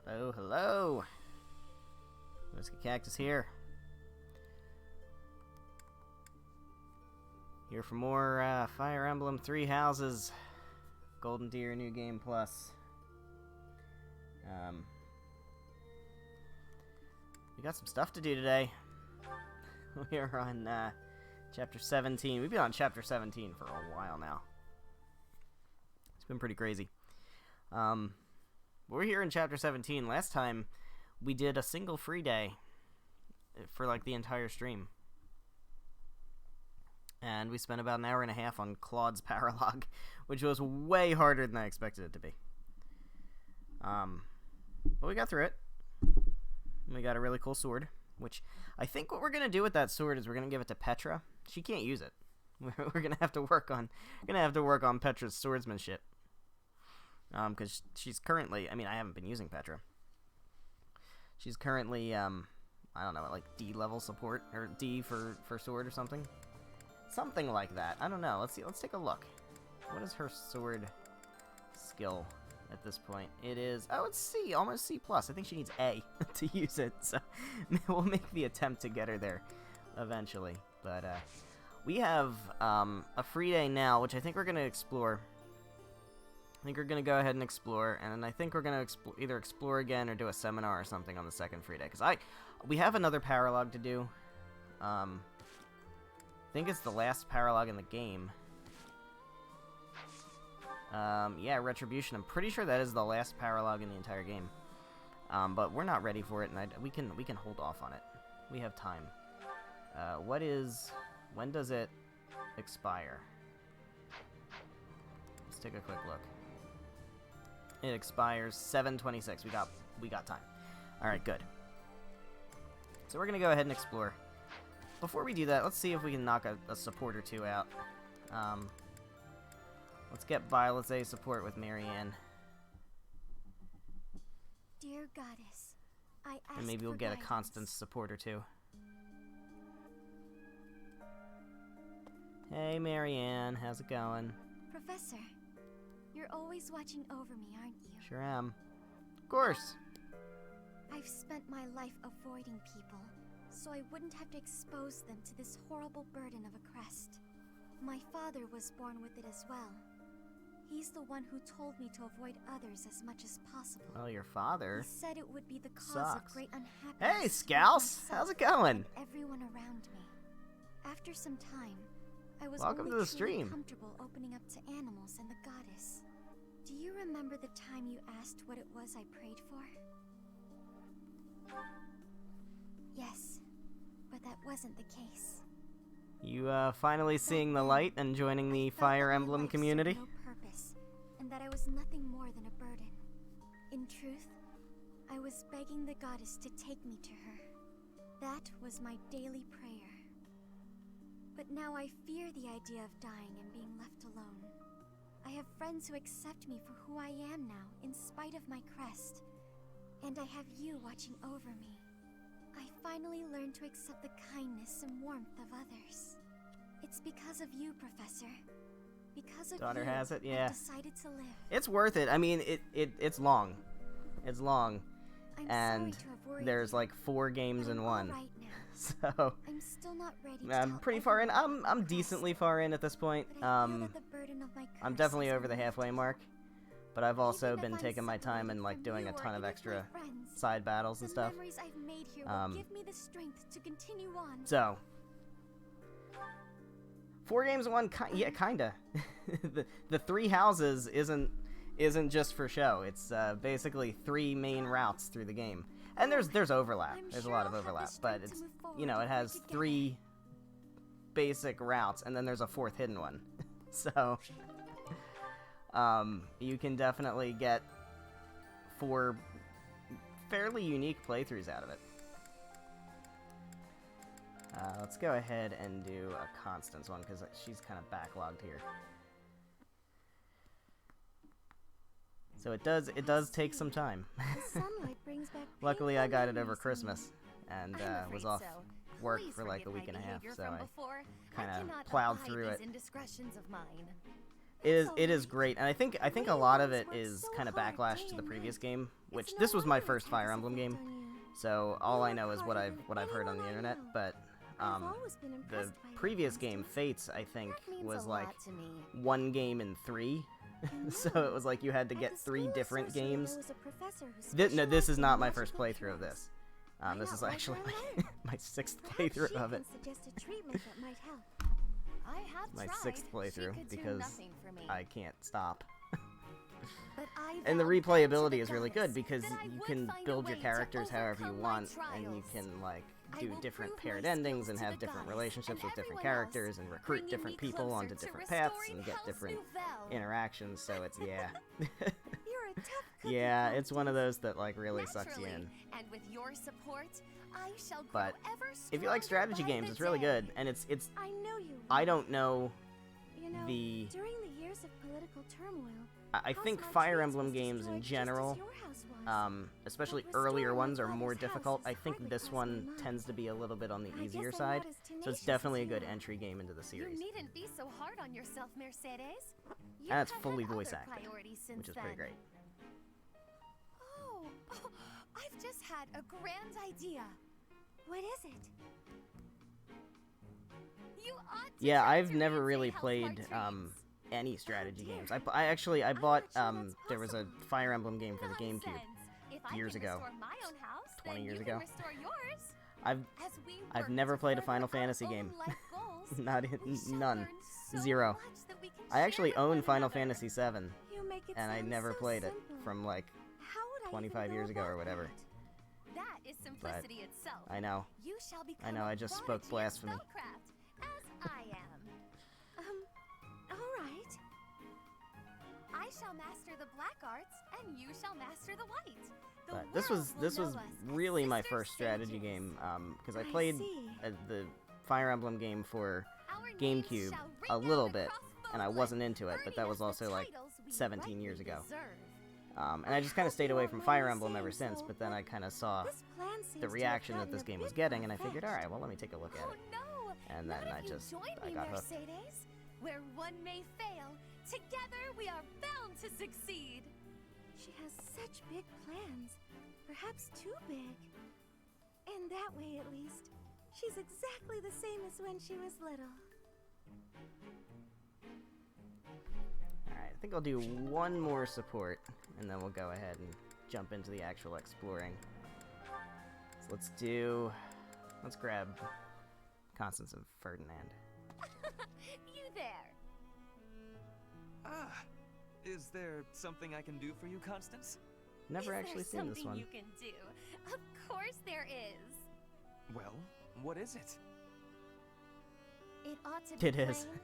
Hello, hello. Whiskey Cactus here. Here for more Fire Emblem 3 Houses. Golden Deer New Game Plus. We got some stuff to do today. We are on Chapter 17. We've been on Chapter 17 for a while now. It's been pretty crazy. We're here in Chapter 17. Last time, we did a single free day for like the entire stream. And we spent about an hour and a half on Claude's Paralog, which was way harder than I expected it to be. But we got through it. We got a really cool sword, which I think what we're going to do with that sword is we're going to give it to Petra. She can't use it. We're going to have to work on Petra's swordsmanship. Because she's currently, I mean, I haven't been using Petra. She's currently, I don't know, like D level support, or D for sword or something. Something like that. I don't know. Let's see. Let's take a look. What is her sword skill at this point? It is, oh, it's C, almost C+. I think she needs A to use it, so we'll make the attempt to get her there eventually. But, we have, a free day now, which I think we're going to explore. I think we're going to go ahead and explore, and I think we're going to either explore again or do a seminar or something on the second free day, because we have another Paralog to do. I think it's the last Paralog in the game. Yeah, Retribution. I'm pretty sure that is the last Paralog in the entire game. But we're not ready for it, and we can hold off on it. We have time. When does it expire? Let's take a quick look. It expires 7/26. We got time. All right, good. So we're gonna go ahead and explore. Before we do that, let's see if we can knock a support or two out. Let's get by. Let's say support with Marianne. Dear Goddess, I ask and maybe we'll for get guidance. A constant support or two. Hey, Marianne, how's it going? Professor, you're always watching over me, aren't you? Sure am. Of course. I've spent my life avoiding people, so I wouldn't have to expose them to this horrible burden of a crest. My father was born with it as well. He's the one who told me to avoid others as much as possible. Well, your father He said it would be the cause sucks. of great unhappiness. Hey, for Scouse! myself How's it going? and everyone around me. After some time, I was Welcome only to the truly stream. comfortable opening up to animals and the goddess. Do you remember the time you asked what it was I prayed for? Yes, but that wasn't the case. You finally seeing the light and joining the I felt Fire that my Emblem life community? served no purpose, and that I was nothing more than a burden. In truth, I was begging the goddess to take me to her. That was my daily prayer. But now I fear the idea of dying and being left alone. I have friends who accept me for who I am now, in spite of my crest. And I have you watching over me. I finally learned to accept the kindness and warmth of others. It's because of you, Professor. Because of Daughter you, has it, yeah. I've decided to live. It's worth it. I mean, it's long. It's long. I'm And sorry to have worried there's you, like 4 games but in I'm one. all right now. So I'm still not ready to I'm tell pretty far in. everyone about I'm the decently crest, far in at this point. but I feel that the burden of my I'm curse definitely has over the been halfway lifted. mark. But I've also Even if been I'm taking my time and separated like from doing you a or ton of even extra my friends, side battles and the stuff. memories I've made here will give me the strength to continue on. So 4 games in one, yeah, kinda. the 3 houses isn't just for show. It's basically 3 main routes through the game, and there's overlap. I'm There's a sure lot of I'll have the overlap, strength but to it's, move you know, forward it has if we're 3 basic routes, and then there's a 4th hidden one. So you can definitely get 4 fairly unique playthroughs out of it. Let's go ahead and do a Constance one, because she's kind of backlogged here. So it does take some time. The sunlight brings back Luckily, I painful got it over memories in Christmas, me. and I'm was afraid off so. work Please for like a forgive week my and a half, behavior so from I before. kinda cannot plowed abide through these it. indiscretions of mine. It is great, and I think a lot of it is kind of backlash to the previous game, which this was my first Fire Emblem game, so all I know is what I've heard on the internet. But the previous game, Fates, I think was like one game in 3, so it was like you had to get 3 different games. No, this is not my first playthrough of this. This is actually my 6th playthrough of it. My 6th playthrough, because I can't stop. And the replayability is really good because you can build your characters however you want, and you can like do different paired endings and have different relationships with different characters and recruit different people onto different paths and get different interactions. So it's yeah, it's one of those that like really sucks you in. But if you like strategy games, it's really good, and it's I don't know the during the years of political turmoil, I think Fire Emblem games in general, especially earlier ones, are more difficult. I think this one tends to be a little bit on the easier side, so it's definitely a good entry game into the series. You needn't be so hard on yourself, Mercedes. And it's fully voice acted, which is pretty great. Oh, I've just had a grand idea. What is it? You ought to Yeah, I've your never fancy really house played dreams. any strategy games. I bought there was a Fire Emblem game for the GameCube years ago, 20 years ago. I've never played a Final Fantasy game. None. 0. I actually own Final Fantasy 7, and I never played it from like 25 years ago or whatever. That is simplicity itself. I know. You shall I know, I just spoke blasphemy. Spellcraft, as I am. Alright. I shall master the black arts, and you shall master the white. The But this world was will know us really as my sister first strategy sages. game, because I played the Fire Emblem game for Our names GameCube shall ring a out little bit, across and I Bowland, wasn't into it, but that earning was us the also like titles we 17 years rightly ago. deserve. And I just kind of stayed away from Fire Emblem ever since, but then I kind of saw the reaction that this game was getting, and I figured, alright, well, let me take a look at Oh it. no! And Not then if I you just, join I me, got hooked. Mercedes. Where one may fail, together we are bound to succeed. She has such big plans. Perhaps too big. And that way, at least, she's exactly the same as when she was little. Alright, I think I'll do one more support, and then we'll go ahead and jump into the actual exploring. So let's grab Constance of Ferdinand. You there. Ah, is there something I can do for you, Constance? Never Is actually there seen this something one. you can do? Of course there is. Well, what is it? It ought to be It is. plain.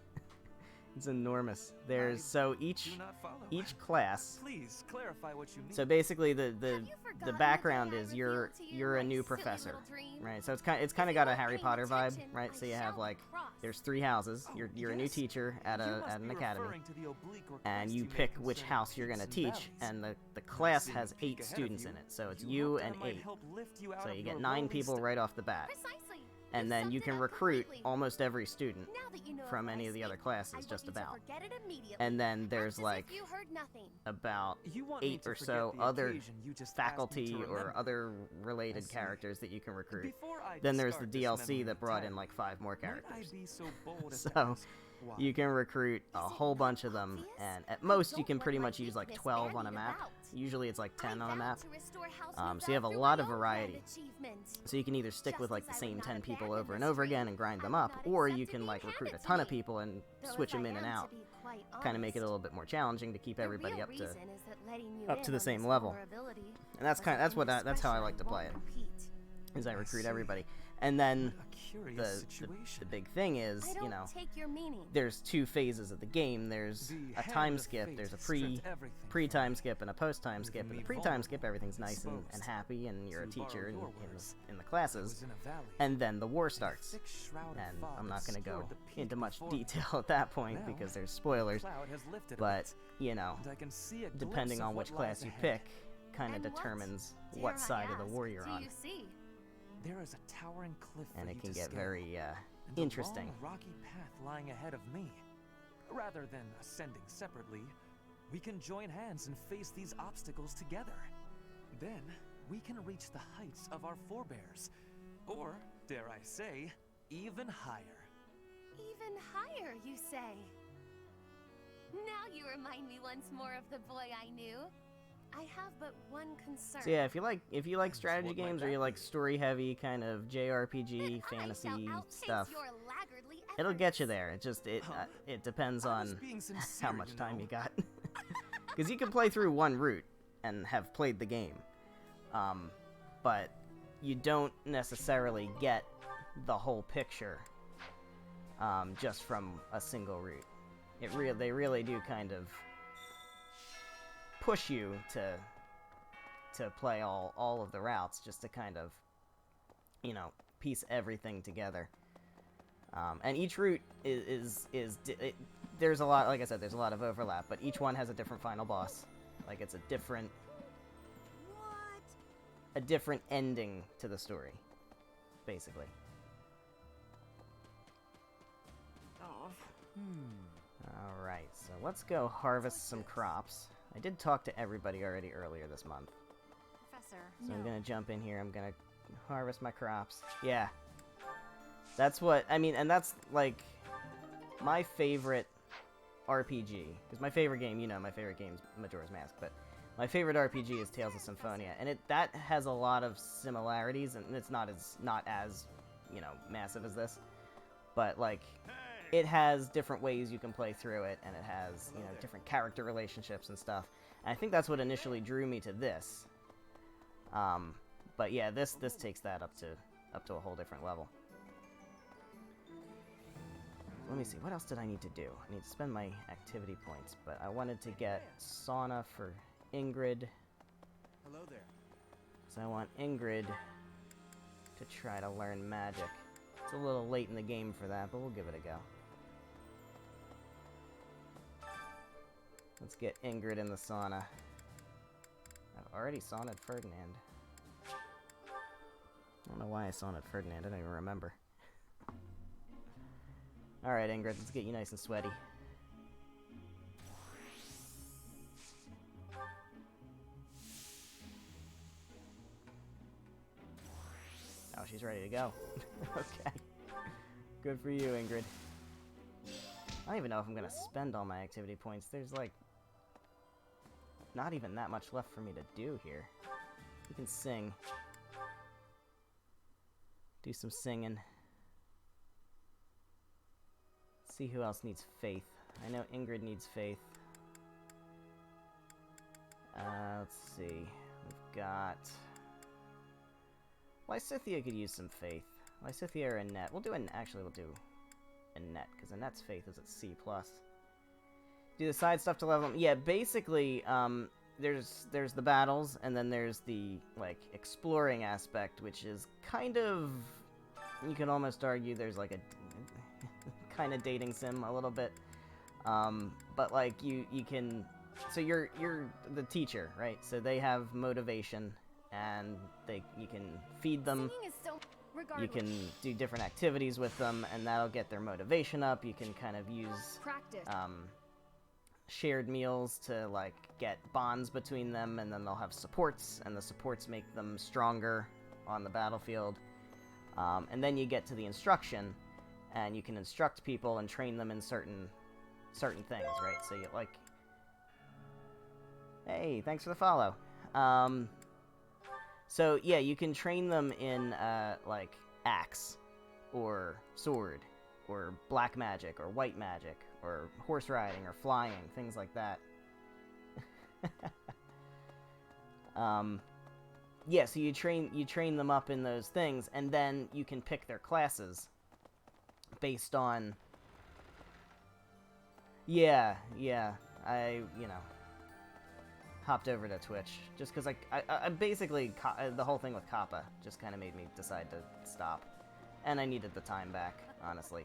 It's enormous. There's so Do each not follow. class. Please clarify what you mean. So basically, the Have you forgotten background that I is you're revealed to you you're a my new silly professor, little dream? right? So it's kind If of you got a aren't Harry paying Potter vibe, attention, right? I So you have shall like cross. there's 3 houses. Oh, You're a new yes. teacher at You a must at an be academy, referring to the oblique and request you made pick which concerning house you're gonna peaks teach, and and the class Seeing has a peak 8 ahead of students you, in it. So it's you you hoped I and might 8. help lift you out So of you your get 9 lowly people st- right off the bat, Precisely. and then you summed can it up recruit completely. almost every student Now that you know from what any I of the other speak, classes, I want just you to about. forget it immediately. And then Act there's as if like you heard nothing. about You want me 8 to or forget so the other occasion you just asked me to faculty or remember. other related see. characters that you can recruit. Before I Then there's the discard this DLC memory that brought in entirely, like 5 more might I characters. be so bold as So, to ask why? You can recruit a Is it whole not bunch of them, obvious? and at I most you don't can want pretty my much use like weakness 12 on a bandied map. about. Usually it's like 10 I on a vow map. to restore House So you have a Without through lot my of own variety. grand achievement. So you can either stick Just with like as the I same would 10 not people abandon over and this over again dream, and grind I them would up, not or accept you to can be like recruit a handed to ton of me. people and Though switch if them I in and am to out. be quite Kind of make it a honest, little bit more challenging to keep the everybody real up to reason is that letting you up in to the on same this level. vulnerability And that's was kind an that's how I indiscretion like to play it. won't repeat. Is I I recruit see. everybody. And then What a curious the situation. big thing is, I you don't know, take your meaning. there's 2 phases of the game. There's The a hand time of skip, fate there's a stripped everything pre-time from skip and a post-time leaving skip. And me the pre-time vulnerable, skip, everything's nice and exposed. happy, and you're a To borrow teacher your in words, the I classes. was in a valley. And then the war A starts. thick shroud of And fog I'm not going to go obscured the peak into much before me. detail at that point Now, because there's spoilers. Cloud has lifted a But, bit, you know, and I can see a glimpse depending of on what which class lies you ahead. pick, kind of And determines dare what I side of the ask, war you're do on. you see? There is a towering cliff And for it you can to get scale, very and interesting. a long, rocky path lying ahead of me. Rather than ascending separately, we can join hands and face these obstacles together. Then, we can reach the heights of our forebears. Or, dare I say, even higher. Even higher, you say? Now you remind me once more of the boy I knew. I have but one concern. So yeah, if you like strategy What might games or that you like be? story-heavy kind of JRPG, Then I fantasy shall outpace stuff, your laggardly it'll get you efforts. there. It Huh? it depends I was on being how sincere, much you time know. you got. Because you can play through one route and have played the game, but you don't necessarily get the whole picture just from a single route. They really do kind of push you to play all of the routes just to kind of, you know, piece everything together. And each route there's a lot, like I said, there's a lot of overlap, but each one has a different final boss. Like it's a different ending to the story, basically. Alright, so let's go harvest some crops. I did talk to everybody already earlier this month. Professor, So I'm gonna jump in here, I'm gonna harvest my crops. Yeah. That's what, I mean, and that's, like, my favorite RPG. Because my favorite game, you know, my favorite game is Majora's Mask, but my favorite RPG is Tales of Symphonia. And that has a lot of similarities, and it's not as, you know, massive as this. But, like, it has different ways you can play through it, and it has, you know, different character relationships and stuff. And I think that's what initially drew me to this. But yeah, this takes that up to a whole different level. Let me see, what else did I need to do? I need to spend my activity points, but I wanted to get sauna for Ingrid. Hello there. So I want Ingrid to try to learn magic. It's a little late in the game for that, but we'll give it a go. Let's get Ingrid in the sauna. I've already saunaed Ferdinand. I don't know why I saunaed Ferdinand, I don't even remember. Alright, Ingrid, let's get you nice and sweaty. Oh, she's ready to go. Okay. Good for you, Ingrid. I don't even know if I'm gonna spend all my activity points. There's, like, not even that much left for me to do here. You can sing. Do some singing. See who else needs faith. I know Ingrid needs faith. Let's see. We've got... Lysithea could use some faith. Lysithea or Annette. We'll do actually, we'll do Annette, because Annette's faith is at C+. Do the side stuff to level them. Yeah, basically, there's the battles, and then there's the, like, exploring aspect, which is kind of... You can almost argue there's, like, a... kind of dating sim a little bit. But, like, you can... So you're the teacher, right? So they have motivation, and you can feed them. singing is so... You Regardless. can do different activities with them, and that'll get their motivation up. You can kind of use Practice. shared meals to, like, get bonds between them, and then they'll have supports, and the supports make them stronger on the battlefield. And then you get to the instruction, and you can instruct people and train them in certain things, right? So you, like... Hey, thanks for the follow. So, yeah, you can train them in, like, axe, or sword, or black magic, or white magic, or horse riding, or flying, things like that. Yeah, so you train them up in those things, and then you can pick their classes based on... Yeah, I, you know... hopped over to Twitch just because I basically the whole thing with Kappa just kind of made me decide to stop, and I needed the time back, honestly.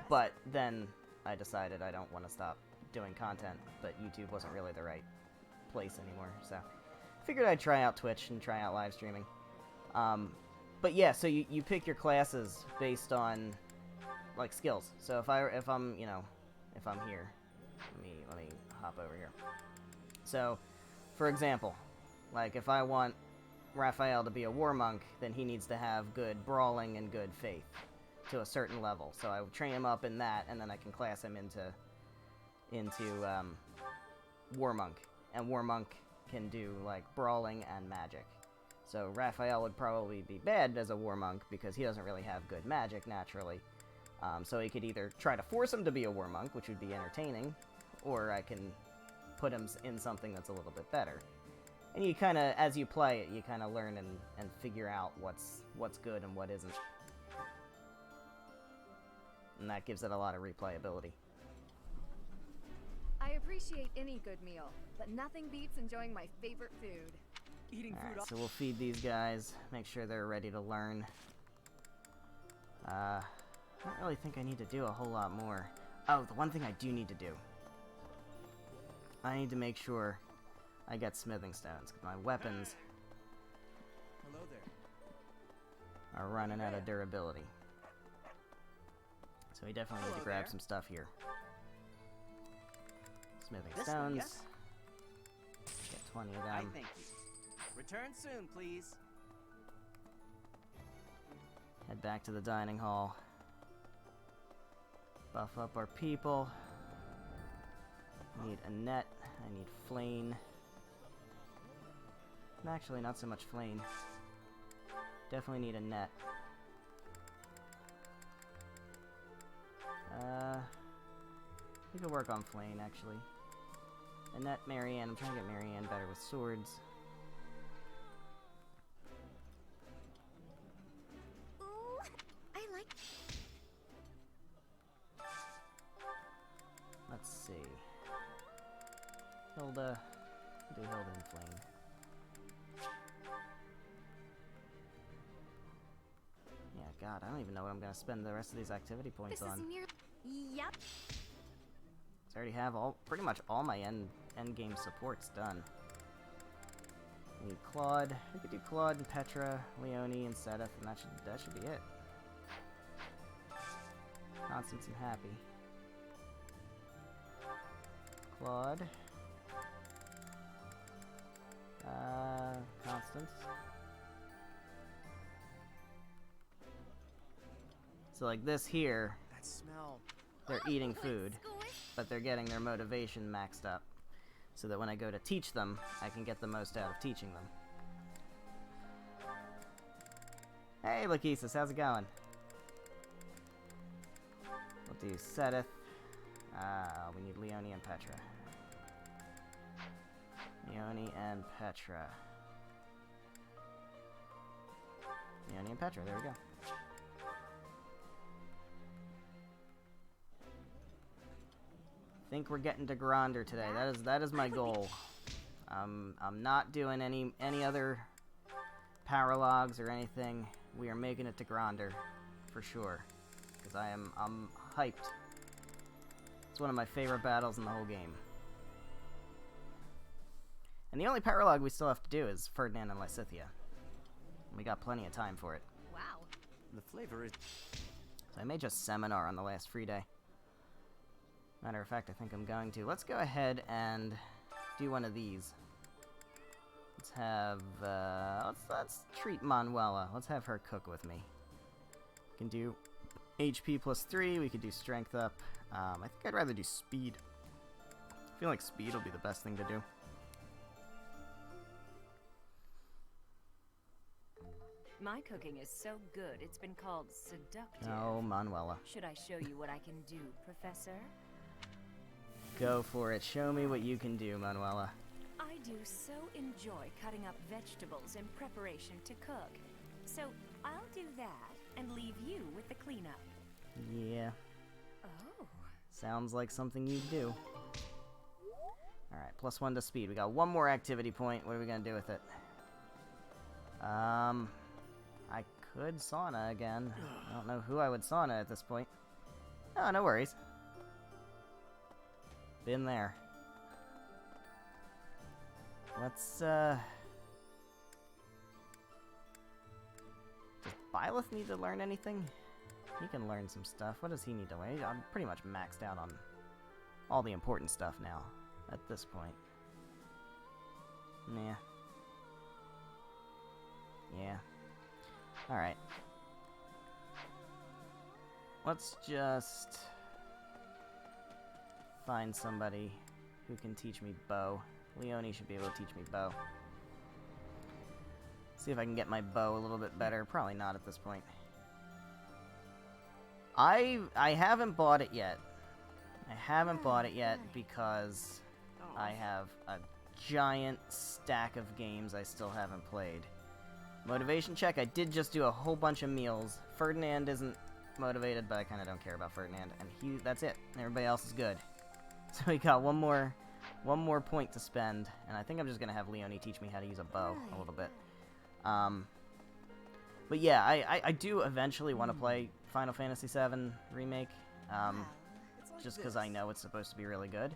But then I decided I don't want to stop doing content, but YouTube wasn't really the right place anymore, so figured I'd try out Twitch and try out live streaming. But yeah, so you pick your classes based on like skills. So if I'm if I'm here, let me hop over here. So, for example, like if I want Raphael to be a war monk, then he needs to have good brawling and good faith to a certain level. So I would train him up in that, and then I can class him into war monk, and war monk can do like brawling and magic. So Raphael would probably be bad as a war monk because he doesn't really have good magic naturally. So he could either try to force him to be a war monk, which would be entertaining, or I can put him in something that's a little bit better. And you kind of, as you play it, you kind of learn and figure out what's good and what isn't. And that gives it a lot of replayability. I appreciate any good meal, but nothing beats enjoying my favorite food. Eating food. Alright, so we'll feed these guys, make sure they're ready to learn. I don't really think I need to do a whole lot more. Oh, the one thing I do need to do. I need to make sure I get smithing stones, because my weapons Hello there. are running out of durability. So we definitely need to Hello grab there. some stuff here. Smithing This way, stones. yes? Get 20 of I them. thank you. Return soon, please. Head back to the dining hall. Buff up our people. Need a net. I need Flane. Actually, not so much Flane. Definitely need a net. We could work on Flane, actually. A net, Marianne. I'm trying to get Marianne better with swords. Ooh, I like. Let's see. Hilda. Do Hilda and Flame. Yeah, God, I don't even know what I'm gonna spend the rest of these activity points This on. is near. Yep. I already have pretty much all my end game supports done. We need Claude. We could do Claude and Petra, Leonie and Sedith, and that should be it. Constance and Happy. Claude. Constance. So like this here, That smell. they're Oh, eating let's food, squish. but they're getting their motivation maxed up, so that when I go to teach them, I can get the most out of teaching them. Hey, Lakesis, how's it going? We'll do Sedith. We need Leonie and Petra. Leonie and Petra. Leonie and Petra, there we go. Think we're getting to Gronder today. That is my goal. I'm not doing any other paralogs or anything. We are making it to Gronder for sure, because I'm hyped. It's one of my favorite battles in the whole game. And the only paralog we still have to do is Ferdinand and Lysithea. We got plenty of time for it. Wow. The flavor is. So I may just seminar on the last free day. Matter of fact, I think I'm going to. Let's go ahead and do one of these. Let's have, let's treat Manuela. Let's have her cook with me. We can do HP +3, we could do strength up. I think I'd rather do speed. I feel like speed will be the best thing to do. My cooking is so good, it's been called seductive. Oh, Manuela. Should I show you what I can do, Professor? Go for it. Show me what you can do, Manuela. I do so enjoy cutting up vegetables in preparation to cook. So I'll do that and leave you with the cleanup. Yeah, Oh. sounds like something you do. Alright, +1 to speed. We got one more activity point. What are we gonna do with it? I could sauna again. I don't know who I would sauna at this point. Oh, no worries. Been there. Let's, Does Byleth need to learn anything? He can learn some stuff. What does he need to learn? I'm pretty much maxed out on all the important stuff now at this point. Nah. Yeah. Alright. Let's just find somebody who can teach me bow. Leonie should be able to teach me bow. See if I can get my bow a little bit better. Probably not at this point. I haven't bought it yet. I haven't bought it yet because I have a giant stack of games I still haven't played. Motivation check, I did just do a whole bunch of meals. Ferdinand isn't motivated, but I kind of don't care about Ferdinand. And that's it. Everybody else is good. So we got one more point to spend, and I think I'm just going to have Leonie teach me how to use a bow a little bit. But yeah, I do eventually want to play Final Fantasy VII Remake, just because I know it's supposed to be really good,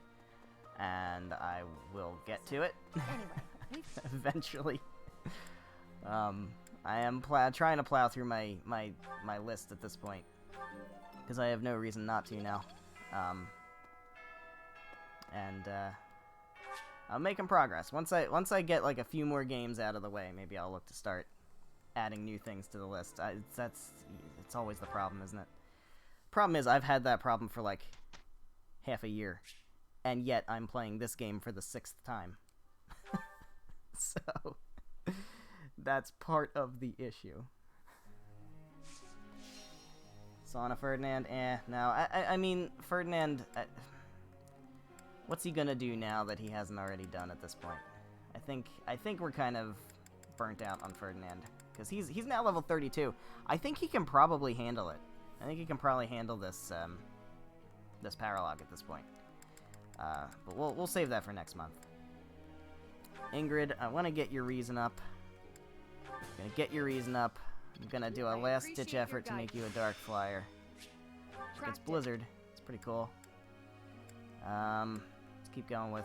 and I will get to it eventually. I am trying to plow through my list at this point, because I have no reason not to now. I'm making progress. Once I get like a few more games out of the way, maybe I'll look to start adding new things to the list. It's always the problem, isn't it? Problem is, I've had that problem for like half a year, and yet I'm playing this game for the 6th time. So that's part of the issue. Sauna Ferdinand, no. I mean, Ferdinand, what's he gonna do now that he hasn't already done at this point? I think we're kind of burnt out on Ferdinand, because he's now level 32. I think he can probably handle it. I think he can probably handle this this paralog at this point. But we'll save that for next month. Ingrid, I want to get your reason up. I'm gonna get your reason up. I'm gonna do a last-ditch effort to make you a Dark Flyer. She gets Blizzard. It's pretty cool. Let's keep going with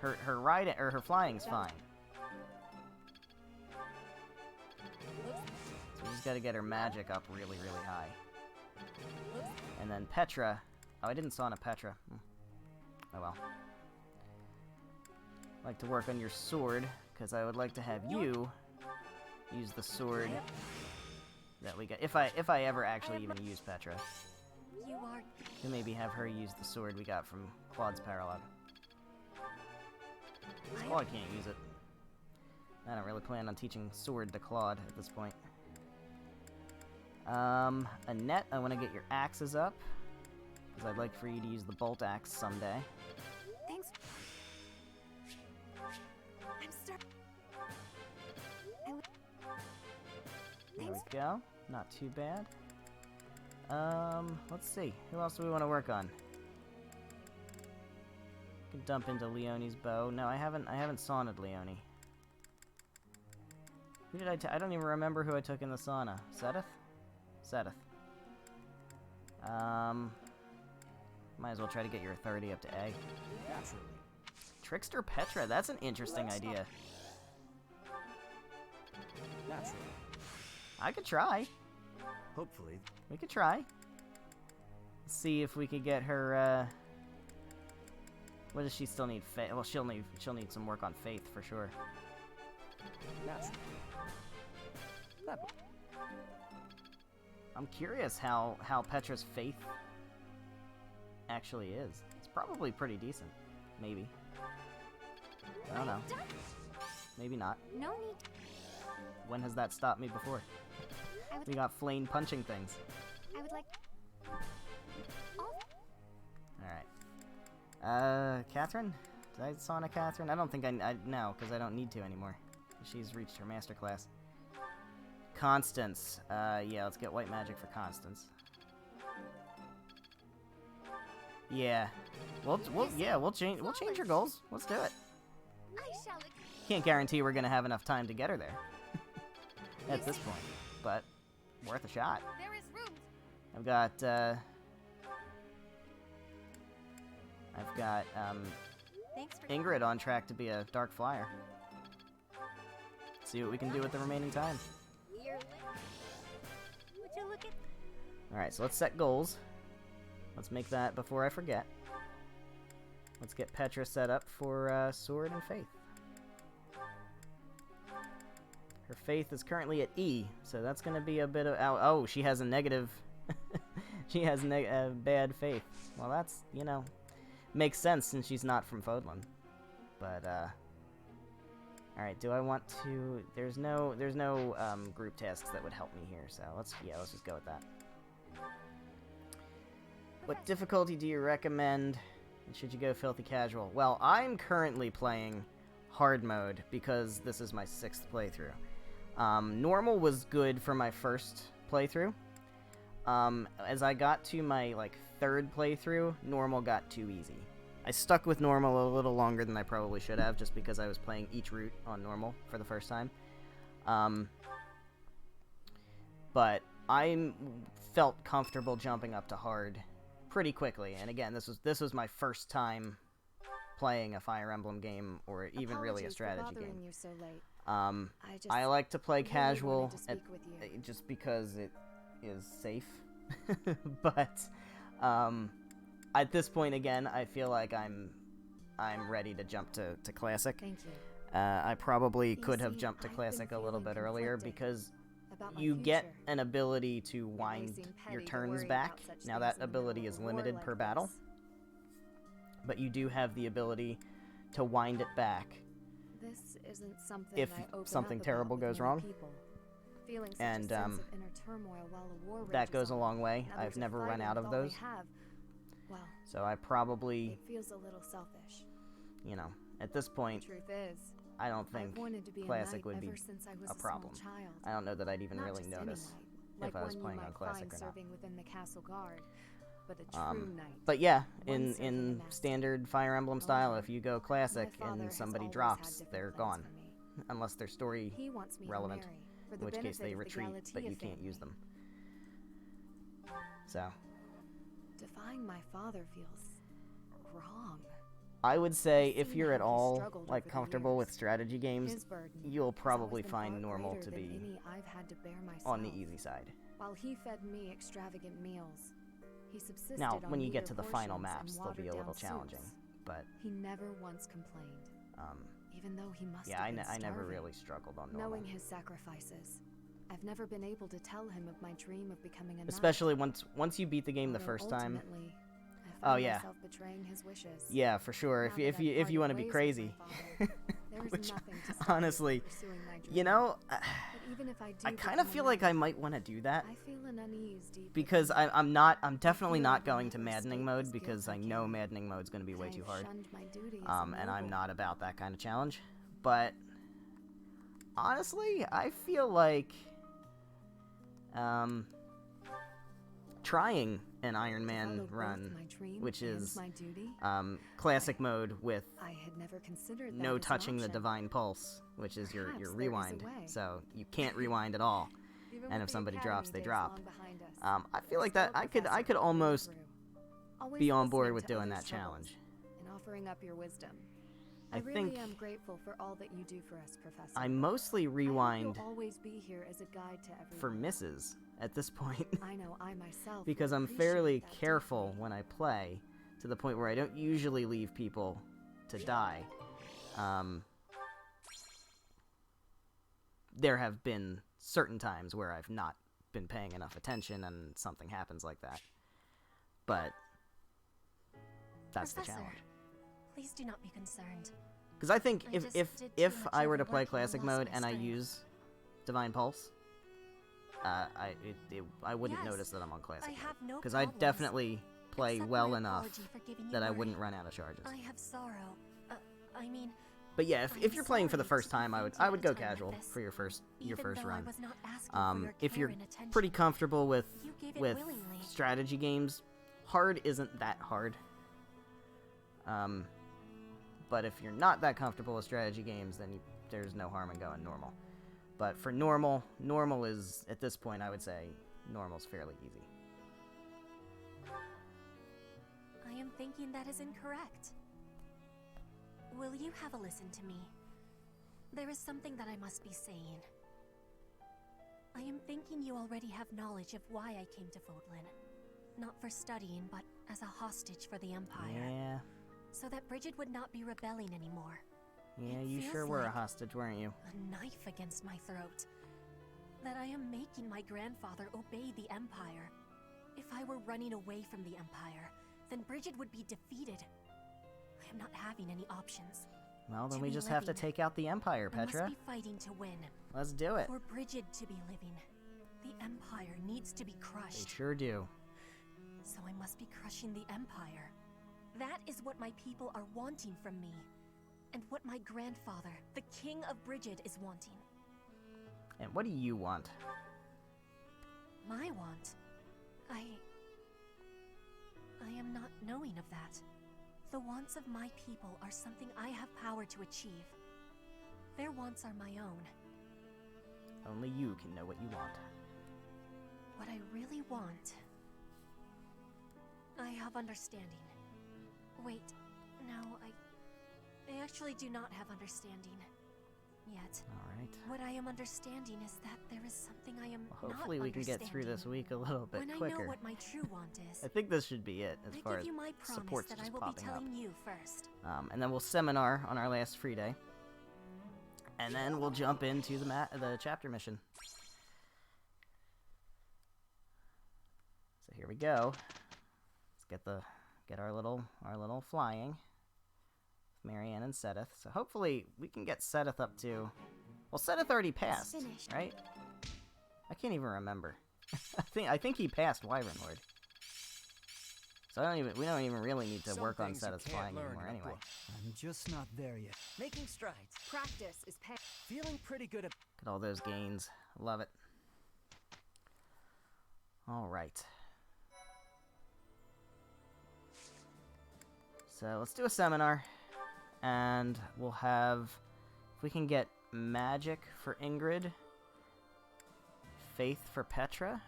her riding or her flying's fine. So we just gotta get her magic up really, really high. And then Petra. Oh, I didn't sauna Petra. Oh well. I'd like to work on your sword, because I would like to have you use the sword that we got. If I ever actually even use Petra. You are... Then maybe have her use the sword we got from Claude's paralog. Claude can't use it. I don't really plan on teaching sword to Claude at this point. Annette, I want to get your axes up, because I'd like for you to use the bolt axe someday. Thanks. I'm stuck. There we go. Not too bad. Let's see. Who else do we want to work on? Can dump into Leonie's bow. No, I haven't sauna'd Leonie. Who did I don't even remember who I took in the sauna. Sedith? Sedith. Might as well try to get your authority up to A. Naturally. Trickster Petra, that's an interesting idea. Naturally. I could try. Hopefully. We could try. See if we could get her, what does she still need? Well, she'll need some work on faith for sure. Naturally. I'm curious how Petra's faith actually is. It's probably pretty decent. Maybe. I don't know. Maybe not. No need. When has that stopped me before? We got flame punching things. I would like... Alright. Catherine? Did I sauna Catherine? I don't think I no, because I don't need to anymore. She's reached her master class. Constance. Yeah, let's get white magic for Constance. Yeah. We'll change your goals. Let's do it. I shall. Can't guarantee we're gonna have enough time to get her there. At this point. But worth a shot. There is room. I've got Thanks for... Ingrid on track to be a Dark Flyer. See what we can do with the remaining time. Would you look at... Alright, so let's set goals. Let's make that before I forget. Let's get Petra set up for Sword and Faith. Her Faith is currently at E, so that's going to be a bit of... Oh, she has a negative... she has bad Faith. Well, that's, you know... Makes sense since she's not from Fodlan. But, alright, do I want to... There's no group tasks that would help me here, so let's just go with that. What difficulty do you recommend? And should you go filthy casual? Well, I'm currently playing hard mode because this is my 6th playthrough. Normal was good for my first playthrough. As I got to my, 3rd playthrough, normal got too easy. I stuck with normal a little longer than I probably should have, just because I was playing each route on normal for the first time. But I felt comfortable jumping up to hard pretty quickly, and again, this was my first time playing a Fire Emblem game, or even really a strategy game. You so late. I like to play really casual wanted to speak with you. just because it is safe. But at this point, again, I feel like I'm ready to jump to classic. Thank you. I probably could have see, jumped to I've classic been a little feeling bit earlier conflicted because about my you get future. an ability to It may wind seem your petty to turns worry back. about such Now things that in the ability middle is of a war limited like per battle, this. but you do have the ability to wind it back This isn't something if I open something up terrible about with goes many wrong. people. Feeling such And, a sense of inner turmoil while a war that rages goes a on, long way. and I've others are never run fighting out of with all they those. have. Well, So I probably, it feels a little selfish. you know, at this The point, truth is, I don't think I've wanted to be classic a would knight be ever since I was a a problem. small child. I don't know that I'd even Not really just any notice knight, if like I was one playing you on might classic find or not. serving within the castle guard, but a true knight. But yeah, One in serving a in master. standard Fire Emblem style, However, if you go My classic father and has somebody always drops, had different they're plans gone. for me. Unless their story, He wants me relevant, to marry, for the in which case benefit they of the retreat, but Galatea you can't family. use them. So, Defying my father feels wrong. I would say I've if seen you're how at he all struggled like over the comfortable years. with strategy games, His burden you'll has probably always been find far normal greater to than be any I've had to bear myself. on the easy side. While he fed me extravagant meals, he subsisted Now, on when you get meager to the final portions maps, and they'll be a little watered-down challenging. soups. But He never once complained, even though he must yeah, have been I never starving. really struggled on normal. Knowing his sacrifices, I've never been able to tell him of my dream of becoming a knight. Especially once you beat the game the Although first time. ultimately, I Oh, found yeah. myself betraying his wishes. Yeah, for sure. Now If that you I've if you want to parted be ways with my crazy, father, there is which, nothing to stop me from honestly, pursuing my you dream. know, But even if I do I kind of become a feel like I knight, might want to do that I feel an unease deep because within me. I'm definitely fear not I will going to never maddening escape mode this because guilt I I know carry. maddening mode's going to be way And too I've hard. shunned my duty as a And I'm noble. not about that kind of challenge. But honestly, I feel like trying an Iron To Man follow both run, my dream which and is my duty, classic mode with I had never considered that no as an touching the option. divine pulse, which is your Perhaps there is a rewind. way. So you can't rewind at all. Even And with if the somebody academy drops, they days drop. long behind us, I feel I'm like still that a I could professor almost through and through. Always be on board listening with to doing others' that struggles challenge. and offering up your wisdom. I I really think am grateful for all that you do for us, Professor. I mostly I hope rewind you'll always be here as a guide to everyone. for misses at this point I know I myself because will I'm appreciate fairly that careful deeply. when I play to the point where I don't usually leave people to die. There have been certain times where I've not been paying enough attention and something happens like that. But that's the Professor, challenge. please do not be concerned. Because I think I just did too if much I were to play overworking and classic lost mode my and I strength. use Divine Pulse, I wouldn't Yes, notice that I'm on classic I have no because I problems, definitely play except well my enough apology for giving you that I worry. wouldn't run out of charges. I have sorrow. I mean, But yeah, if I'm you're playing for the sorry first to time, I would defeat you would at go a time like casual this, for your first even though I run. was not asking for your If care you're and attention. pretty comfortable with You gave it with willingly. strategy games, hard isn't that hard. But if you're not that comfortable with strategy games, then there's no harm in going normal. But for normal is, at this point, I would say, normal's fairly easy. I am thinking that is incorrect. Will you have a listen to me? There is something that I must be saying. I am thinking you already have knowledge of why I came to Fodlin. Not for studying, but as a hostage for the Empire. Yeah. So that Bridget would not be rebelling anymore. Yeah, It you feels sure were a like hostage, weren't you? a knife against my throat. That I am making my grandfather obey the Empire. If I were running away from the Empire, then Bridget would be defeated. I am not having any options. Well, then To we be just have to living, take out the Empire, I Petra. must be fighting to win. Let's do it. For Bridget to be living, the Empire needs to be They crushed. sure do. So I must be crushing the Empire. That is what my people are wanting from me. And what my grandfather, the King of Bridget, is wanting. And what do you want? My want? I am not knowing of that. The wants of my people are something I have power to achieve. Their wants are my own. Only you can know what you want. What I really want... I have understanding. Wait, no, I actually do not have understanding. Yet. Alright. What I am understanding is that there is something I am Well, hopefully we can get through this week a little bit when quicker. I know what my true want is. I think this should be it as I far give as you my promise support's that just I will be popping up. telling you first. And then we'll seminar on our last free day. And then we'll jump into the chapter mission. So here we go. Let's get our little flying. With Marianne and Sedith. So hopefully we can get Sedith up to... Well, Sedith already passed, finished. right? I can't even remember. I think he passed Wyvern Lord. So we don't even really need to Some work on things you Sedith's can't flying learn anymore in a anyway. book. I'm just not there yet. Making strides. Practice is pay. Feeling pretty good at... Look at all those gains. Love it. Alright. So let's do a seminar. And we'll have... If we can get magic for Ingrid. Faith for Petra.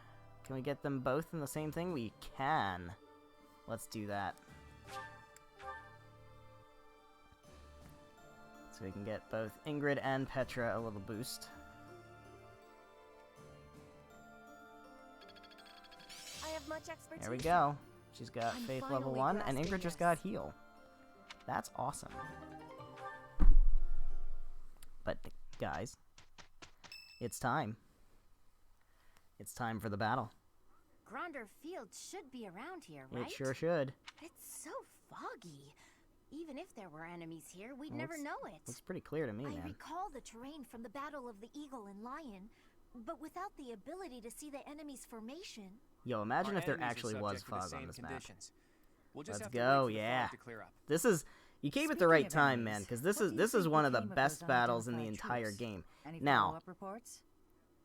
Can we get them both in the same thing? We can. Let's do that. So we can get both Ingrid and Petra a little boost. I have much expertise. There we go. She's got I'm Faith level finally 1, and grasping Ingrid just got this. heal. That's awesome. But, guys, it's time. It's time for the battle. Gronder Field should be around here, right? It sure should. It's so foggy. Even if there were enemies here, we'd Well, never it's- know it. Looks pretty clear to me, I man. recall the terrain from the Battle of the Eagle and Lion, but without the ability to see the enemy's formation. Yo, imagine Our if there enemies are actually was subject to the fog on same this map. conditions. We'll just Let's have to go, wait for the fog yeah. to clear up. This is... You came at the Speaking right of time, man, enemies, because this what is do you this is think one of the became of best those battles in the unidentified entire troops? game. Any Now, follow-up reports?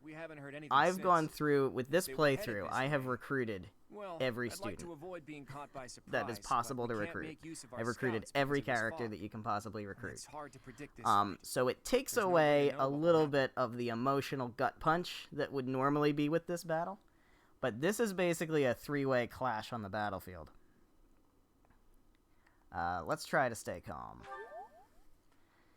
We haven't heard anything I've since. gone through, with this They were headed playthrough, this I have way. recruited Well, every I'd student like to avoid being caught by surprise, that is possible but to we can't recruit. make use of our I've recruited scouts because every of this character fog. that you can possibly And recruit. It's hard to predict this fight. So it takes There's no way away to know a what will little happen. bit of the emotional gut punch that would normally be with this battle. But this is basically a three-way clash on the battlefield. Let's try to stay calm.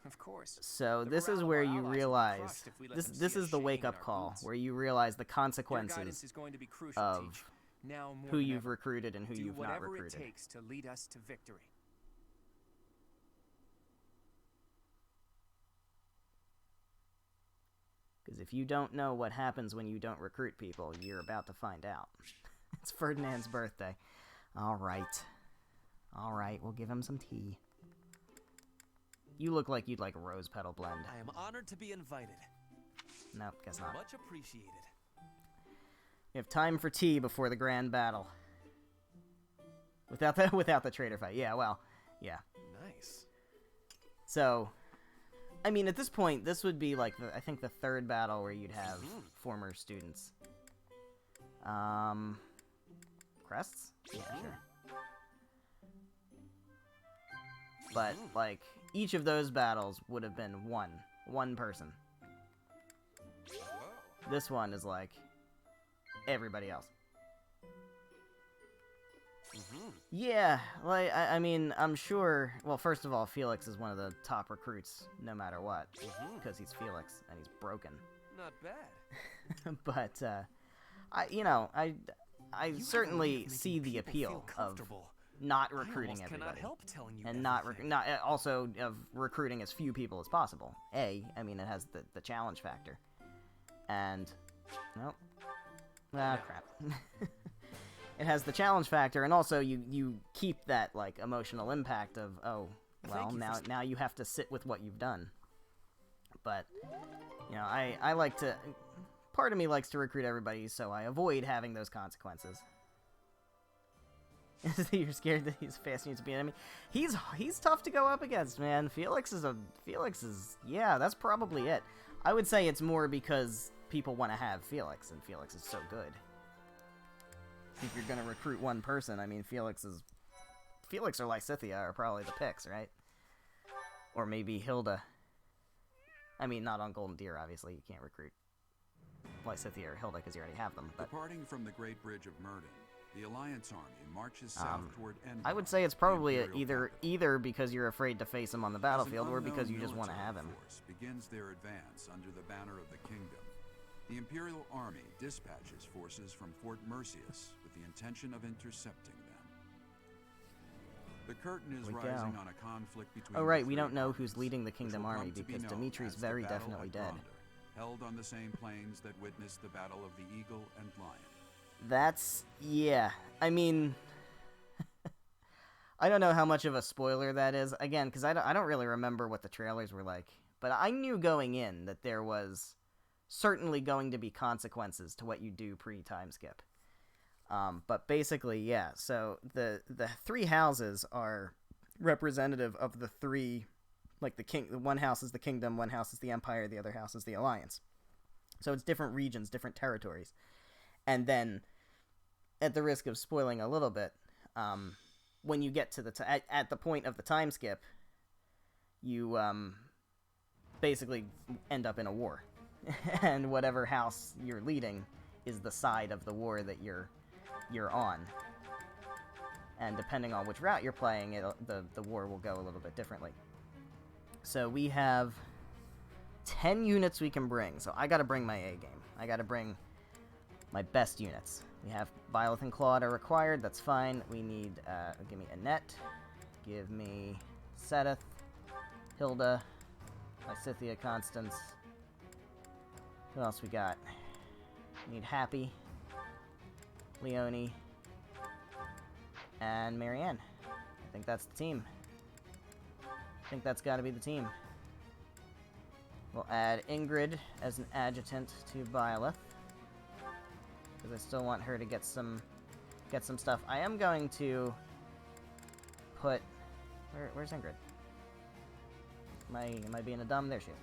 Of course. So The this is morale of where our you allies will be realize crushed if we let this them this see us is the shaking wake in up our call boots. where you realize the Your consequences guidance is going to be crucial, of Teach. Now more who than you've ever. recruited and who Do you've not whatever recruited. it takes to lead us to victory. Because if you don't know what happens when you don't recruit people, you're about to find out. It's Ferdinand's birthday. Alright. Alright, we'll give him some tea. You look like you'd like a rose petal blend. I am honored to be invited. No, guess not. Much appreciated. We have time for tea before the grand battle. Without the traitor fight. Yeah, well, yeah. Nice. So, I mean, at this point, this would be like, I think the third battle where you'd have former students. Crests? Yeah, sure. But, like, each of those battles would have been one person. This one is like everybody else. Yeah, like, I mean, I'm sure, well, first of all, Felix is one of the top recruits, no matter what, because he's Felix, and he's broken. Not bad. But I You have a way certainly of see making the people feel appeal of comfortable. not I recruiting almost cannot everybody. help telling you And everything. not also of recruiting as few people as possible. I mean, it has the challenge factor. And nope. Crap. It has the challenge factor, and also you keep that like emotional impact of, oh, well, now you have to sit with what you've done. But I like to. Part of me likes to recruit everybody, so I avoid having those consequences. You're scared that he's fast enough to be an enemy. He's tough to go up against, man. Felix is yeah, that's probably it. I would say it's more because people want to have Felix, and Felix is so good. If you're gonna recruit one person, I mean, Felix or Lysithea are probably the picks, right? Or maybe Hilda. I mean, not on Golden Deer, obviously. You can't recruit Lysithea or Hilda because you already have them. But departing from the Great Bridge of Murden, the Alliance army marches south toward Emblem. I would say it's probably the Imperial capital. either because you're afraid to face him on the battlefield, or because you just want to have him. Force begins their advance under the banner of the kingdom. The Imperial army dispatches forces from Fort Mercius with the intention of intercepting them. The curtain is rising on a conflict between. Oh right, the we three don't know armies, who's leading the which Kingdom will come army to be because known Dimitri's as the very Battle definitely at dead. Gronder, held on the same plains that witnessed the Battle of the Eagle and Lion. Yeah. I mean, I don't know how much of a spoiler that is. Again, because I don't really remember what the trailers were like. But I knew going in that there was certainly going to be consequences to what you do pre-time skip. But basically, yeah. So the three houses are representative of the three, like the king. One house is the kingdom, one house is the empire, the other house is the alliance. So it's different regions, different territories. And then, at the risk of spoiling a little bit, when you get to at the point of the time skip, you basically end up in a war, and whatever house you're leading is the side of the war that you're on. And depending on which route you're playing, the war will go a little bit differently. So we have 10 units we can bring. So I gotta bring my A game. I gotta bring my best units. We have Byleth and Claude are required. That's fine. We need, give me Annette. Give me Seteth. Hilda. Lysithea, Constance. Who else we got? We need Happy. Leonie. And Marianne. I think that's the team. I think that's gotta be the team. We'll add Ingrid as an adjutant to Byleth, because I still want her to get some stuff. I am going to put... Where's Ingrid? Am I being a dumb? There she is.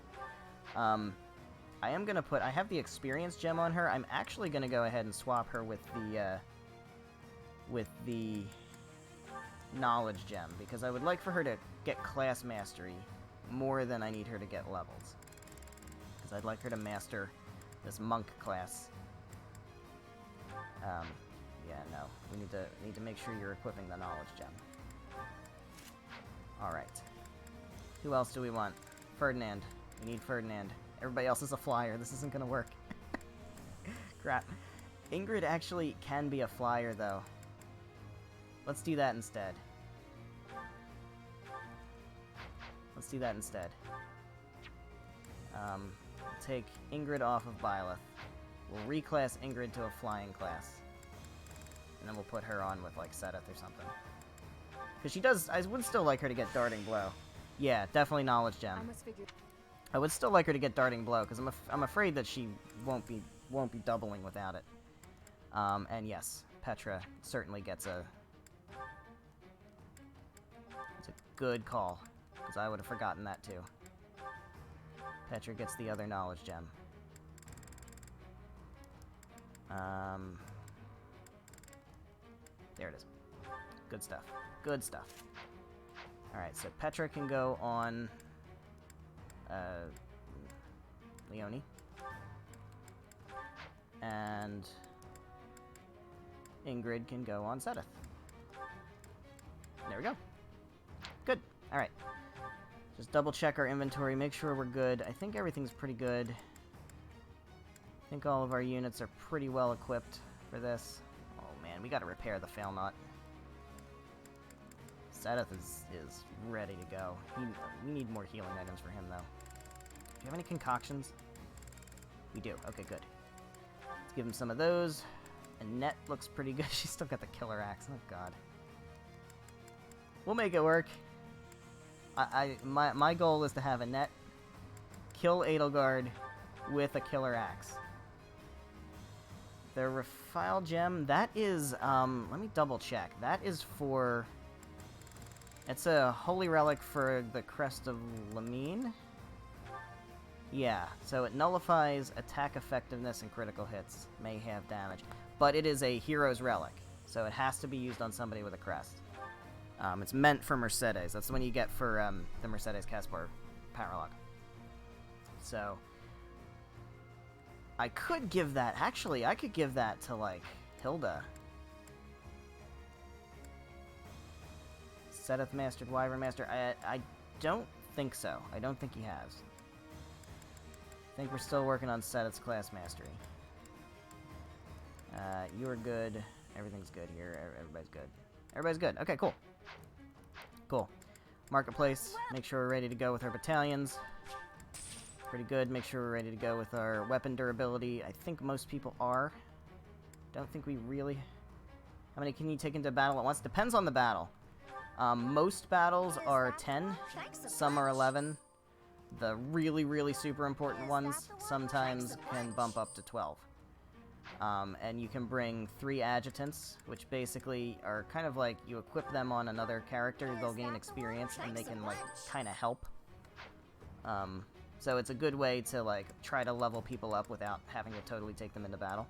I am going to put... I have the experience gem on her. I'm actually going to go ahead and swap her with the knowledge gem, because I would like for her to get class mastery more than I need her to get levels. Because I'd like her to master this monk class. Yeah, no. We need to make sure you're equipping the knowledge gem. Alright. Who else do we want? Ferdinand. We need Ferdinand. Everybody else is a flyer. This isn't gonna work. Crap. Ingrid actually can be a flyer, though. Let's do that instead. Let's do that instead. Take Ingrid off of Byleth. We'll reclass Ingrid to a flying class. And then we'll put her on with, like, Seteth or something. Because she does... I would still like her to get Darting Blow. Yeah, definitely Knowledge Gem. I would still like her to get Darting Blow, because I'm afraid that she won't be doubling without it. And yes, Petra certainly gets a... It's a good call, because I would have forgotten that too. Petra gets the other Knowledge Gem. There it is. Good stuff. Good stuff. Alright, so Petra can go on... Leonie. And... Ingrid can go on Seteth. There we go. Good. Alright. Just double check our inventory, make sure we're good. I think everything's pretty good. I think all of our units are pretty well equipped for this. Oh man, we gotta repair the fail knot. Sedith is ready to go. We need more healing items for him, though. Do you have any concoctions? We do. Okay, good. Let's give him some of those. Annette looks pretty good. She's still got the killer axe. Oh, God. We'll make it work. My goal is to have Annette kill Edelgard with a killer axe. The Refile Gem, that is, let me double check. That is for... It's a holy relic for the Crest of Lamine. Yeah, so it nullifies attack effectiveness and critical hits. May have damage. But it is a hero's relic, so it has to be used on somebody with a crest. It's meant for Mercedes. That's the one you get for the Mercedes Caspar Powerlock. So, I could give that... Actually, I could give that to, like, Hilda. Sedith Mastered, Wyvern Master. I don't think so. I don't think he has. I think we're still working on Sedith's class mastery. You are good. Everything's good here. Everybody's good. Everybody's good. Okay, cool. Cool. Marketplace. Make sure we're ready to go with our battalions. Pretty good. Make sure we're ready to go with our weapon durability. I think most people are. Don't think we really... How many can you take into battle at once? Depends on the battle. Most battles are 10. Some are 11. The really, really super important ones sometimes can bump up to 12. And you can bring 3 adjutants, which basically are kind of like you equip them on another character, they'll gain experience, and they can, like, kind of help. So it's a good way to, like, try to level people up without having to totally take them into battle.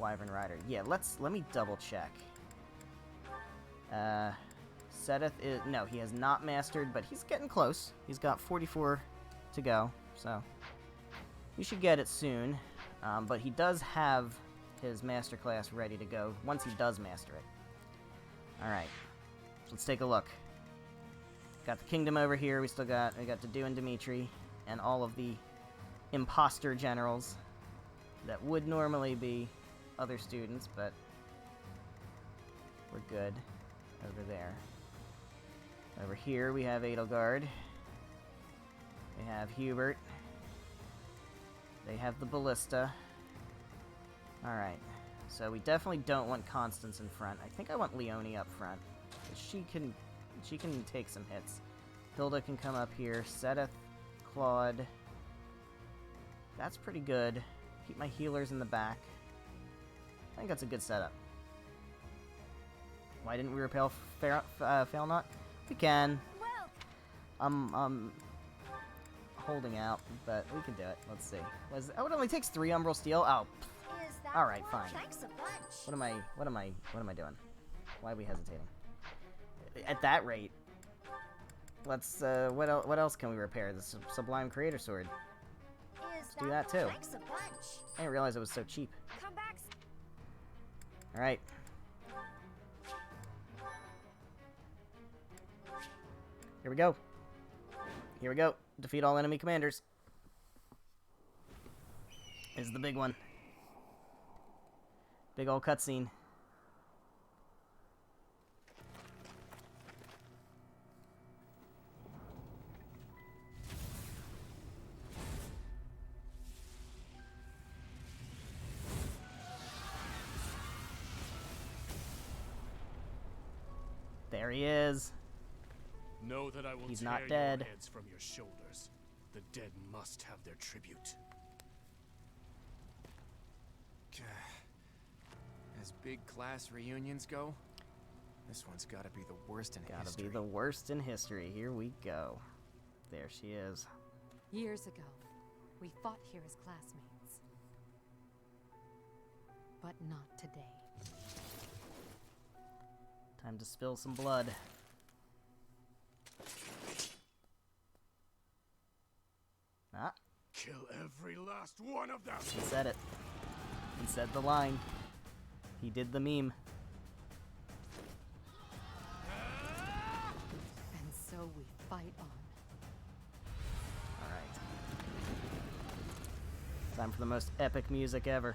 Wyvern Rider. Yeah, let me double check. Sedith is... No, he has not mastered, but he's getting close. He's got 44 to go, so... We should get it soon. But he does have his master class ready to go once he does master it. Alright. Let's take a look. Got the kingdom over here. We got Dedu and Dimitri, and all of the imposter generals that would normally be other students, but we're good over there. Over here we have Edelgard. We have Hubert. They have the ballista. Alright. So we definitely don't want Constance in front. I think I want Leonie up front. She can take some hits. Hilda can come up here. Sedith, Claude. That's pretty good. Keep my healers in the back. I think that's a good setup. Why didn't we repel Fail Not? We can. Holding out, but we can do it. Let's see. Oh, it only takes 3 Umbral Steel? Oh. All right, fine. What am I doing? Why are we hesitating? At that rate, let's what else can we repair? The Sublime Creator Sword. Let's do that too. I didn't realize it was so cheap. All right. Here we go. Here we go. Defeat all enemy commanders. This is the big one. Big old cutscene. There he is. Know that I will He's tear not dead. Your heads from your shoulders. The dead must have their tribute. As big class reunions go, this one's gotta be the worst in history. Gotta be the worst in history. Here we go. There she is. Years ago, we fought here as classmates. But not today. Time to spill some blood. Ah. Kill every last one of them. He said it. He said the line. He did the meme. And so we fight on. Alright. Time for the most epic music ever.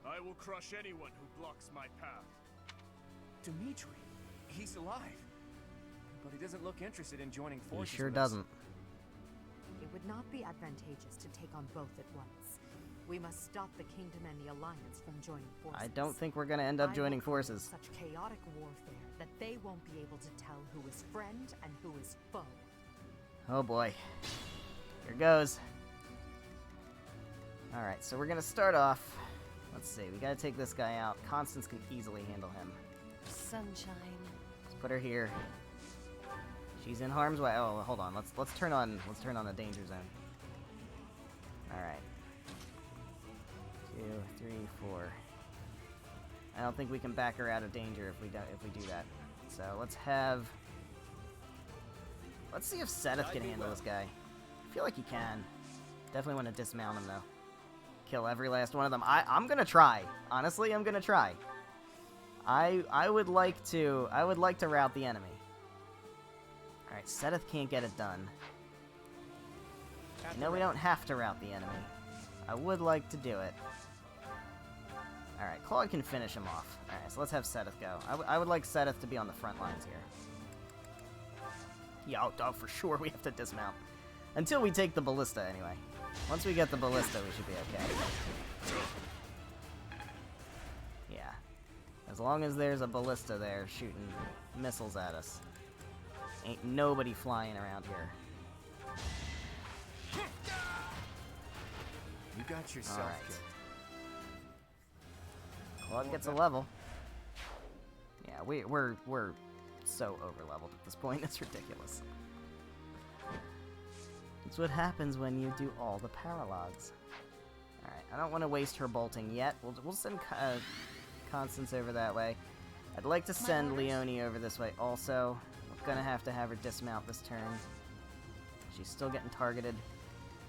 I will crush anyone who blocks my path. Dimitri, he's alive. But he doesn't look interested in joining He forces. sure with us. doesn't. It would not be advantageous to take on both at once. We must stop the Kingdom and the Alliance from joining forces. I don't think we're gonna end up joining forces. Such chaotic warfare that they won't be able to tell who is friend and who is foe. Oh boy. Here goes. Alright, so we're gonna start off. Let's see, we gotta take this guy out. Constance can easily handle him. Sunshine. Let's put her here. She's in harm's way. Oh, hold on. Let's turn on the danger zone. Alright. 2, 3, 4. I don't think we can back her out of danger if we do that. So let's see if Seth can handle this guy. I feel like he can. Definitely want to dismount him though. Kill every last one of them. I'm gonna try. Honestly, I'm gonna try. I would like to rout the enemy. Alright, Seth can't get it done. I know we don't have to rout the enemy. I would like to do it. Alright, Claude can finish him off. Alright, so let's have Seth go. I would like Seth to be on the front lines here. Yeah, oh, for sure we have to dismount. Until we take the ballista, anyway. Once we get the ballista, we should be okay. Yeah. As long as there's a ballista there shooting missiles at us. Ain't nobody flying around here. You got yourself Alright. killed. Claude gets a level. Yeah, we're so over-leveled at this point, it's ridiculous. It's what happens when you do all the paralogs. Alright, I don't want to waste her bolting yet. We'll send Constance over that way. I'd like to send Leonie over this way also. We're gonna have to have her dismount this turn. She's still getting targeted.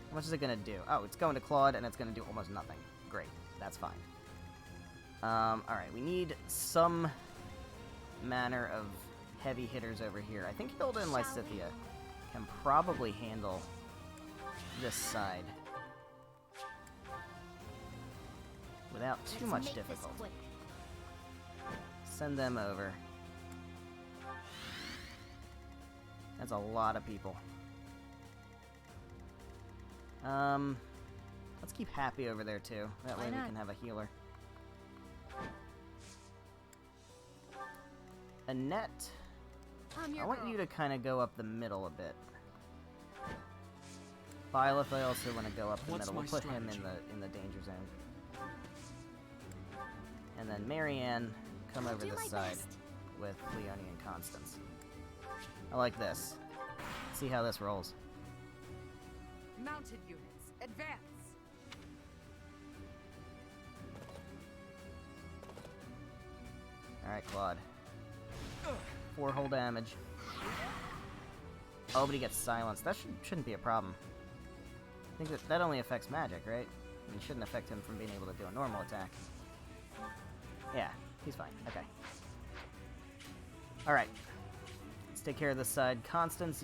How much is it gonna do? Oh, it's going to Claude, and it's gonna do almost nothing. Great, that's fine. Alright, we need some manner of heavy hitters over here. I think Hilda and Lysithea can probably handle this side without too much difficulty. Send them over. That's a lot of people. Let's keep Happy over there too. That way we can have a healer. Annette, I want you to kind of go up the middle a bit. Byleth, I also want to go up the middle. We'll put him in the danger zone. And then Marianne, come over this side with Leonie and Constance. I like this. See how this rolls. Mounted units, advance! Alright, Claude. 4 whole damage. Oh, but he gets silenced. That shouldn't be a problem. I think that only affects magic, right? I mean, it shouldn't affect him from being able to do a normal attack. Yeah, he's fine. Okay. Alright. Let's take care of this side. Constance,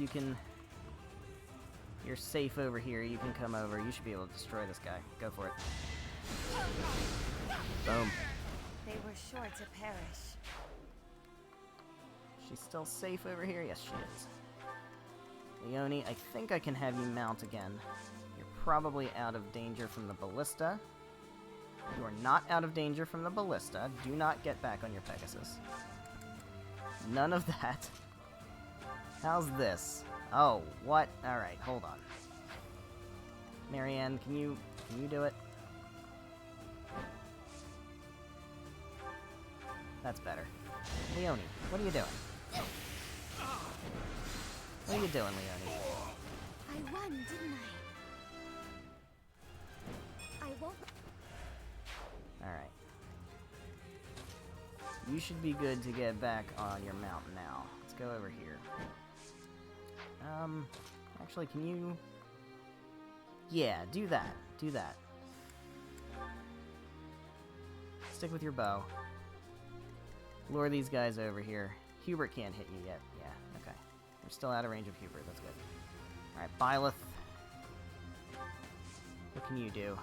you're safe over here. You can come over. You should be able to destroy this guy. Go for it. Boom. They were sure to perish. She's still safe over here? Yes, she is. Leonie, I think I can have you mount again. You're probably out of danger from the ballista. You are not out of danger from the ballista. Do not get back on your Pegasus. None of that. How's this? Oh, what? Alright, hold on. Marianne, can you do it? That's better. Leonie, what are you doing? What are you doing, Leonie? I won, didn't I? I won't. Alright. You should be good to get back on your mountain now. Let's go over here. Actually, can you... Yeah, do that. Do that. Stick with your bow. Lure these guys over here. Hubert can't hit you yet. Yeah, okay. We're still out of range of Hubert. That's good. Alright, Byleth. What can you do?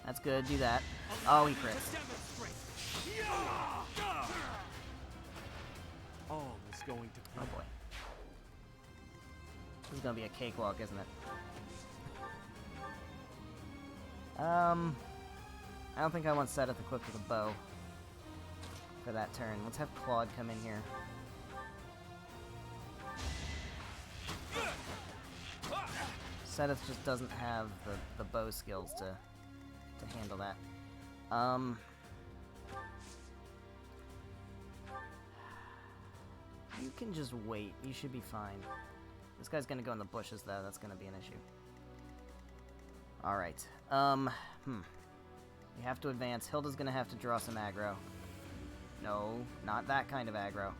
That's good, do that. Oh, he crits. All is going to Oh boy. This is gonna be a cakewalk, isn't it? I don't think I want Seth equipped with a bow for that turn. Let's have Claude come in here. Seth just doesn't have the bow skills to handle that. You can just wait. You should be fine. This guy's gonna go in the bushes, though. That's gonna be an issue. Alright. We have to advance. Hilda's gonna have to draw some aggro. No, not that kind of aggro.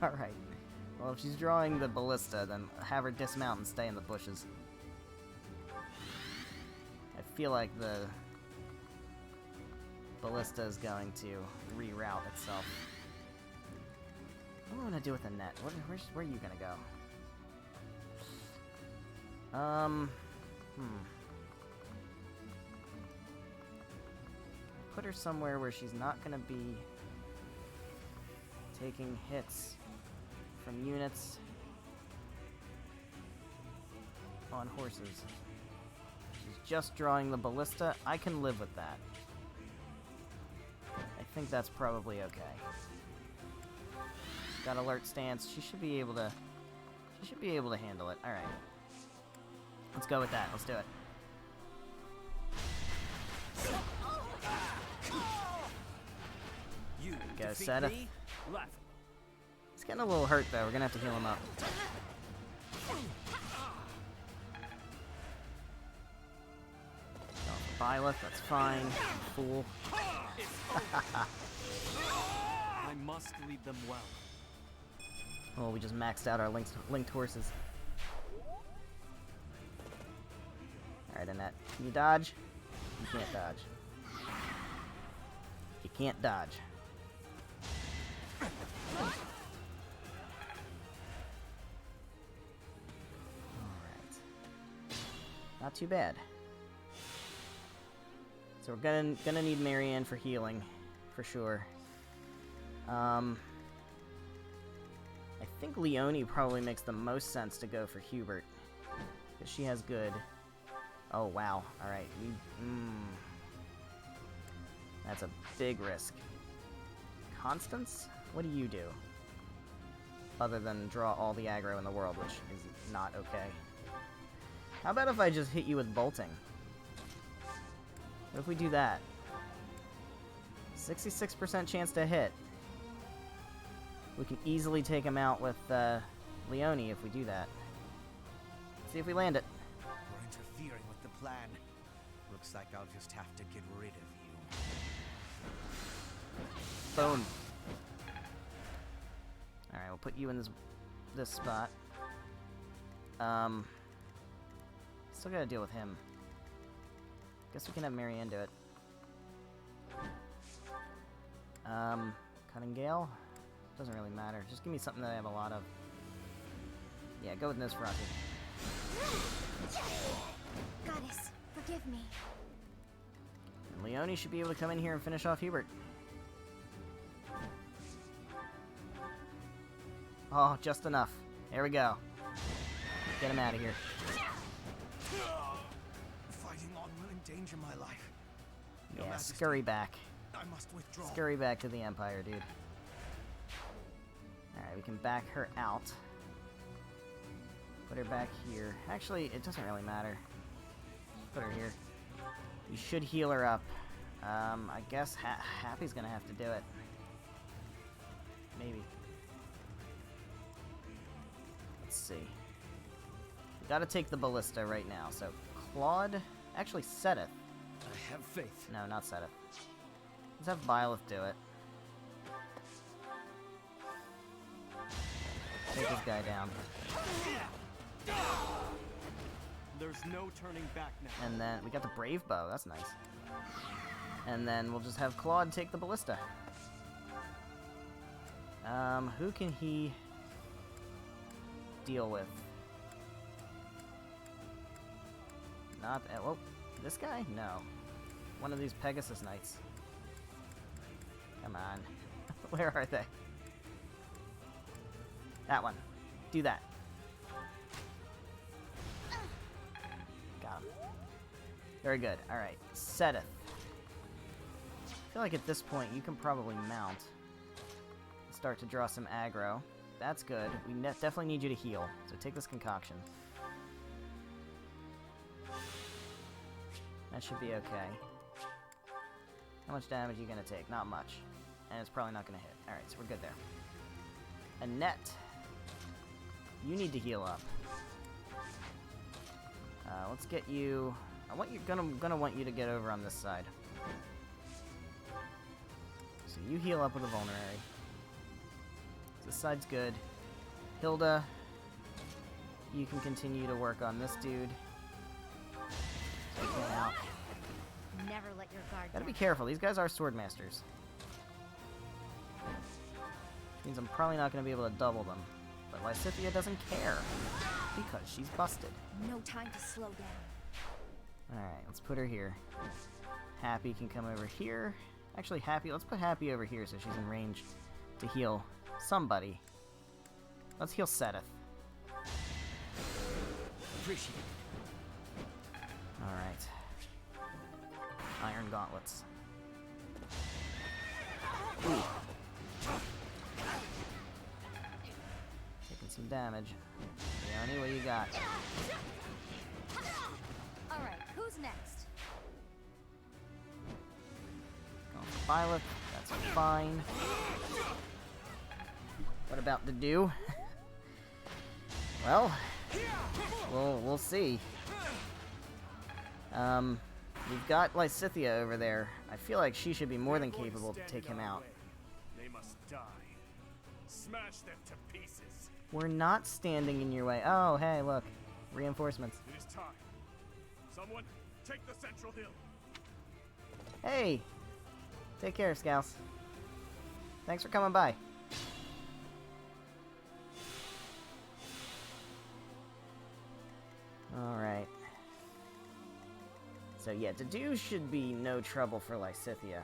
Alright. Well, if she's drawing the ballista, then have her dismount and stay in the bushes. I feel like the ballista is going to reroute itself. What am I gonna do with the net? Where are you gonna go? Put her somewhere where she's not gonna be taking hits from units on horses. She's just drawing the ballista. I can live with that. I think that's probably okay. Got alert stance. She should be able to handle it. All right. Let's go with that. Let's do it. You Go, defeat Seth. me? Laughable. He's getting a little hurt though. We're gonna have to heal him up. Byleth, that's fine. Fool. I must lead them well. Oh, we just maxed out our linked horses. Alright, Annette. Can you dodge? You can't dodge. You can't dodge. Alright. Not too bad. So we're gonna need Marianne for healing, for sure. I think Leonie probably makes the most sense to go for Hubert, because she has good. Oh wow! All right, that's a big risk. Constance, what do you do? Other than draw all the aggro in the world, which is not okay. How about if I just hit you with bolting? What if we do that? 66% chance to hit. We can easily take him out with Leonie if we do that. See if we land it. You're interfering with the plan. Looks like I'll just have to get rid of you. Boom. Alright, we'll put you in this spot. Still gotta deal with him. Guess we can have Marianne do it. Cutting Gale? Doesn't really matter. Just give me something that I have a lot of. Yeah, go with Nosferatu. Goddess, forgive me. And Leonie should be able to come in here and finish off Hubert. Oh, just enough. There we go. Get him out of here. Fighting on will endanger my life. Your Yeah, Majesty, scurry back. I must withdraw. Scurry back to the Empire, dude. Alright, we can back her out. Put her back here. Actually, it doesn't really matter. Put her here. You should heal her up. I guess Happy's gonna have to do it. Maybe. Let's see. We gotta take the ballista right now. So, Claude... Actually, Seteth. I have faith. No, not Seteth. Let's have Byleth do it. Take this guy down. There's no turning back now. And then we got the Brave Bow. That's nice. And then we'll just have Claude take the ballista. Who can he... deal with. Not well, this guy? No. One of these Pegasus Knights. Come on. Where are they? That one. Do that. Got him. Very good. Alright. Seteth. I feel like at this point you can probably mount. Start to draw some aggro. That's good. We definitely need you to heal. So take this concoction. That should be okay. How much damage are you going to take? Not much. And it's probably not going to hit. Alright, so we're good there. Annette. You need to heal up. Let's get you... gonna want you to get over on this side. So you heal up with a vulnerary. This side's good. Hilda, you can continue to work on this dude. Take him out. Never let your guard Gotta be down. careful, these guys are sword masters. Which means I'm probably not gonna be able to double them. But Lysithea doesn't care. Because she's busted. No time to slow down. Alright, let's put her here. Happy can come over here. Actually, Happy, let's put Happy over here so she's in range to heal somebody. Let's heal Seteth. Appreciate it. Alright. Iron gauntlets. Ooh. Taking some damage. Leonie, what you got? Alright, who's next? Going for Violet. That's fine. What about the dew? Well, we'll see. We've got Lysithea over there. I feel like she should be more than capable to take him out. They must die. Smash them to pieces. We're not standing in your way. Oh, hey, look. Reinforcements. It is time. Someone, take the central hill. Hey! Take care, Scouse. Thanks for coming by. Alright. So yeah, Dedu should be no trouble for Lysithea.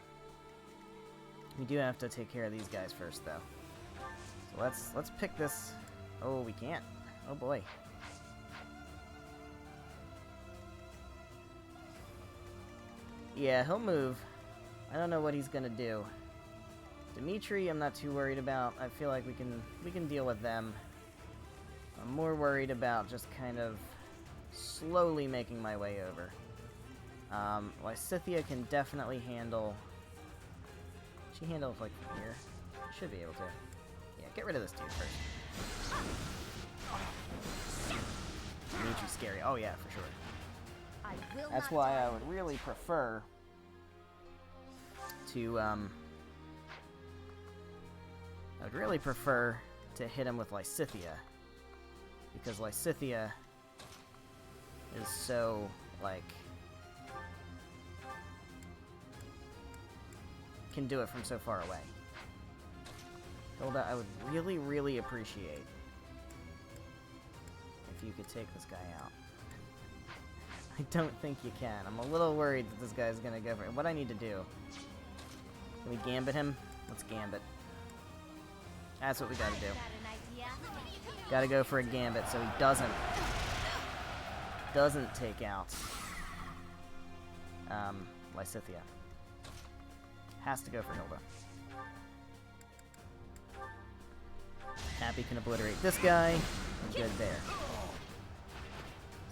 We do have to take care of these guys first, though. So let's pick this... Oh, we can't. Oh boy. Yeah, he'll move. I don't know what he's gonna do. Dimitri, I'm not too worried about. I feel like we can deal with them. I'm more worried about just kind of slowly making my way over. Lysithea can definitely handle... She handles like from here. Should be able to. Yeah, get rid of this dude first. Dimitri's scary. Oh yeah, for sure. I will That's not why die. I would really prefer to, I would really prefer to hit him with Lysithea. Because Lysithea is so, like... can do it from so far away. Hilda, I would really, really appreciate if you could take this guy out. I don't think you can. I'm a little worried that this guy's gonna go for it. What I need to do... Can we gambit him? Let's gambit. That's what we gotta do. Got an idea? Gotta go for a gambit so he doesn't take out Lysithea. Has to go for Hilda. Happy can obliterate this guy. We're good there.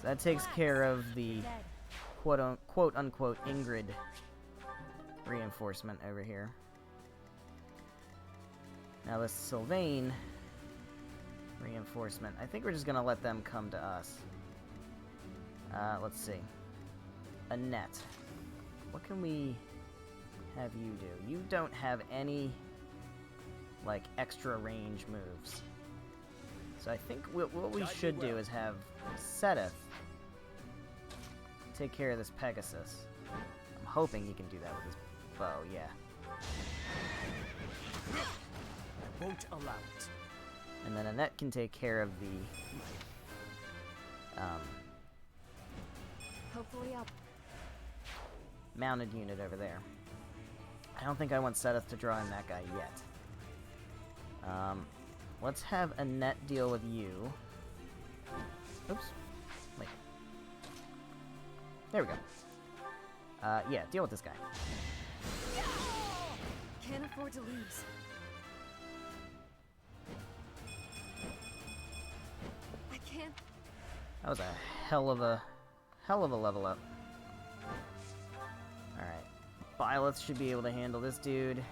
So that takes care of the quote-unquote Ingrid reinforcement over here. Now this Sylvain reinforcement, I think we're just gonna let them come to us. Let's see. Annette. What can we have you do? You don't have any, like, extra range moves. So I think what we should do is have Seteth take care of this Pegasus. I'm hoping he can do that with his bow, yeah. I won't allow it. And then Annette can take care of the Hopefully I'll... mounted unit over there. I don't think I want Seth to draw in that guy yet. Let's have Annette deal with you. Oops. Wait. There we go. Yeah, deal with this guy. Can't afford to lose. I can't. That was a hell of a level up. Alright. Byleth should be able to handle this dude.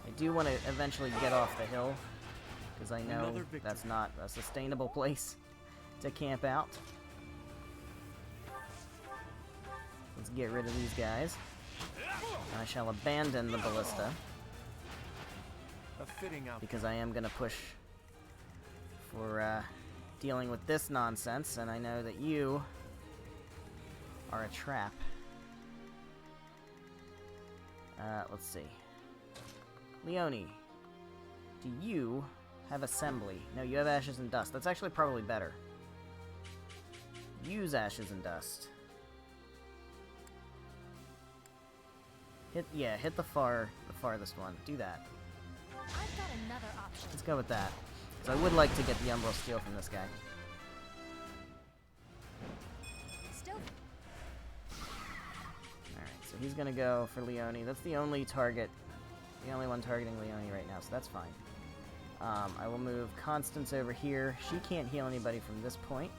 I do want to eventually get off the hill, because I know that's not a sustainable place to camp out. Let's get rid of these guys. I shall abandon the ballista, because I am going to push for dealing with this nonsense, and I know that you are a trap. Let's see. Leone, do you have assembly? No, you have ashes and dust. That's actually probably better. Use ashes and dust. Hit the farthest one. Do that. I've got another option. Let's go with that. So I would like to get the Umbral Steel from this guy. Still. Alright, so he's gonna go for Leone. That's the only target. The only one targeting Leone right now, so that's fine. I will move Constance over here. She can't heal anybody from this point.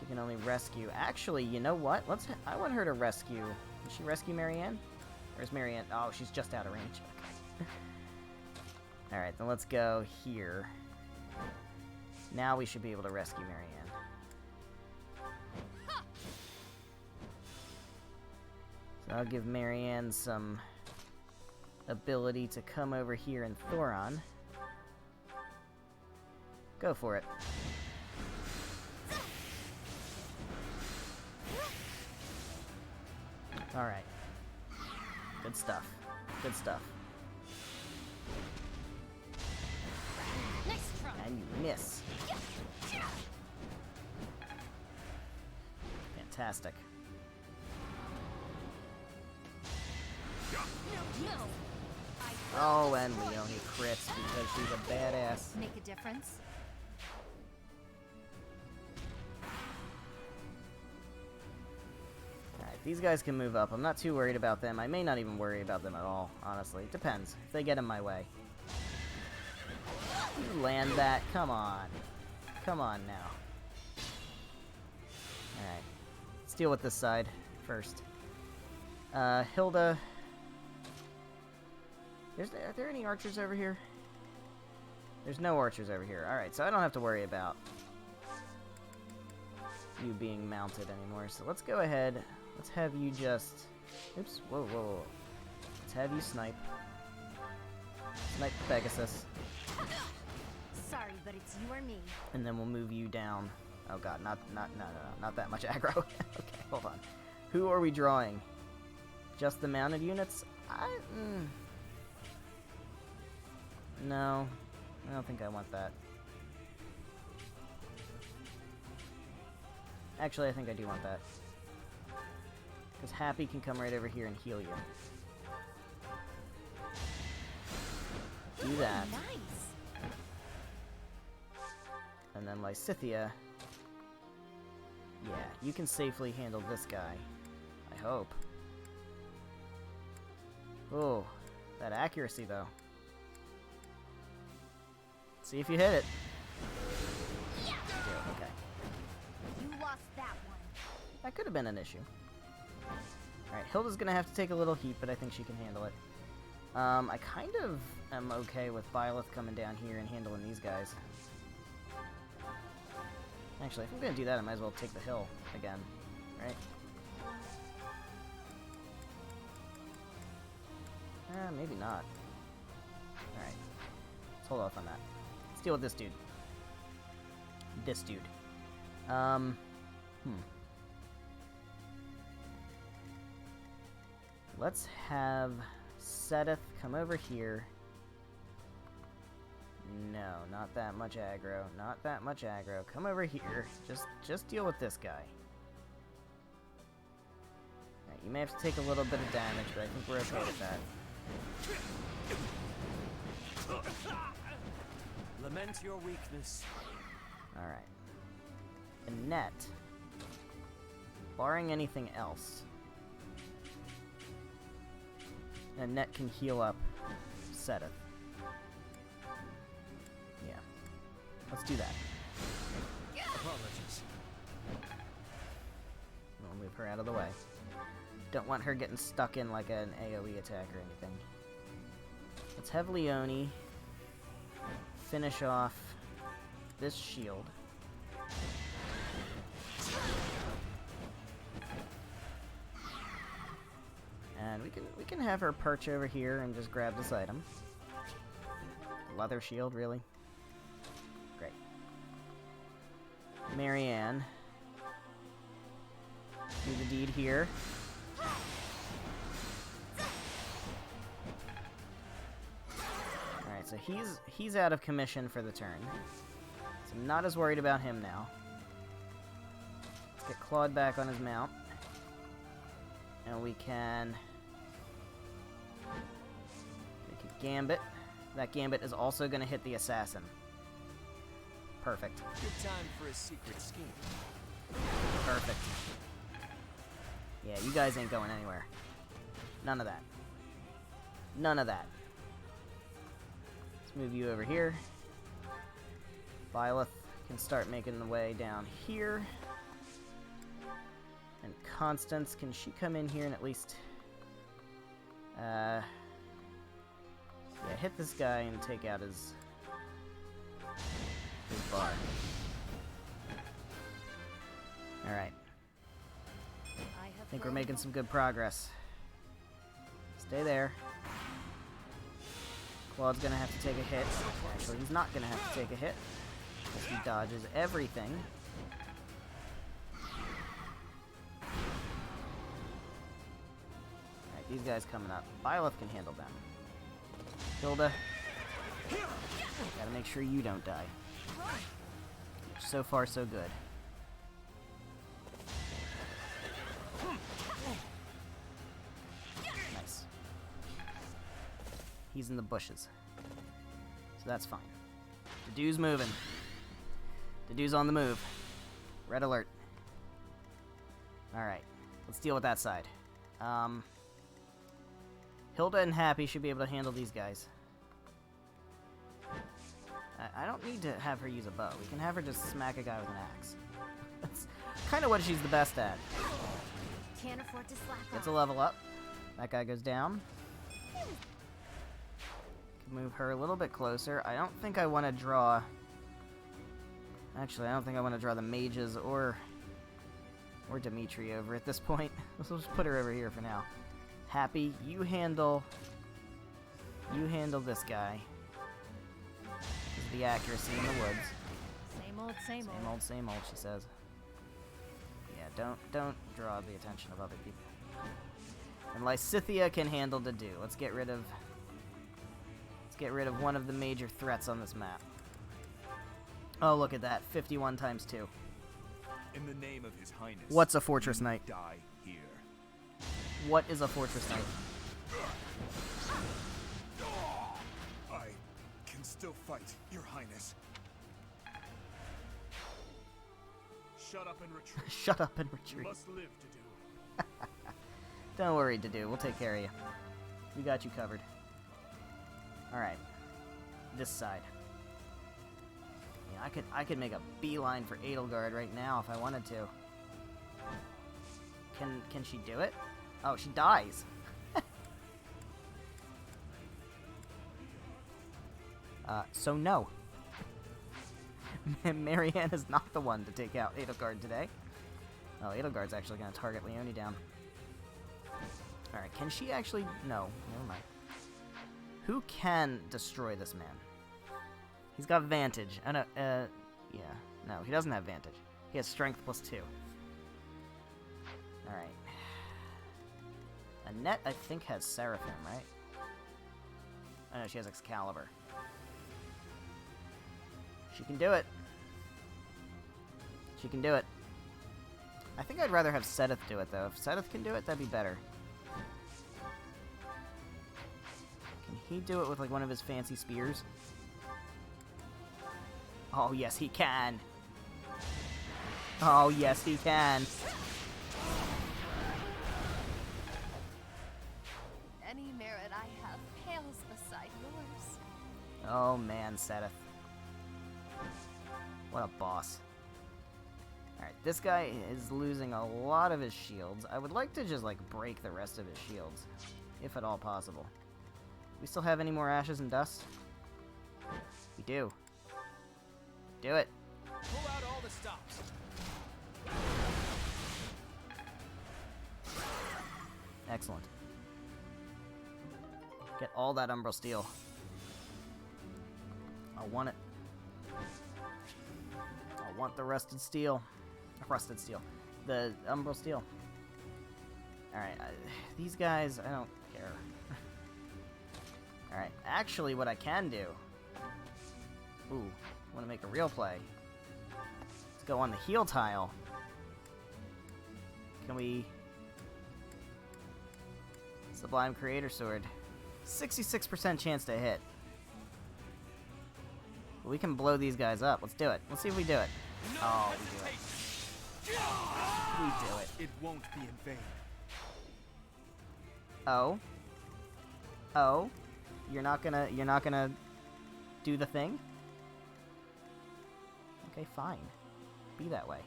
She can only rescue. Actually, you know what? I want her to rescue. Can she rescue Marianne? Or is Marianne... Oh, she's just out of range. Okay. Alright, then let's go here. Now we should be able to rescue Marianne. So I'll give Marianne some ability to come over here in Thoron. Go for it. Alright. Good stuff. Good stuff. Nice try. And you miss. Fantastic. No. Oh, and Leone crits because she's a badass. Make a difference. Alright, these guys can move up. I'm not too worried about them. I may not even worry about them at all, honestly. It depends. If they get in my way. You land that. Come on. Come on now. Alright. Let's deal with this side first. Hilda... Are there any archers over here? There's no archers over here. Alright, so I don't have to worry about you being mounted anymore. So let's go ahead. Let's have you just... Oops. Whoa, whoa, whoa. Let's have you snipe. Snipe Pegasus. Sorry, but it's you or me. And then we'll move you down. Oh god, no, not that much aggro. Okay, hold on. Who are we drawing? Just the mounted units? No, I don't think I want that. Actually, I think I do want that. Because Happy can come right over here and heal you. Do that. Nice. And then Lysithea. Yeah, you can safely handle this guy. I hope. Oh, that accuracy though. See if you hit it. Yeah, okay. You lost that one. That could have been an issue. Alright, Hilda's gonna have to take a little heat, but I think she can handle it. I kind of am okay with Byleth coming down here and handling these guys. Actually, if I'm gonna do that, I might as well take the hill again, right? Maybe not. Alright. Let's hold off on that. Let's deal with this dude. This dude. Let's have Sedith come over here No, not that much aggro. Not that much aggro. Come over here. Just deal with this guy. Alright, you may have to take a little bit of damage, but I think we're okay with that. Lament your weakness. Alright. Annette. Barring anything else. Annette can heal up Seth. Yeah. Let's do that. Apologies. We'll move her out of the way. Don't want her getting stuck in like an AoE attack or anything. Let's have Leone finish off this shield. And we can have her perch over here and just grab this item. Leather shield, really? Great. Marianne. Do the deed here. Alright, so he's out of commission for the turn. So I'm not as worried about him now. Let's get Claude back on his mount. And we can make a gambit. That gambit is also going to hit the assassin. Perfect. Good time for a secret scheme. Perfect. Yeah, you guys ain't going anywhere. None of that. None of that. Let's move you over here. Byleth can start making the way down here. And Constance, can she come in here and at least... yeah, hit this guy and take out his bar. Alright. I think we're making some good progress. Stay there. Claude's gonna have to take a hit. Actually, he's not gonna have to take a hit, because he dodges everything. Alright, these guys coming up. Byleth can handle them. Hilda, gotta make sure you don't die. So far, so good. Nice. He's in the bushes. So that's fine. The dude's moving. The dude's on the move. Red alert. Alright. Let's deal with that side. Hilda and Happy should be able to handle these guys. I don't need to have her use a bow. We can have her just smack a guy with an axe. That's kind of what she's the best at. Can't afford to slack Gets a off. level up. That guy goes down. Can move her a little bit closer. I don't think I want to draw... Actually, I don't think I want to draw the mages or Dimitri over at this point. Let's just put her over here for now. Happy, you handle this guy. This is the accuracy in the woods. Same old, same Same old. old, same old, she says. Yeah, don't draw the attention of other people. And Lysithea can handle the do. Let's get rid of one of the major threats on this map. Oh, look at that. 51 times 2. In the name of His Highness. What's a Fortress Knight? Die here. What is a Fortress Knight? I can still fight, Your Highness. Shut up and retreat. Shut up and You retreat. must live to do. Don't worry, Dedu. We'll take care of you. We got you covered. Alright. This side. Yeah, I could make a beeline for Edelgard right now if I wanted to. Can she do it? Oh, she dies. So no. Marianne is not the one to take out Edelgard today. Oh, Edelgard's actually going to target Leone down. Alright, can she actually... No, never mind. Who can destroy this man? He's got Vantage. Yeah. No, he doesn't have Vantage. He has Strength +2. Alright. Annette, I think, has Seraphim, right? Oh, no, she has Excalibur. She can do it. She can do it. I think I'd rather have Sedith do it, though. If Sedith can do it, that'd be better. Can he do it with, like, one of his fancy spears? Oh, yes, he can. Oh, yes, he can. Any merit I have pales beside yours. Oh, man, Sedith. What a boss. Alright, this guy is losing a lot of his shields. I would like to just, like, break the rest of his shields, if at all possible. We still have any more ashes and dust? We do. Do it. Pull out all the stops. Excellent. Get all that Umbral Steel. I want it. I want the rusted steel. Rusted steel. The Umbral Steel. Alright, these guys, I don't care. Alright, actually what I can do... Ooh, want to make a real play. Let's go on the heal tile. Can we... Sublime Creator Sword. 66% chance to hit. We can blow these guys up. Let's do it. Let's see if we do it. Oh, we do it. We do it. It won't be in vain. Oh. Oh. You're not gonna do the thing? Okay, fine. Be that way.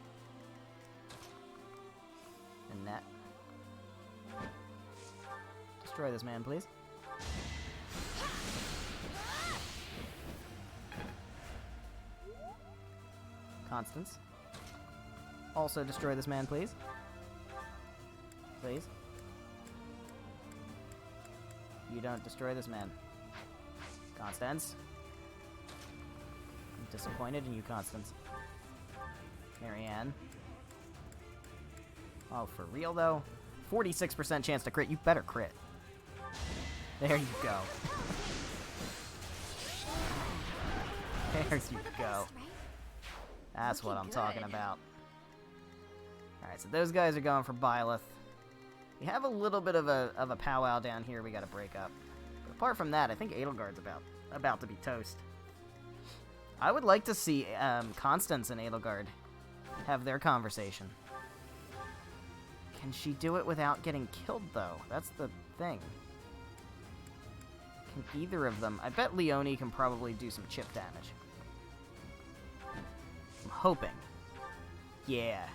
And that. Destroy this man, please. Constance. Also destroy this man, please. Please. You don't destroy this man. Constance. I'm disappointed in you, Constance. Marianne. Oh, for real, though? 46% chance to crit. You better crit. There you go. There you go. That's what I'm talking about. Alright, so those guys are going for Byleth. We have a little bit of a powwow down here we gotta break up. But apart from that, I think Edelgard's about to be toast. I would like to see Constance and Edelgard have their conversation. Can she do it without getting killed, though? That's the thing. Can either of them... I bet Leone can probably do some chip damage. I'm hoping. Yeah.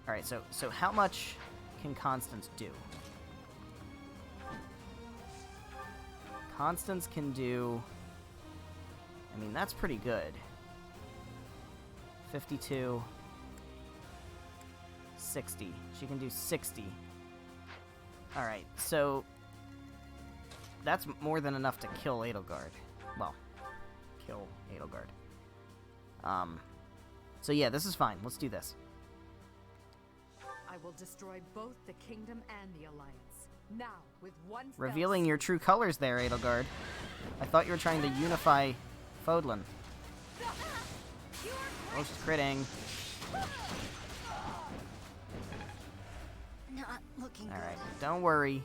Alright, so how much can Constance do? Constance can do... I mean, that's pretty good. 52... 60. She can do 60. Alright, so... That's more than enough to kill Edelgard. Well, kill Edelgard. So yeah, this is fine. Let's do this. I will destroy both the kingdom and the alliance. Now, with one Revealing your true colors there, Edelgard. I thought you were trying to unify Fodlan. Oh, she's critting. Not looking Alright, don't worry,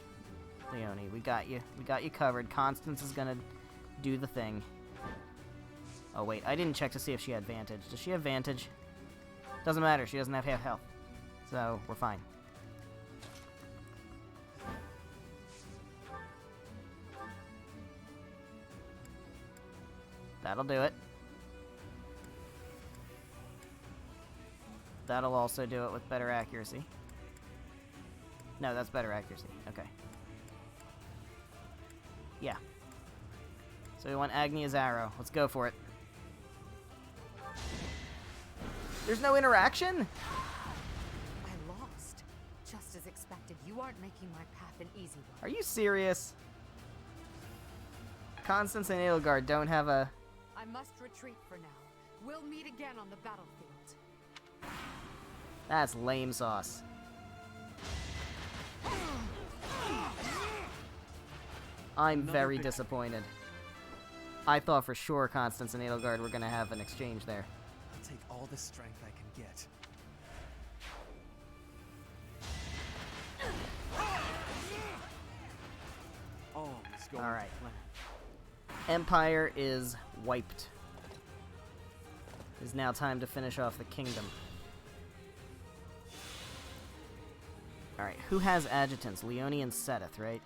Leone. We got you. We got you covered. Constance is gonna do the thing. Oh, wait. I didn't check to see if she had Vantage. Does she have Vantage? Doesn't matter. She doesn't have half health. So, we're fine. That'll do it. That'll also do it with better accuracy. No, that's better accuracy. Okay. Yeah. So we want Agnia's arrow. Let's go for it. There's no interaction? I lost. Just as expected, you aren't making my path an easy one. Are you serious? Constance and Edelgard don't have a... I must retreat for now. We'll meet again on the battlefield. That's lame sauce. I'm very disappointed. I thought for sure Constance and Edelgard were gonna have an exchange there. I'll take all the strength I can get. Oh, let's go. Alright. Empire is wiped. It's now time to finish off the kingdom. Alright, who has adjutants? Leone and Seteth, right?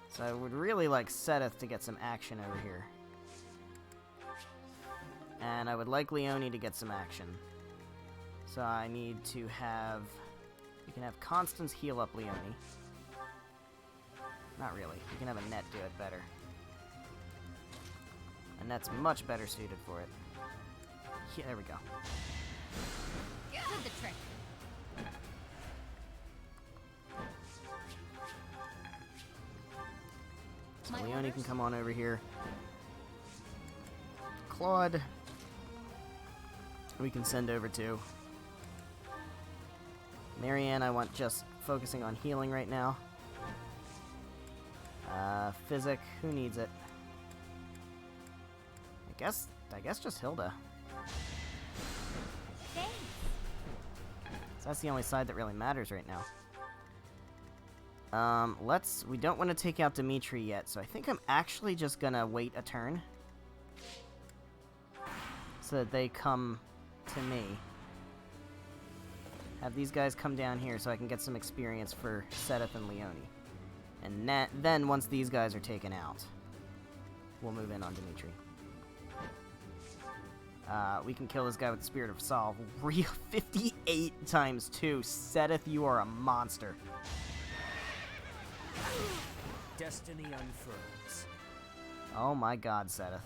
So I would really like Seteth to get some action over here. And I would like Leone to get some action. So I need to have... We can have Constance heal up Leone. Not really. We can have Annette do it better. Annette's much better suited for it. Yeah, there we go. Did the trick. So Leone can come on over here. Claude, we can send over to. Marianne, I want just focusing on healing right now. Physic, who needs it? I guess just Hilda. Thanks. So that's the only side that really matters right now. We don't want to take out Dimitri yet, so I think I'm actually just gonna wait a turn. So that they come to me. Have these guys come down here so I can get some experience for Seteth and Leone. And then, once these guys are taken out, we'll move in on Dimitri. We can kill this guy with the Spirit of Solve. Real 58 times 2. Seteth, you are a monster. Destiny unfurls. Oh my god, Seteth.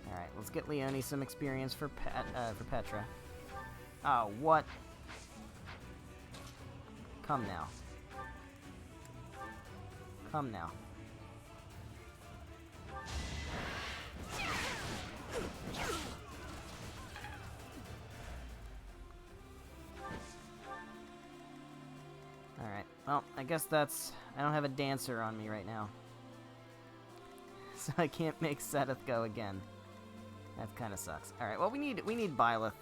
Alright, let's get Leone some experience for Petra. Oh, what? Come now. Come now. Alright, well, I guess that's... I don't have a dancer on me right now. So I can't make Seteth go again. That kind of sucks. Alright, well, we need Byleth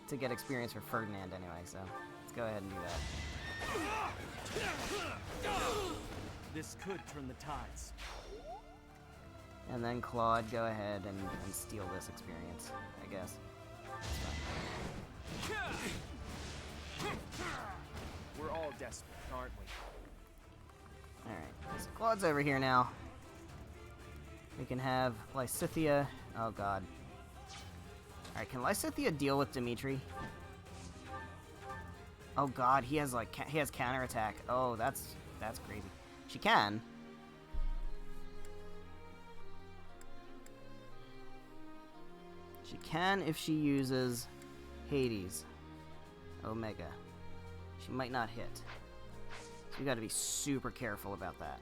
to get experience for Ferdinand anyway, so let's go ahead and do that. This could turn the tides. And then Claude, go ahead and steal this experience, I guess. We're all desperate, aren't we? Alright, so Claude's over here now. We can have Lysithea. Oh god. Alright, can Lysithea deal with Dimitri? Oh god, he has like he has counterattack. Oh, that's crazy. She can. She can if she uses Hades. Omega. She might not hit. So we gotta be super careful about that.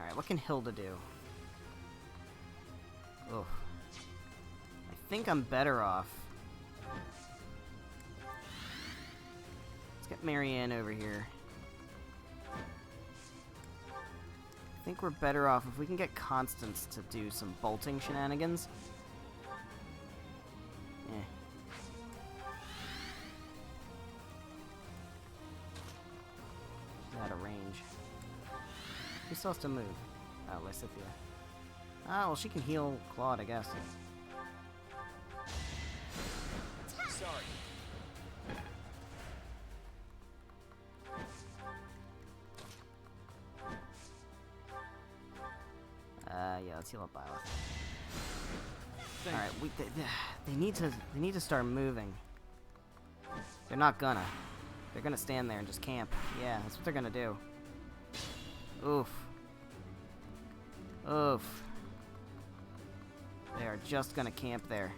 Alright, what can Hilda do? Ugh. I think I'm better off. Let's get Marianne over here. I think we're better off if we can get Constance to do some bolting shenanigans. Out of range. Who still has to move? Oh, Lysithea. Ah, well, she can heal Claude, I guess. Sorry. Yeah, let's heal up Byleth. All right, they need to start moving. They're not gonna. They're gonna stand there and just camp. Yeah, that's what they're gonna do. Oof. Oof. They are just gonna camp there.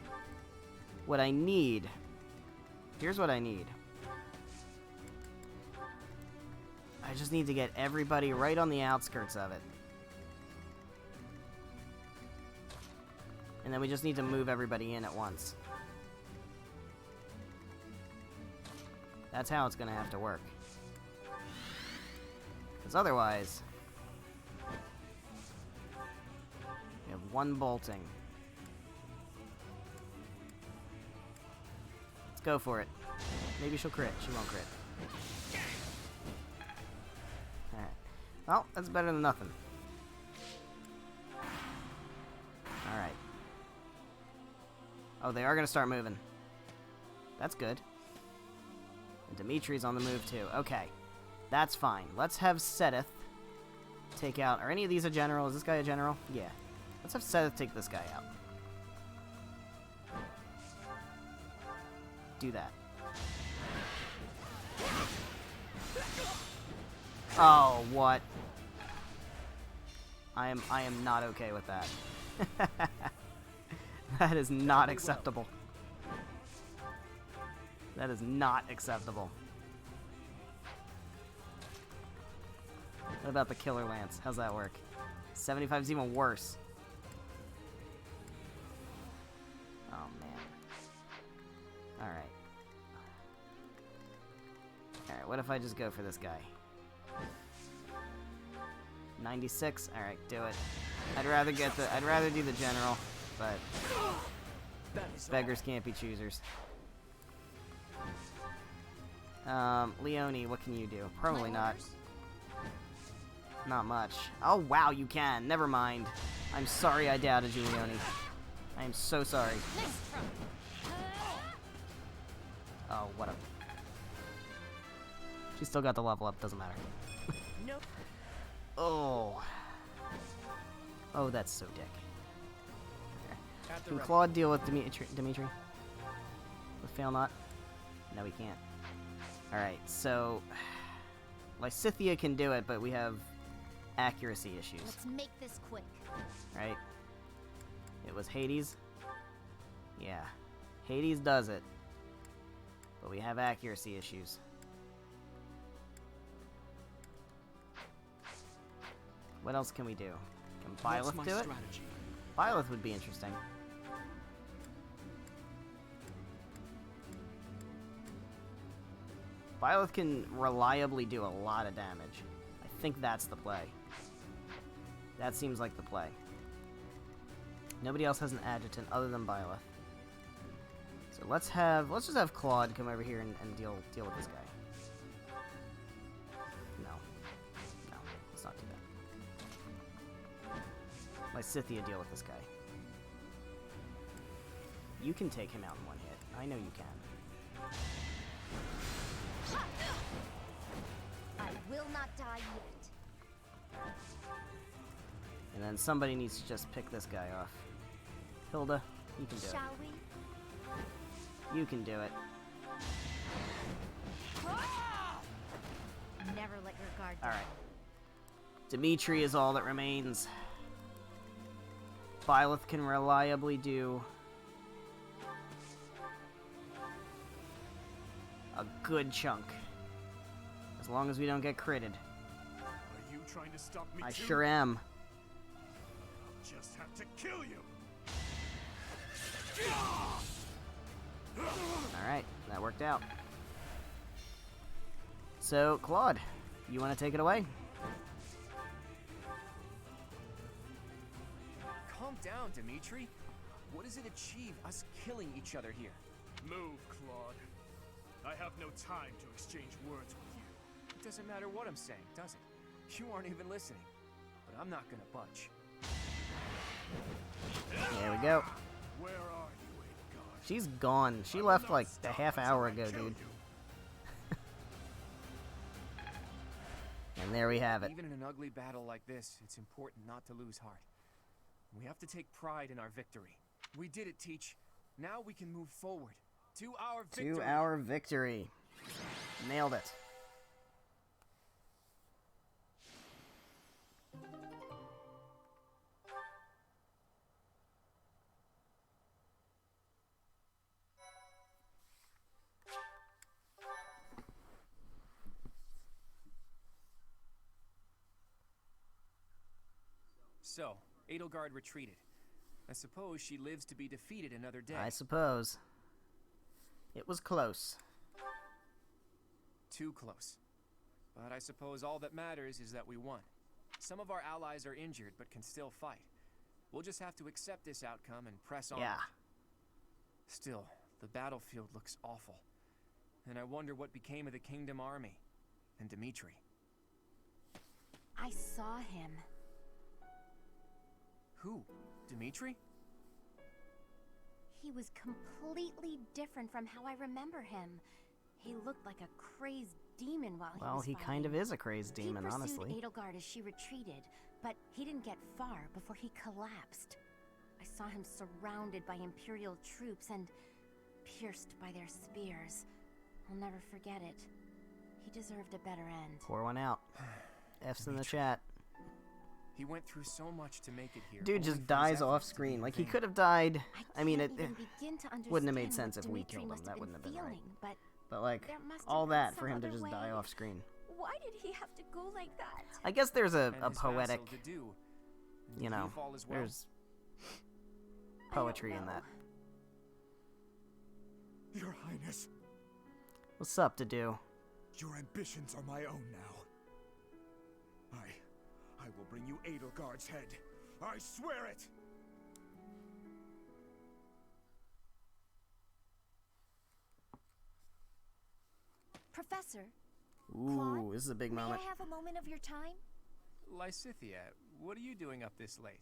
What I need... Here's what I need. I just need to get everybody right on the outskirts of it. And then we just need to move everybody in at once. That's how it's gonna have to work. Because otherwise, we have one bolting. Let's go for it. Maybe she'll crit. She won't crit. Alright. Well, that's better than nothing. Alright. Oh, they are going to start moving. That's good. And Dimitri's on the move too. Okay. That's fine. Let's have Sedith take out... Are any of these a general? Is this guy a general? Yeah. Let's have Sedith take this guy out. Do that. Oh, what? I am not okay with that. That is not acceptable. That is not acceptable. What about the Killer Lance? How's that work? 75 is even worse. Oh, man. Alright. Alright, what if I just go for this guy? 96? Alright, do it. I'd rather do the general, but beggars can't be choosers. Leone, what can you do? Probably not. Not much. Oh, wow, you can. Never mind. I'm sorry I doubted you, Leone. I am so sorry. Oh, what a... She still got the level up, doesn't matter. Nope. Oh. Oh, that's so dick. Can Claude deal with Dimitri? With Fail Not? No, he can't. Alright, so... Lysithea can do it, but we have accuracy issues. Let's make this quick. Right? It was Hades? Yeah. Hades does it. But we have accuracy issues. What else can we do? Can Byleth do it? Byleth would be interesting. Byleth can reliably do a lot of damage. I think that's the play. That seems like the play. Nobody else has an adjutant other than Byleth. So let's just have Claude come over here and deal with this guy. No. No, let's not do that. Lysithea deal with this guy. You can take him out in one hit. I know you can. I will not die yet. And then somebody needs to just pick this guy off. Hilda, you can do it. Shall we? You can do it. Never let your guard down. Alright. Dimitri is all that remains. Byleth can reliably do a good chunk. As long as we don't get critted. Are you trying to stop me I too? sure am. I'll just have to kill you. Alright, that worked out. So, Claude, you want to take it away? Calm down, Dimitri. What does it achieve, us killing each other here? Move, Claude. I have no time to exchange words with you. It doesn't matter what I'm saying, does it? You aren't even listening. But I'm not gonna budge. There we go. Where are you, Aidgard? She's gone. She left like a half hour ago, dude. And there we have it. Even in an ugly battle like this, it's important not to lose heart. We have to take pride in our victory. We did it, Teach. Now we can move forward. To our victory. To our victory. Nailed it. So, Edelgard retreated. I suppose she lives to be defeated another day. I suppose. It was close. Too close. But I suppose all that matters is that we won. Some of our allies are injured but can still fight. We'll just have to accept this outcome and press on. Yeah. Still, the battlefield looks awful. And I wonder what became of the Kingdom Army and Dimitri. I saw him. Who? Dimitri? He was completely different from how I remember him. He looked like a crazed demon while he was Well, he fighting. kind of is a crazed demon, he honestly. pursued Edelgard as she retreated, but he didn't get far before he collapsed. I saw him surrounded by Imperial troops and pierced by their spears. I'll never forget it. He deserved a better end. Pour one out. F's in the chat. He went through so much to make it here. Dude only just for his dies efforts off to be screen. in Like, he vain. could have died. I mean, it can't even begin to wouldn't have made understand sense what if we Dimitri killed him. must That been wouldn't have been right. feeling, But, like, there must have all been that some for him to other just die way. off screen. Why did he have to go like that? I guess there's a And his poetic, vassal, Dedu. you Did know, he fall as well? there's I don't poetry in know. that. Your Highness, What's up to do? your ambitions are my own now. I will bring you Edelgard's head. I swear it! Professor, Ooh, this is a big may moment. I have a moment of your time? Lysithea, what are you doing up this late?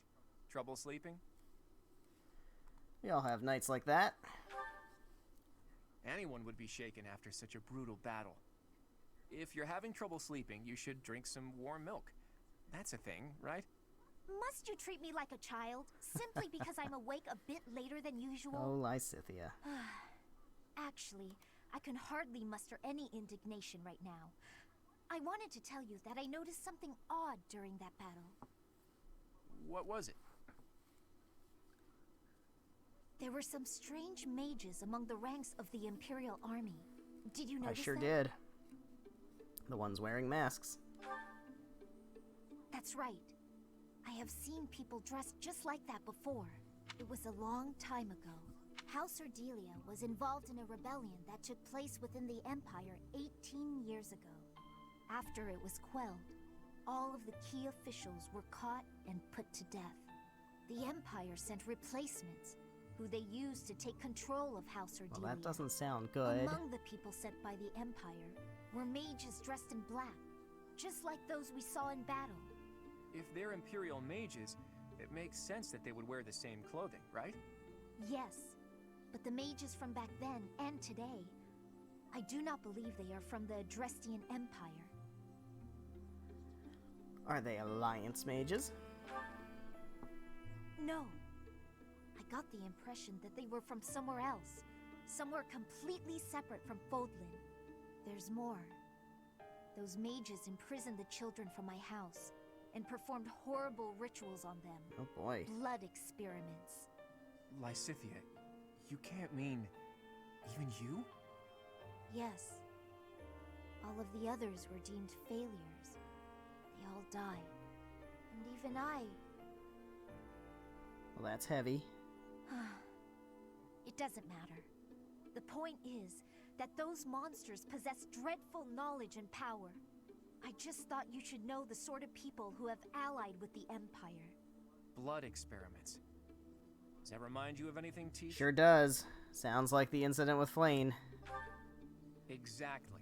Trouble sleeping? We all have nights like that. Anyone would be shaken after such a brutal battle. If you're having trouble sleeping, you should drink some warm milk. That's a thing, right? Must you treat me like a child, simply because I'm awake a bit later than usual? Oh, Lysithea. Actually, I can hardly muster any indignation right now. I wanted to tell you that I noticed something odd during that battle. What was it? There were some strange mages among the ranks of the Imperial Army. Did you I notice sure that? did. The ones wearing masks. That's right. I have seen people dressed just like that before. It was a long time ago. House Ardelia was involved in a rebellion that took place within the Empire 18 years ago. After it was quelled, all of the key officials were caught and put to death. The Empire sent replacements, who they used to take control of House Ardelia. Well, that doesn't sound good. Among the people sent by the Empire were mages dressed in black, just like those we saw in battle. If they're Imperial mages, it makes sense that they would wear the same clothing, right? Yes, but the mages from back then and today, I do not believe they are from the Adrestian Empire. Are they Alliance mages? No. I got the impression that they were from somewhere else. Somewhere completely separate from Fodlan. There's more. Those mages imprisoned the children from my house and performed horrible rituals on them. Oh boy. Blood experiments. Lysithea, you can't mean... even you? Yes. All of the others were deemed failures. They all died. And even I... Well, that's heavy. It doesn't matter. The point is that those monsters possess dreadful knowledge and power. I just thought you should know the sort of people who have allied with the Empire. Blood experiments. Does that remind you of anything, Teach? Sure does. Sounds like the incident with Flane. Exactly.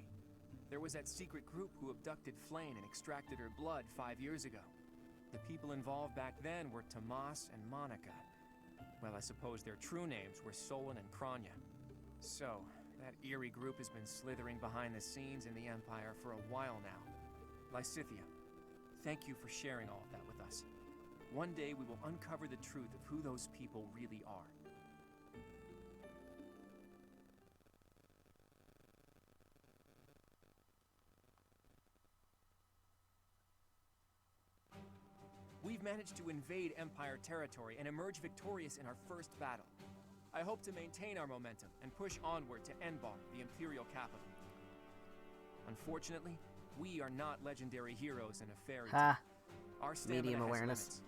There was that secret group who abducted Flane and extracted her blood 5 years ago. The people involved back then were Tomas and Monica. Well, I suppose their true names were Solon and Kranya. So, that eerie group has been slithering behind the scenes in the Empire for a while now. Lysithea, thank you for sharing all of that with us. One day we will uncover the truth of who those people really are. We've managed to invade Empire territory and emerge victorious in our first battle. I hope to maintain our momentum and push onward to Enbar, the Imperial capital. Unfortunately, we are not legendary heroes in a fairy tale. Ha. Our stamina Medium has awareness. limits.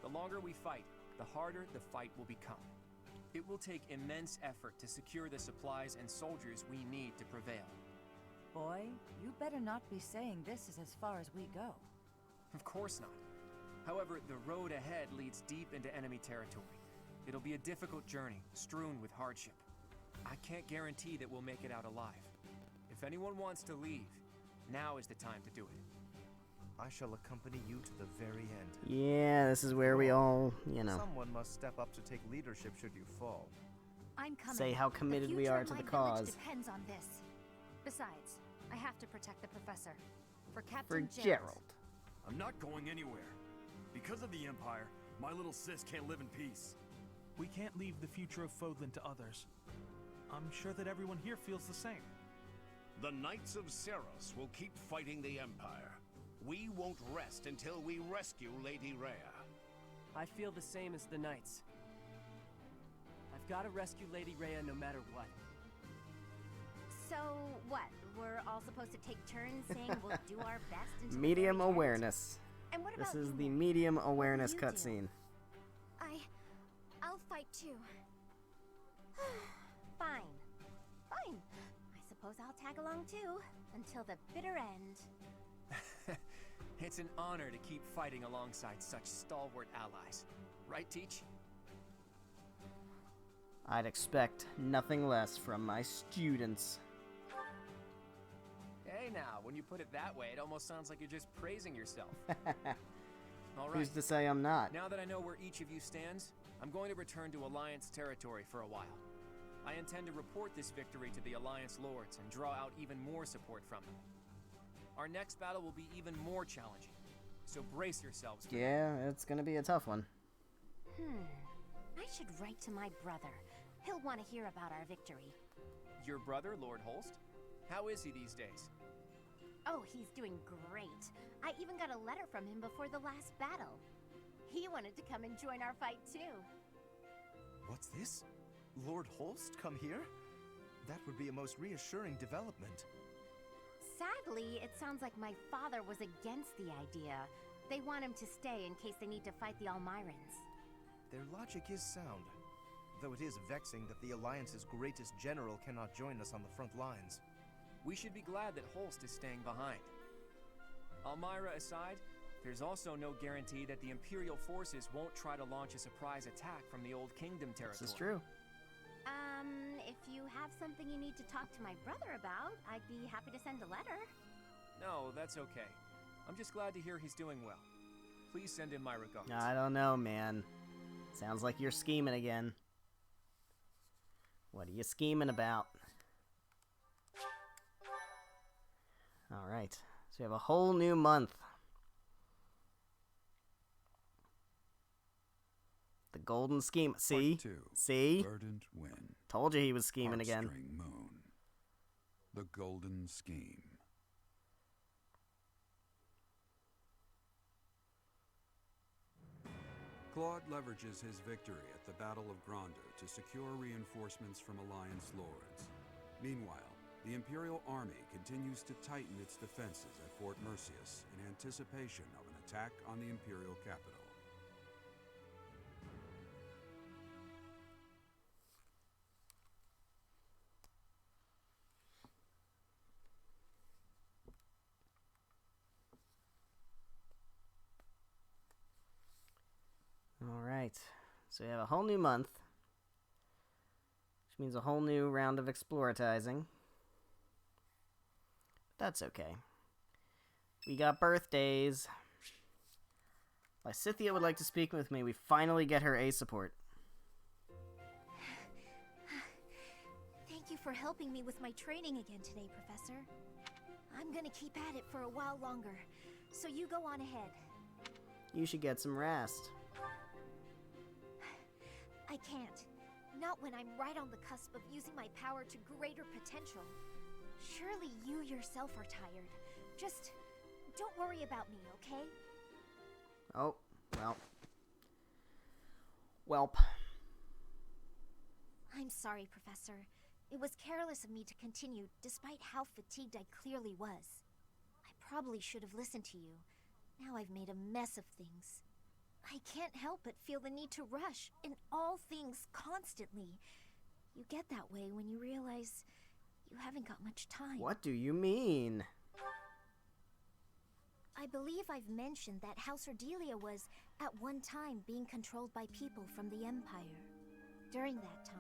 The longer we fight, the harder the fight will become. It will take immense effort to secure the supplies and soldiers we need to prevail. boy, you better not be saying this is as far as we go. Of course not. However, the road ahead leads deep into enemy territory. It'll be a difficult journey, strewn with hardship. I can't guarantee that we'll make it out alive. If anyone wants to leave, now is the time to do it. I shall accompany you to the very end. Yeah, this is where we all, you know, Someone must step up to take leadership should you fall. I'm coming. say how committed we are to the The cause. future of my village depends on this. Besides, I have to protect the professor. For For Captain Gerald. I'm not going anywhere. Because of the Empire, my little sis can't live in peace. We can't leave the future of Fodlan to others. I'm sure that everyone here feels the same. The Knights of Seros will keep fighting the Empire. We won't rest until we rescue Lady Rhea. I feel the same as the Knights. I've got to rescue Lady Rhea no matter what. So, what? We're all supposed to take turns saying we'll do our best until the Medium very end? awareness. And what This about is you, the Mary? medium awareness you do? cutscene. I'll fight too. Fine. Fine. I suppose I'll tag along too, until the bitter end. It's an honor to keep fighting alongside such stalwart allies. Right, Teach? I'd expect nothing less from my students. Hey now, when you put it that way, it almost sounds like you're just praising yourself. All right. Who's to say I'm not? Now that I know where each of you stands, I'm going to return to Alliance territory for a while. I intend to report this victory to the Alliance Lords and draw out even more support from them. Our next battle will be even more challenging, so brace yourselves. Yeah, it's gonna be a tough one. I should write to my brother. He'll want to hear about our victory. Your brother, Lord Holst? How is he these days? Oh, he's doing great. I even got a letter from him before the last battle. He wanted to come and join our fight too. What's this? Lord Holst come here? That would be a most reassuring development. Sadly, it sounds like my father was against the idea. They want him to stay in case they need to fight the Almirans. Their logic is sound, though it is vexing that the Alliance's greatest general cannot join us on the front lines. We should be glad that Holst is staying behind. Almira aside, there's also no guarantee that the Imperial forces won't try to launch a surprise attack from the Old Kingdom territory. This is true. If you have something you need to talk to my brother about, I'd be happy to send a letter. No, that's okay. I'm just glad to hear he's doing well. Please send him my regards. I don't know, man. Sounds like you're scheming again. What are you scheming about? Alright, so we have a whole new month. The golden scheme. See? Part 2, See? Verdant Wind. Told you he was scheming again. Heartstring Moon. The Golden Scheme. Claude leverages his victory at the Battle of Granda to secure reinforcements from Alliance Lords. Meanwhile, the Imperial Army continues to tighten its defenses at Fort Mercius in anticipation of an attack on the Imperial capital. Alright, so we have a whole new month, which means a whole new round of exploratizing. That's okay. We got birthdays. Lysithia would like to speak with me. We finally get her A support. Thank you for helping me with my training again today, Professor. I'm gonna keep at it for a while longer, so you go on ahead. You should get some rest. I can't. Not when I'm right on the cusp of using my power to greater potential. Surely you yourself are tired. Just don't worry about me, okay? Oh, well. Welp. I'm sorry, Professor. It was careless of me to continue, despite how fatigued I clearly was. I probably should have listened to you. Now I've made a mess of things. I can't help but feel the need to rush in all things constantly. You get that way when you realize You haven't got much time. What do you mean? I believe I've mentioned that House Ordelia was, at one time, being controlled by people from the Empire. During that time,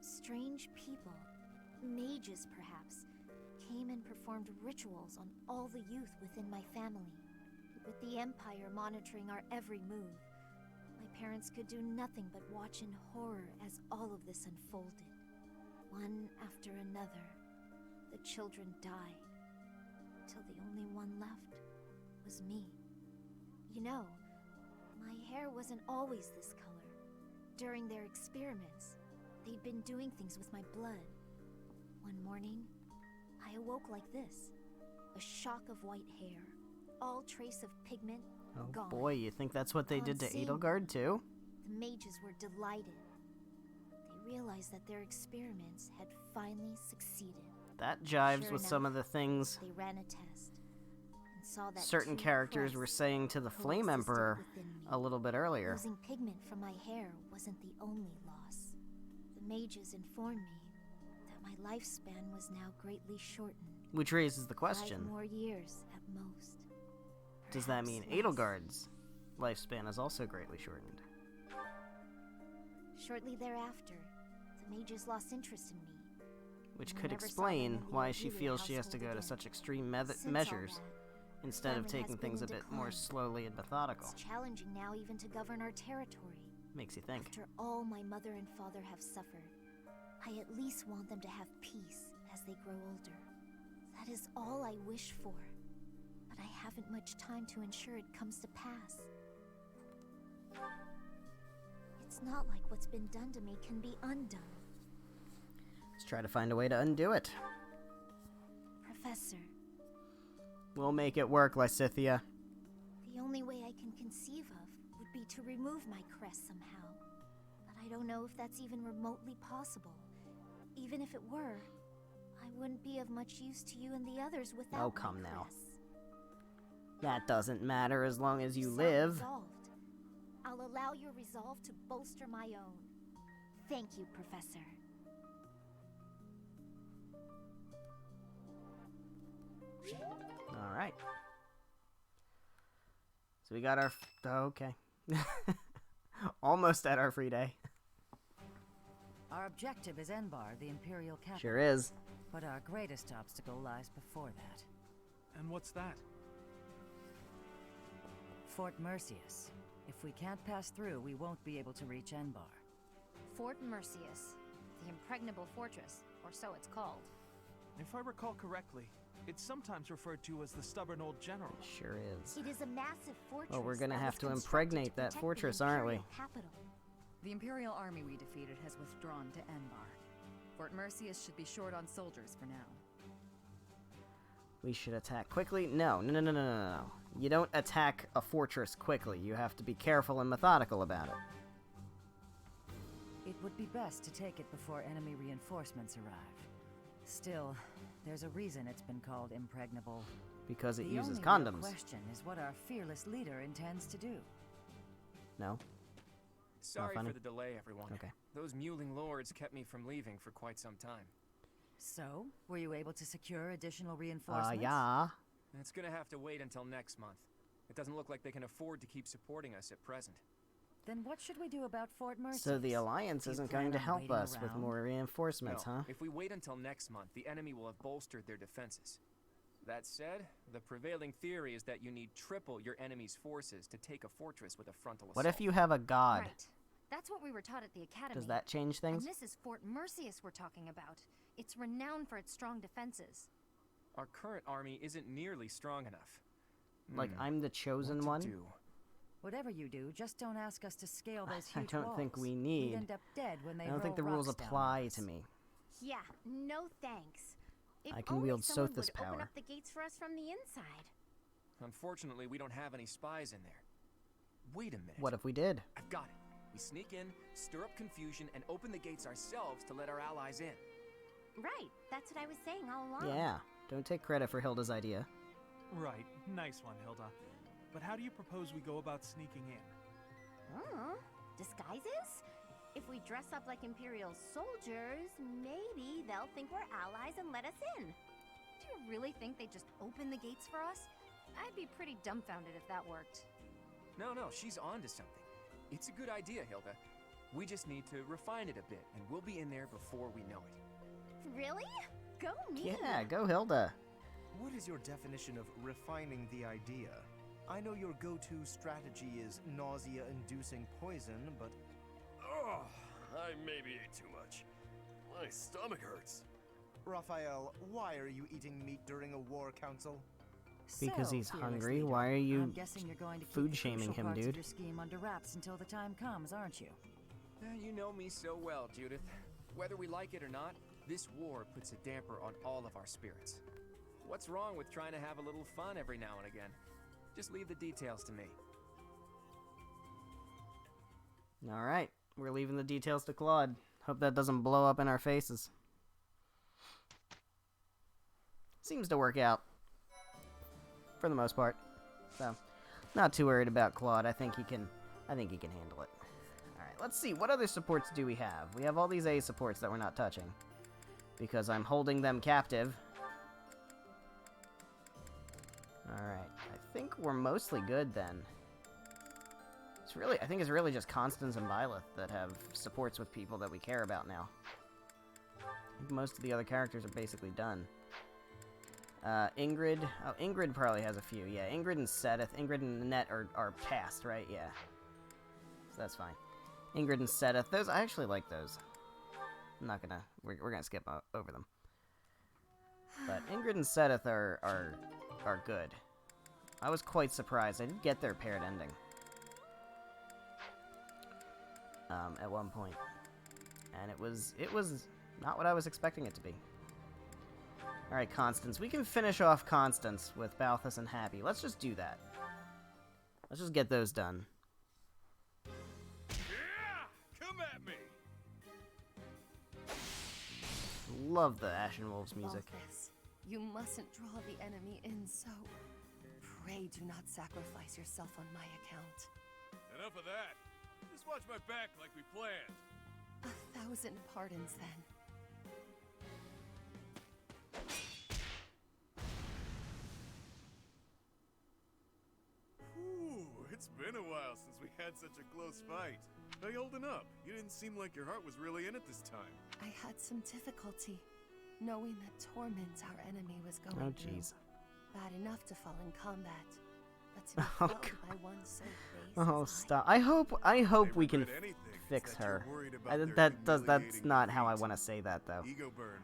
strange people, mages perhaps, came and performed rituals on all the youth within my family. With the Empire monitoring our every move, my parents could do nothing but watch in horror as all of this unfolded. One after another, the children died, till the only one left was me. You know, my hair wasn't always this color. During their experiments, they'd been doing things with my blood. One morning, I awoke like this. A shock of white hair. All trace of pigment gone. Oh boy, you think that's what they did to seeing Edelgard too? The mages were delighted. They realized that their experiments had finally succeeded. That jives Sure with enough, some of the things they ran a test and saw that certain two characters crests were saying to the Flame coexisted Emperor within me. a little bit earlier. Losing pigment from my hair wasn't the only loss. The mages informed me that my lifespan was now greatly shortened. Which raises the question. 5 more years at most. Does that mean Perhaps less. Edelgard's lifespan is also greatly shortened? Shortly thereafter, the mages lost interest in me. Which and I could never saw explain them in the why she Ordelia feels she has to household go to again. such extreme Since all measures that, instead of family taking has been things a in bit more decline. slowly and methodical. It's challenging now even to govern our territory. Makes you think. After all my mother and father have suffered, I at least want them to have peace as they grow older. That is all I wish for. But I haven't much time to ensure it comes to pass. It's not like what's been done to me can be undone. Let's try to find a way to undo it. Professor, We'll make it work, Lysithia. the only way I can conceive of would be to remove my crest somehow. But I don't know if that's even remotely possible. Even if it were, I wouldn't be of much use to you and the others without Oh, my come now. crest. That doesn't matter as long as you Sound live. resolved. I'll allow your resolve to bolster my own. Thank you, Professor. Alright. So we got our... okay. Almost at our free day. Our objective is Enbar, the Imperial capital. Sure is. But our greatest obstacle lies before that. And what's that? Fort Mercius. If we can't pass through, we won't be able to reach Enbar. Fort Mercius, the impregnable fortress, or so it's called. If I recall correctly, it's sometimes referred to as the stubborn old general. Sure is. It is a massive fortress. Well, we're gonna that have was to constructed impregnate that protect the fortress, aren't we? Imperial capital. The Imperial army we defeated has withdrawn to Enbar. Fort Mercius should be short on soldiers for now. We should attack quickly? No. You don't attack a fortress quickly. You have to be careful and methodical about it. It would be best to take it before enemy reinforcements arrive. Still, there's a reason it's been called impregnable. Because it The uses only real condoms. question is what our fearless leader intends to do. No? Sorry funny? for the delay, everyone. Okay. Those mewling lords kept me from leaving for quite some time. So, were you able to secure additional reinforcements? Yeah. It's gonna have to wait until next month. It doesn't look like they can afford to keep supporting us at present. Then what should we do about Fort Mercius? So the Alliance Do you isn't plan going to on help waiting us with around? more reinforcements, No, huh? if we wait until next month, the enemy will have bolstered their defenses. That said, the prevailing theory is that you need triple your enemy's forces to take a fortress with a frontal assault. What if you have a god? Right. That's what we were taught at the academy. Does that change things? And this is Fort Mercius we're talking about. It's renowned for its strong defenses. Our current army isn't nearly strong enough. Like, I'm the chosen What one? to do? Whatever you do, just don't ask us to scale those I huge don't think walls. we We'd need... end up dead when they I don't think the hurl rules rocks down apply at us. to me. Yeah, no thanks. If I can only wield someone Sothis would open power. up the gates for us from the inside. Unfortunately, we don't have any spies in there. Wait a minute. What if we did? I've got it. We sneak in, stir up confusion, and open the gates ourselves to let our allies in. Right, that's what I was saying all along. Yeah. Don't take credit for Hilda's idea. Right, nice one, Hilda. But how do you propose we go about sneaking in? Oh, disguises? If we dress up like Imperial soldiers, maybe they'll think we're allies and let us in. Do you really think they'd just open the gates for us? I'd be pretty dumbfounded if that worked. No, she's onto something. It's a good idea, Hilda. We just need to refine it a bit, and we'll be in there before we know it. Really? Go me. Yeah, go Hilda. What is your definition of refining the idea? I know your go-to strategy is nausea-inducing poison, but... Oh, I maybe ate too much. My stomach hurts. Raphael, why are you eating meat during a war council? Because he's fearless hungry. leader, Why are you I'm guessing you're going to keep food the shaming crucial him, parts of dude? your scheme under wraps until the time comes, aren't you? You know me so well, Judith. Whether we like it or not, this war puts a damper on all of our spirits. What's wrong with trying to have a little fun every now and again? Just leave the details to me. Alright, we're leaving the details to Claude. Hope that doesn't blow up in our faces. Seems to work out. For the most part. So, not too worried about Claude. I think he can handle it. Alright, let's see. What other supports do we have? We have all these A supports that we're not touching. Because I'm holding them captive. Alright, I think we're mostly good then. I think it's really just Constance and Byleth that have supports with people that we care about now. I think most of the other characters are basically done. Ingrid. Oh, Ingrid probably has a few. Yeah, Ingrid and Sedith. Ingrid and Nanette are past, right? Yeah. So that's fine. Ingrid and Sedith. Those, I actually like those. I'm not gonna... We're gonna skip over them. But Ingrid and Sedith are good. I was quite surprised. I didn't get their paired ending. At one point. And it was not what I was expecting it to be. Alright, Constance. We can finish off Constance with Balthus and Happy. Let's just do that. Let's just get those done. Yeah! Come at me! Love the Ashen Wolves music. Balthus, you mustn't draw the enemy in so... Pray do not sacrifice yourself on my account. Enough of that. Just watch my back like we planned. 1,000 pardons, then. Whew, it's been a while since we had such a close fight. How you holding up? You didn't seem like your heart was really in it this time. I had some difficulty knowing the torment our enemy was going through. Oh, jeez. Bad enough to fall in combat, but to be Oh, felled by one so base Oh, as stop. I hope we can fix her. That's not how I want to say that, though.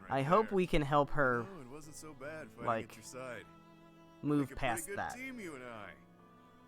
I hope we can help her, Oh, it wasn't so bad fighting like, at your side. move Like a past pretty good that. team, you and I.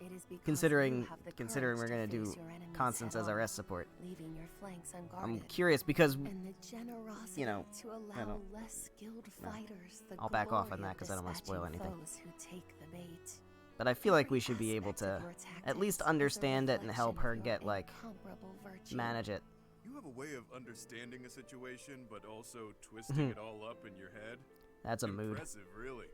It is because Considering you have the we're courage gonna to do face your enemies Constance as our head-on, S support. leaving your flanks I'm unguarded. curious because, And the generosity you know, to I allow don't- less skilled no. fighters the I'll back off on glory that of because I don't want to spoil dispatching anything. foes who take the bait. But I feel like we should be able to at least understand it and help her get, like, Incomparable virtue. manage it. You have a way of understanding a situation, but also twisting it all up in your head. That's a mood. Impressive, really.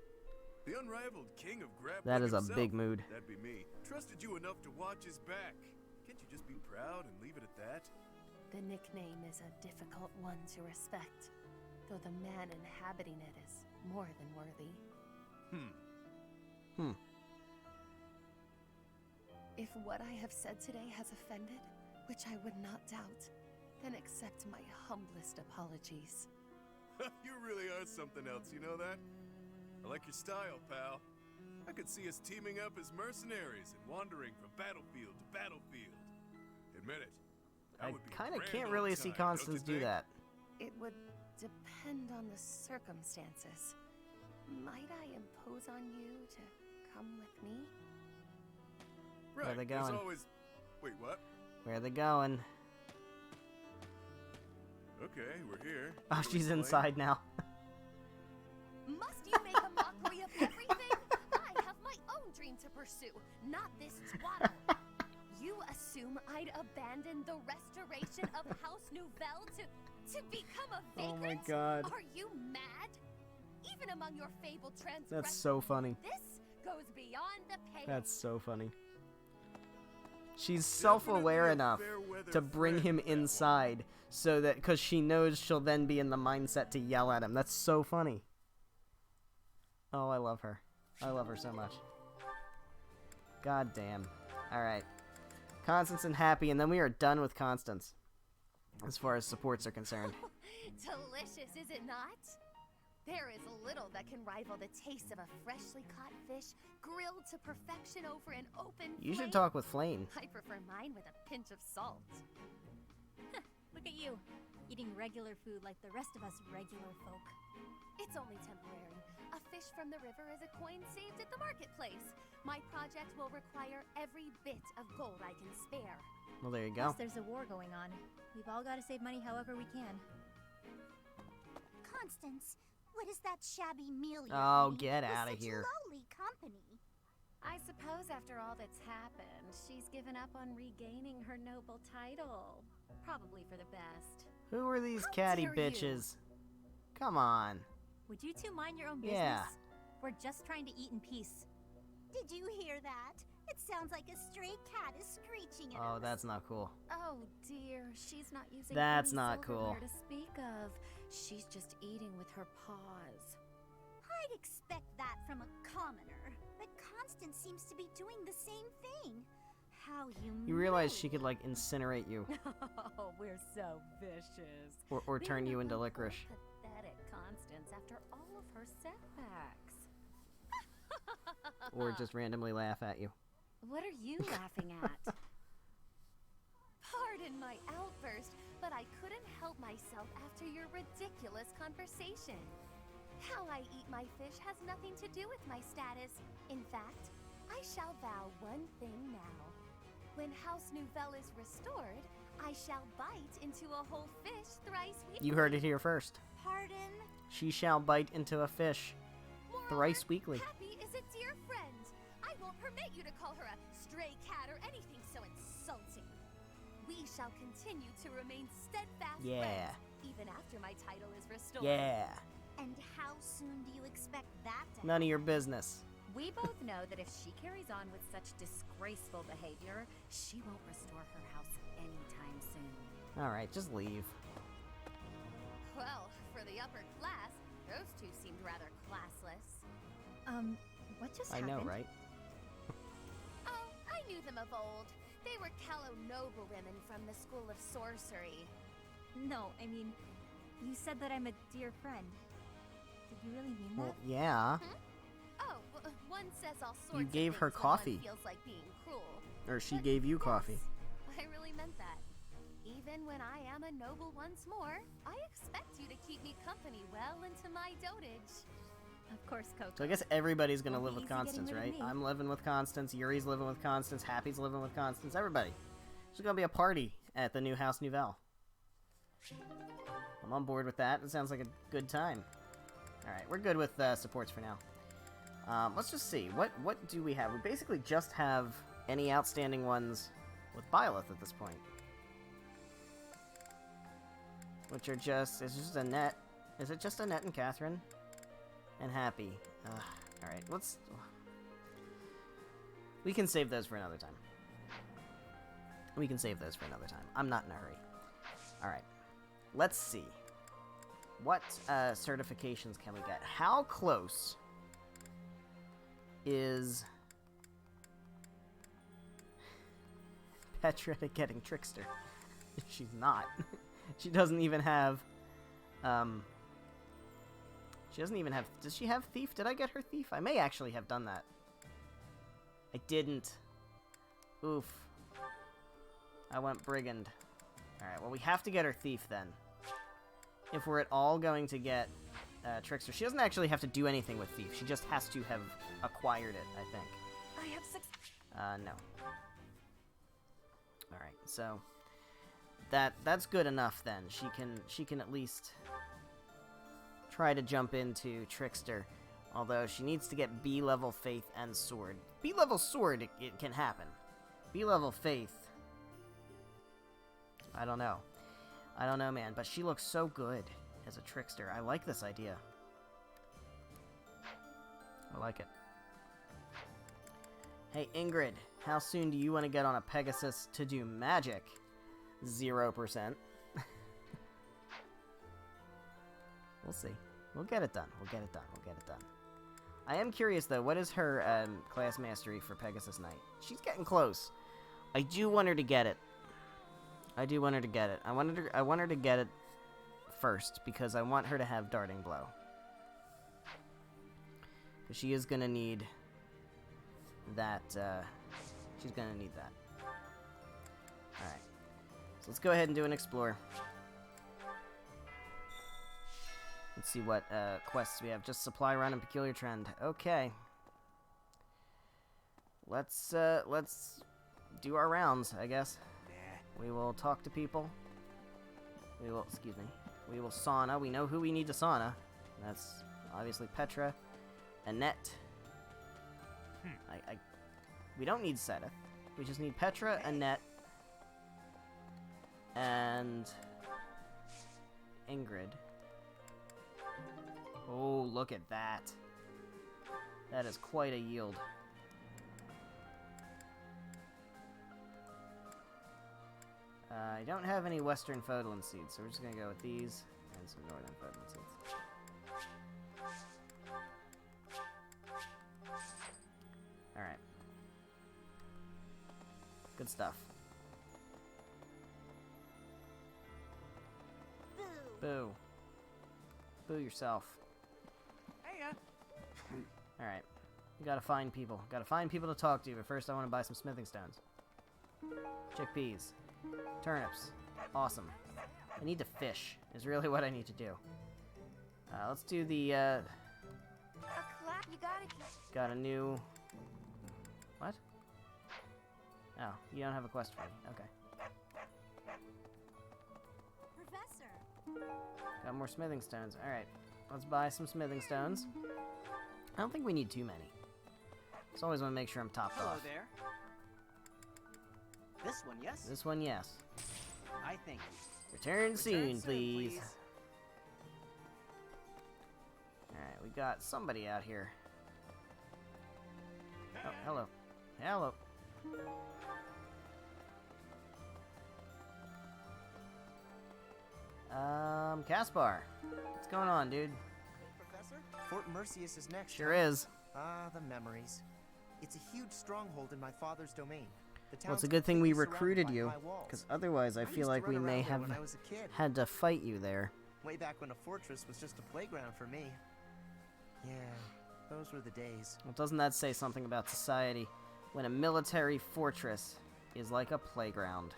The unrivaled king of grappling That is a himself. big mood. That'd be me. Trusted you enough to watch his back. Can't you just be proud and leave it at that? The nickname is a difficult one to respect, though the man inhabiting it is more than worthy. If what I have said today has offended, which I would not doubt, then accept my humblest apologies. You really are something else, you know that? I like your style, pal. I could see us teaming up as mercenaries and wandering from battlefield to battlefield. Admit it. I would be a kind of grand can't old really see time, don't you Constance do think? that. It would depend on the circumstances. Might I impose on you to come with me? Right, Where are they there's going? always... Wait, what? Where are they going? Okay, we're here. Oh, What do we she's play? inside now. Must you make a mockery of everything? I have my own dream to pursue, not this twaddle. You assume I'd abandon the restoration of House Nouvelle to become a Oh vagrant? my god. Are you mad? Even among your fabled transgressors, That's so funny. this goes beyond the pale. That's so funny. She's self-aware enough to bring him inside so that, because she knows she'll then be in the mindset to yell at him. That's so funny. Oh, I love her. I love her so much. God damn. Alright. Constance and Happy, and then we are done with Constance. As far as supports are concerned. Delicious, is it not? There is little that can rival the taste of a freshly caught fish grilled to perfection over an open You should flame. talk with Flame. I prefer mine with a pinch of salt. Look at you, eating regular food like the rest of us regular folk. It's only temporary. A fish from the river is a coin saved at the marketplace. My project will require every bit of gold I can spare. Well, there you go. Plus, there's a war going on. We've all got to save money however we can. Constance, what is that shabby meal you're Oh, eating get with out of such here. lowly company? I suppose after all that's happened, she's given up on regaining her noble title. Probably for the best. Who are these How catty dare you? bitches? Come on. Would you two mind your own business? Yeah. We're just trying to eat in peace. Did you hear that? It sounds like a stray cat is screeching at Oh, us. that's not cool. Oh dear, she's not using That's any not silverware cool. to speak of. She's just eating with her paws. I'd expect that from a commoner, but Constance seems to be doing the same thing. How You realize she could, like, incinerate you. Oh, we're so vicious. Or turn you into licorice. Pathetic Constance after all of her setbacks. Or just randomly laugh at you. What are you laughing at? Pardon my outburst, but I couldn't help myself after your ridiculous conversation. How I eat my fish has nothing to do with my status. In fact, I shall vow one thing now. When House Nouvelle is restored, I shall bite into a whole fish thrice weekly. You heard it here first. Pardon? She shall bite into a fish thrice weekly. Happy is a dear friend. I won't permit you to call her a stray cat or anything so insulting. We shall continue to remain steadfast Yeah. friends, even after my title is restored. Yeah. And how soon do you expect that to None of your business. We both know that if she carries on with such disgraceful behavior, she won't restore her house anytime soon. Alright, just leave. Well, for the upper class, those two seemed rather classless. What just I happened? know, right? Oh, I knew them of old. They were Callow noblewomen from the School of Sorcery. No, I mean, you said that I'm a dear friend. Did you really mean Well, that? yeah. Oh, one says all sorts You of gave her things when one coffee. feels like being cruel. Or she gave you coffee. I really meant that. Even when I am a noble once more, I expect you to keep me company well into my dotage. Of course, Coco. So I guess everybody's gonna live Won't with be easy getting Constance, rid of right? me. I'm living with Constance, Yuri's living with Constance, Happy's living with Constance, everybody. There's gonna be a party at the new House Nouvelle. I'm on board with that. It sounds like a good time. Alright, we're good with supports for now. Let's just see. What do we have? We basically just have any outstanding ones with Byleth at this point. Which are just... It's just Annette. Is it just Annette and Catherine? And Happy. Alright, let's... We can save those for another time. We can save those for another time. I'm not in a hurry. Alright. Let's see. What certifications can we get? How close is Petra to getting Trickster? She's not. She doesn't even have... She doesn't even have... Does she have Thief? Did I get her Thief? I may actually have done that. I didn't. Oof. I went Brigand. Alright, well we have to get her Thief then. If we're at all going to get Trickster. She doesn't actually have to do anything with Thief. She just has to have acquired it, I think. I have No. Alright, so... That's good enough then. She can at least try to jump into Trickster. Although she needs to get B-level Faith and Sword. B-level Sword, it can happen. B-level Faith... I don't know. I don't know, man. But she looks so good as a Trickster. I like this idea. I like it. Hey, Ingrid, how soon do you want to get on a Pegasus to do magic? 0%. We'll see. We'll get it done. We'll get it done. We'll get it done. I am curious, though. What is her class mastery for Pegasus Knight? She's getting close. I do want her to get it. I do want her to get it. I want her to get it first, because I want her to have Darting Blow. Because she is going to need that. She's going to need that. Alright. So let's go ahead and do an explore. Let's see what quests we have. Just supply run and peculiar trend. Okay. Let's do our rounds, I guess. We will talk to people. We will, excuse me. We will sauna. We know who we need to sauna. That's obviously Petra. Annette. We don't need Sedith. We just need Petra, Annette, and Ingrid. Oh, look at that. That is quite a yield. I don't have any Western Fodlan seeds, so we're just going to go with these and some Northern Fodlan seeds. Alright. Good stuff. Boo. Boo yourself. Alright. We gotta find people. Gotta find people to talk to, but first I want to buy some smithing stones. Chickpeas. Turnips. Awesome. I need to fish, is really what I need to do. Let's do the, got a new... What? Oh, you don't have a quest for me. Okay. Professor! Got more smithing stones. Alright. Let's buy some smithing stones. I don't think we need too many. Just always want to make sure I'm topped off. There. This one, yes? This one, yes. I think. Return soon, please. Alright, we got somebody out here. Oh, hello. Hello. Caspar. What's going on, dude? Professor? Fort Mercius is next. Sure is. Ah, the memories. It's a huge stronghold in my father's domain. Well, it's a good thing we recruited you, because otherwise I feel like we may have had to fight you there. Way back when a fortress was just a playground for me. Yeah, those were the days. Well, doesn't that say something about society when a military fortress is like a playground?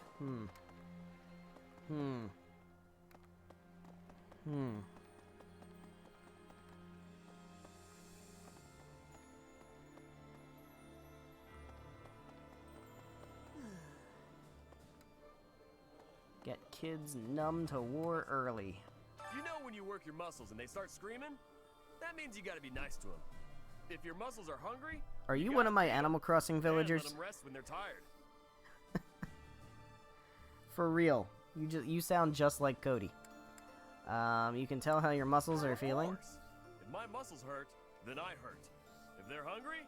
Get kids numb to war early. You know when you work your muscles and they start screaming? That means you gotta be nice to them. If your muscles are hungry... Are you one of my Animal Crossing villagers? Let them rest when they're tired. For real. You sound just like Cody. You can tell how your muscles are feeling. If my muscles hurt, then I hurt. If they're hungry,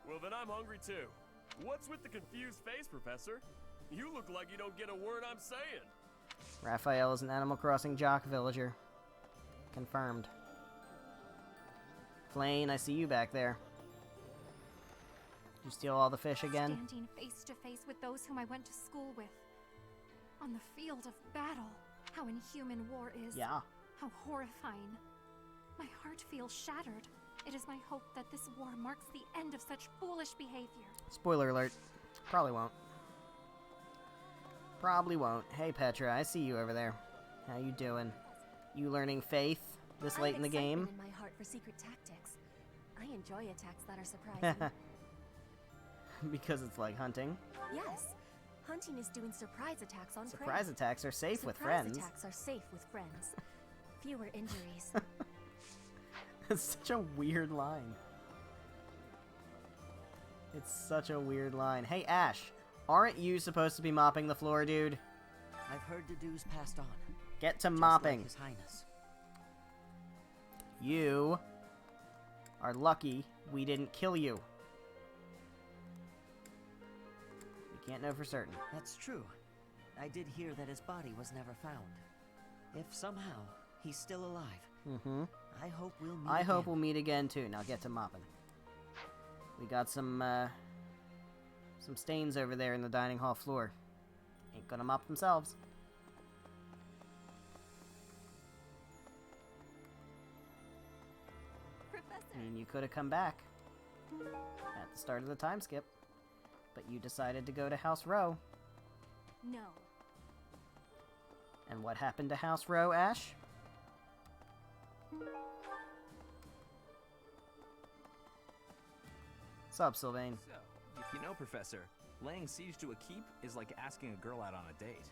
well then I'm hungry too. What's with the confused face, Professor? You look like you don't get a word I'm saying. Raphael is an Animal Crossing jock villager. Confirmed. Flane, I see you back there. Did you steal all the fish again? Standing face to face with those whom I went to school with. On the field of battle. How inhuman war is. Yeah. How horrifying. My heart feels shattered. It is my hope that this war marks the end of such foolish behavior. Spoiler alert. Probably won't. Probably won't. Hey Petra, I see you over there. How you doing? You learning faith this late in the game? In my heart for secret tactics. I enjoy attacks that are surprising. Because it's like hunting. Yes. Hunting is doing surprise attacks on prey. Surprise attacks are safe with friends. Surprise attacks are safe with friends. Fewer injuries. It's such a weird line. It's such a weird line. Hey Ash, aren't you supposed to be mopping the floor, dude? I've heard the dues passed on. Get to Just mopping. like His Highness. You are lucky we didn't kill you. Can't know for certain. That's true. I did hear that his body was never found. If somehow he's still alive, Mm-hmm. I hope we'll meet I hope again. we'll meet again too. Now get to mopping. We got some stains over there in the dining hall floor. Ain't gonna mop themselves. Professor. I mean, you could have come back at the start of the time skip, but you decided to go to House Row. No. And what happened to House Row, Ash? What's up, Sylvain? So, you know, Professor, laying siege to a keep is like asking a girl out on a date.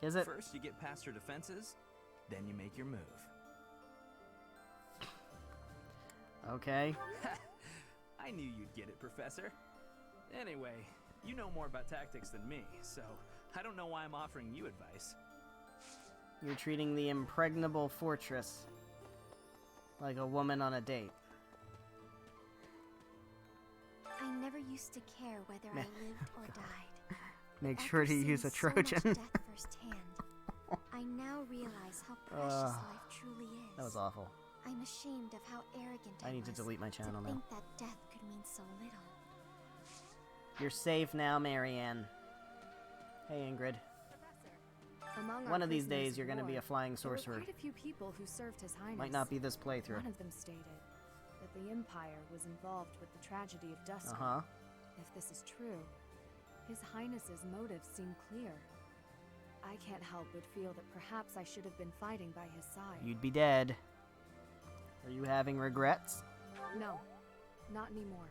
Is it? First, you get past her defenses, then you make your move. Okay. I knew you'd get it, Professor. Anyway, you know more about tactics than me, so I don't know why I'm offering you advice. You're treating the impregnable fortress like a woman on a date. I never used to care whether I lived or died. Make After sure to seeing use a so much Trojan. death firsthand, I now realize how precious life truly is. That was awful. I'm ashamed of how arrogant I need to was delete my channel to now. think that death could mean so little. You're safe now, Marianne. Hey, Ingrid. Among our One of these prisoners days, of you're going to be war, a flying there were sorcerer. quite a few people who served His Highness. Might not be this playthrough. One of them stated that the Empire was involved with the tragedy of Dusky. Uh-huh. If this is true, His Highness's motives seem clear. I can't help but feel that perhaps I should have been fighting by his side. You'd be dead. Are you having regrets? No, not anymore.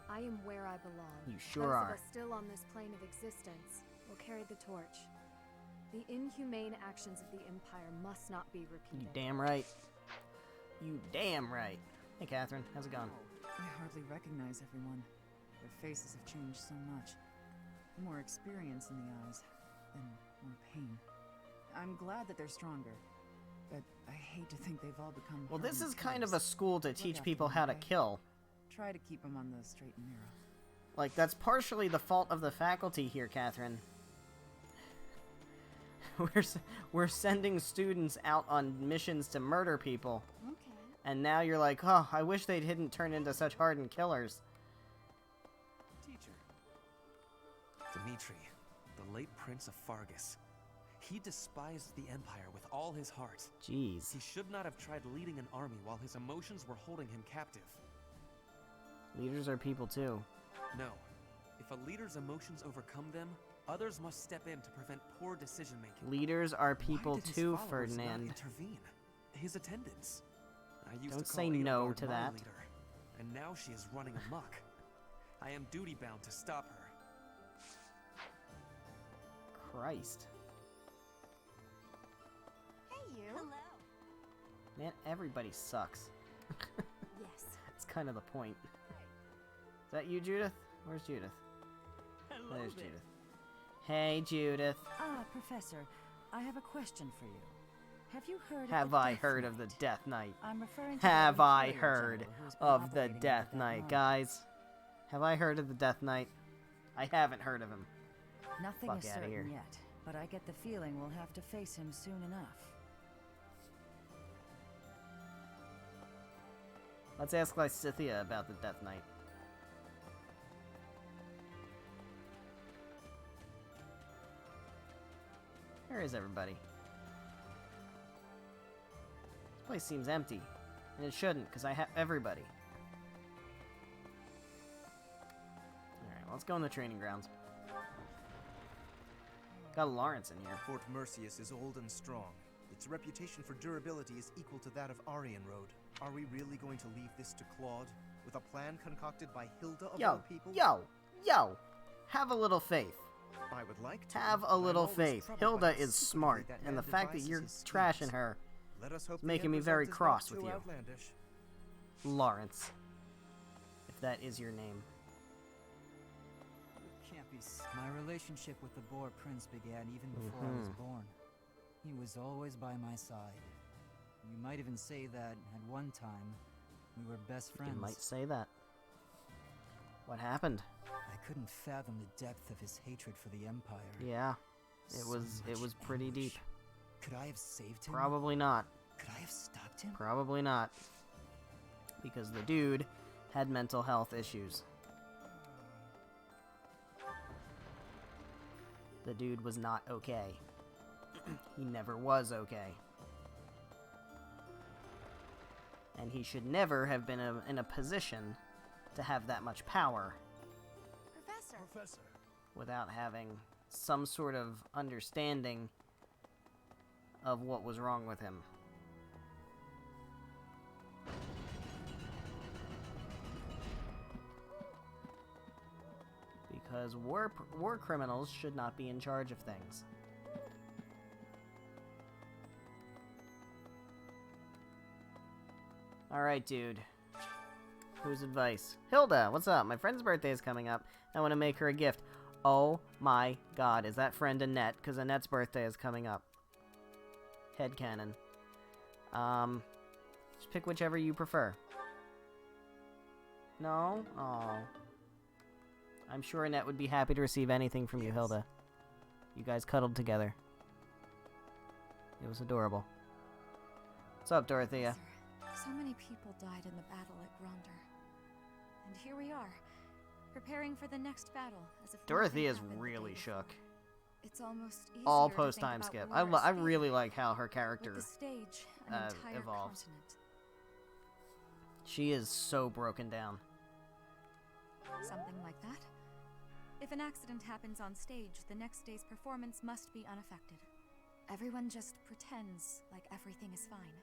I am where I belong. You sure Those are. of us still on this plane of existence will carry the torch. The inhumane actions of the Empire must not be You repeated. damn right. You damn right. Hey, Catherine. How's it going? I hardly recognize everyone. Their faces have changed so much. More experience in the eyes, and more pain. I'm glad that they're stronger, but I hate to think they've all become Well, this hardened is kind of a killers. school to Look teach after people them, how to okay? kill. Try to keep them on the straight and narrow. Like, that's partially the fault of the faculty here, Catherine. We're sending students out on missions to murder people. Okay. And now you're like, oh, I wish they didn't turn into such hardened killers. Teacher. Dimitri, the late Prince of Fargus. He despised the Empire with all his heart. Jeez. He should not have tried leading an army while his emotions were holding him captive. Leaders are people too. No. If a leader's emotions overcome them, others must step in to prevent poor decision-making. Leaders are people Why did his too, followers Ferdinand. Not intervene? His attendants. I used Don't to say call no Eobard to my that. leader, and now she is running amok. I am duty-bound to stop her. Christ. Hey, you. Hello. Man, everybody sucks. Yes. That's kind of the point. Is that you, Judith? Where's Judith? There's Judith. Hey, Judith. Ah, Professor, I have a question for you. Have you heard of Have the I Death heard Knight? of the Death Knight? I'm referring to Have the I Imperial heard general who's been of the operating under Death that Knight, monarch. guys? Have I heard of the Death Knight? I haven't heard of him. Nothing Fuck is outta certain here. yet, but I get the feeling we'll have to face him soon enough. Let's ask Lysithea about the Death Knight. Where is everybody? This place seems empty. And it shouldn't, because I have everybody. Alright, let's go in the training grounds. Got Lawrence in here. Fort Mercius is old and strong. Its reputation for durability is equal to that of Aryan Road. Are we really going to leave this to Claude? With a plan concocted by Hilda of all people? Yo! Have a little faith. I would like to. Have but a I'm little always faith. troubled Hilda by how is secretly smart, that and the man fact that devises you're his schemes. trashing her Let us hope is the making me end very result is cross not with too you. outlandish. Lawrence. If that is your name. Can't be. My relationship with the Boar Prince began even before I was born. He was always by my side. You might even say that at one time we were best friends. You might say that. What happened? I couldn't fathom the depth of his hatred for the Empire. Yeah, it So was much pretty anguish. deep. Could I have saved him? Probably not. Could I have stopped him? Probably not. Because the dude had mental health issues. The dude was not okay. He never was okay. And he should never have been in a position to have that much power Professor. without having some sort of understanding of what was wrong with him. Because war criminals should not be in charge of things. Alright, dude. Whose advice? Hilda, what's up? My friend's birthday is coming up. I want to make her a gift. Oh my god, is that friend Annette? Because Annette's birthday is coming up. Headcanon. Just pick whichever you prefer. No? Oh. I'm sure Annette would be happy to receive anything from you, Hilda. You guys cuddled together. It was adorable. What's up, Dorothea? So many people died in the battle at Gronder. And here we are, preparing for the next battle as if Dorothea's nothing happened the really day shook. before. It's almost easier All to post think time about skip. war as I fate, really like how her character but the stage, an entire evolved. continent. She is so broken down. Something like that. If an accident happens on stage, the next day's performance must be unaffected. Everyone just pretends like everything is fine,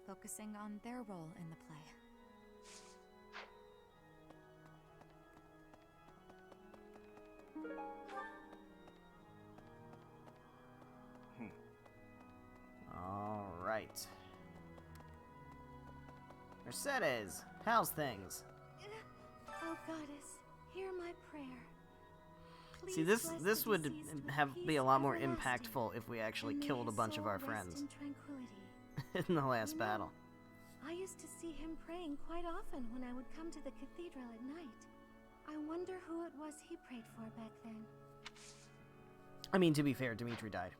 focusing on their role in the play. Alright. Mercedes, how's things? Oh, Goddess, hear my prayer. See, this would be a lot more impactful if we actually killed a bunch of our friends in the last battle. I used to see him praying quite often when I would come to the cathedral at night. I wonder who it was he prayed for back then. I mean, to be fair, Dimitri died.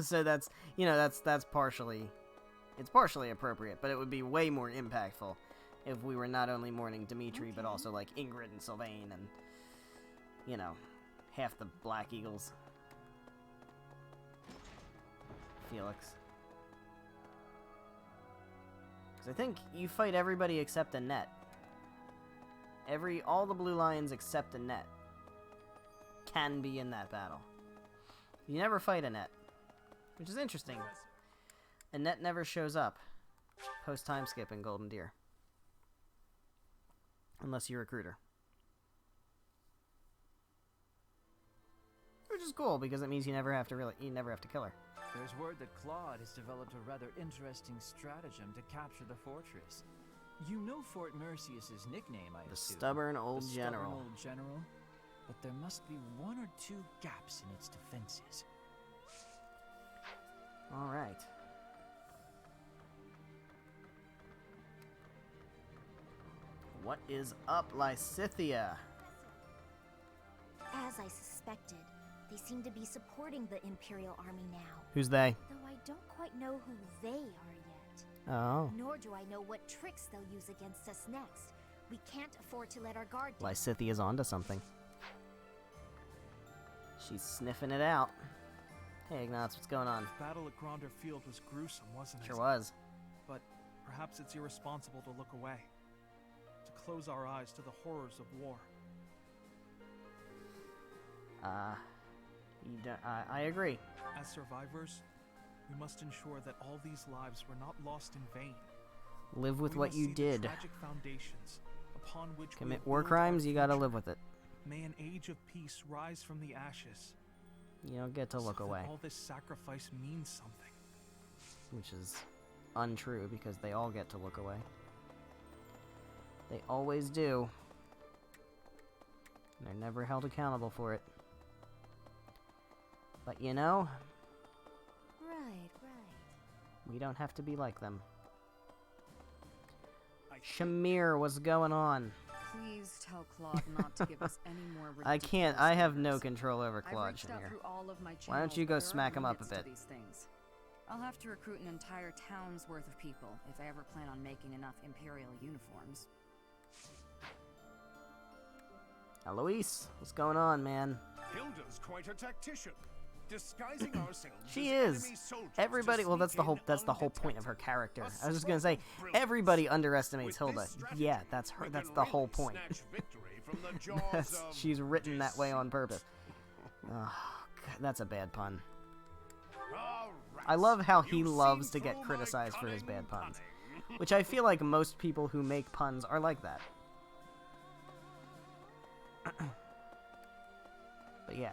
So that's, you know, that's partially, it's partially appropriate, but it would be way more impactful if we were not only mourning Dimitri, but also like Ingrid and Sylvain and, you know, half the Black Eagles. Felix. Because I think you fight everybody except Annette. All the Blue Lions except Annette can be in that battle. You never fight Annette, which is interesting. Annette never shows up post time skip in Golden Deer. Unless you recruit her. Which is cool, because it means you never have to kill her. There's word that Claude has developed a rather interesting stratagem to capture the fortress. You know Fort Mercius's nickname, I assume. The stubborn old general. Stubborn old general? But there must be one or two gaps in its defenses. Alright. What is up, Lysithea? As I suspected, they seem to be supporting the Imperial Army now. Who's they? Though I don't quite know who they are yet. Oh. Nor do I know what tricks they'll use against us next. We can't afford to let our guard down. Lysithea's onto something. She's sniffing it out. Hey, Ignatz, what's going on? The battle at Gronder Field was gruesome, wasn't it? Sure was. But perhaps it's irresponsible to look away. To close our eyes to the horrors of war. I agree. As survivors, we must ensure that all these lives were not lost in vain. Live with We what must you see the did. tragic foundations upon which we Commit have war built crimes, our you gotta future. live with it. May an age of peace rise from the ashes. You don't get to look so that away. all this sacrifice means something. Which is untrue, because they all get to look away. They always do. And they're never held accountable for it. But you know, Right. we don't have to be like them. Shamir, what's going on? Please tell Claude not to give us any more I can't. I have no control over Claude I've reached out here. through all of my Why don't channels, you go but there are smack him up a limits to bit? these things. I'll have to recruit an entire town's worth of people if I ever plan on making enough Imperial uniforms. Now, Luis, what's going on, man? Hilda's quite a tactician, disguising ourselves She as is. enemy soldiers Everybody. to Well, that's sneak the whole. in That's the whole point of her undetected. character. A I was just gonna say, stroke of brilliance. everybody underestimates With Hilda. this strategy, Yeah, that's her. we That's can the whole really point. snatch victory from the jaws of She's written that way on purpose. Oh, God, that's a bad pun. I love how he loves to get criticized for his bad puns, which I feel like most people who make puns are like that. But yeah,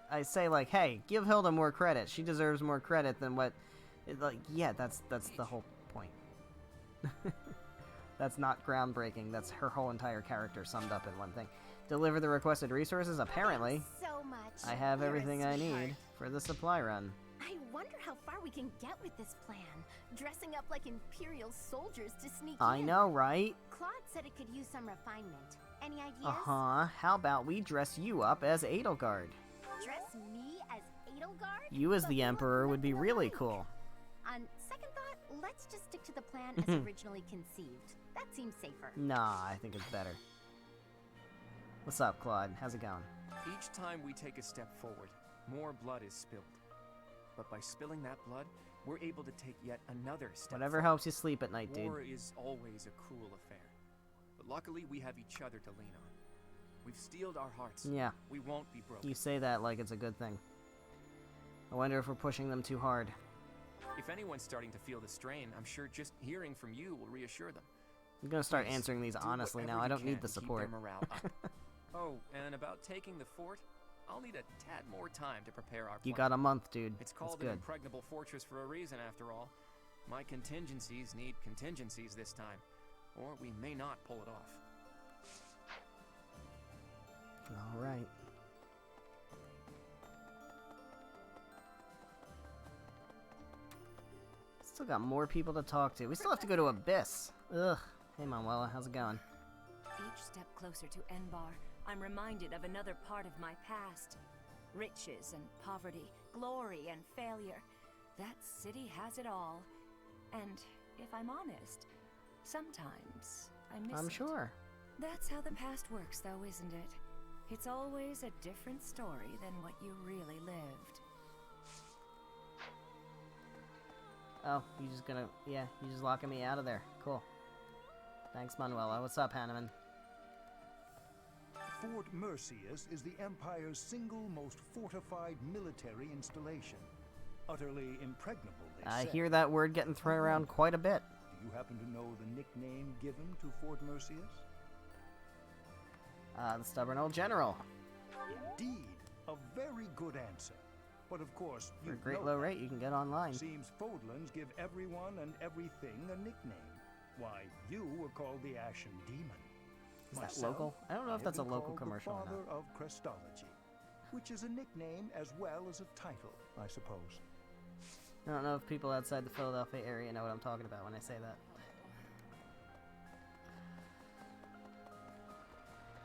I say like, hey, give Hilda more credit. She deserves more credit than what. Like, yeah, that's the whole point. That's not groundbreaking. That's her whole entire character summed up in one thing. Deliver the requested resources. Apparently, So much. I have You're a everything I sweetheart. need for the supply run. I wonder how far we can get with this plan. Dressing up like Imperial soldiers to sneak I in. know, right? Claude said it could use some refinement. Any ideas? Uh-huh. How about we dress you up as Edelgard? Dress me as Edelgard? You as But the we look Emperor would be nothing really alike. cool. On second thought, let's just stick to the plan as originally conceived. That seems safer. Nah, I think it's better. What's up, Claude? How's it going? Each time we take a step forward, more blood is spilled. But by spilling that blood, we're able to take yet another step Whatever forward. helps you sleep at night, dude. War is always a cruel affair. But luckily, we have each other to lean on. We've steeled our hearts. Yeah. We won't be broken. You say that like it's a good thing. I wonder if we're pushing them too hard. If anyone's starting to feel the strain, I'm sure just hearing from you will reassure them. I'm gonna start Please, answering these do honestly now. whatever I you don't need can the to keep support. their morale up. Oh, and about taking the fort, I'll need a tad more time to prepare our plan. You got a month, dude. It's That's called an good. impregnable fortress for a reason, after all. My contingencies need contingencies this time, or we may not pull it off. All right. Still got more people to talk to. We still have to go to Abyss. Ugh. Hey, Manuela, how's it going? Each step closer to Enbar, I'm reminded of another part of my past. Riches and poverty, glory and failure. That city has it all. And if I'm honest, sometimes I miss I'm it. sure. That's how the past works, though, isn't it? It's always a different story than what you really lived. Oh, you just gonna... Yeah, you just locking me out of there. Cool. Thanks, Manuela. What's up, Hanneman? Fort Mercius is the Empire's single most fortified military installation. Utterly impregnable, they I say. hear that word getting thrown around quite a bit. Do you happen to know the nickname given to Fort Mercius? The stubborn old general. Indeed, a very good answer. But of course, For a you great know low that. rate, you can get online. Seems Fodlands give everyone and everything a nickname. Why, you were called the Ashen Demon. Is that Myself, local? I don't know if have that's a been local called commercial or the not. Father of Crestology, which is a nickname as well as a title, I suppose. I don't know if people outside the Philadelphia area know what I'm talking about when I say that.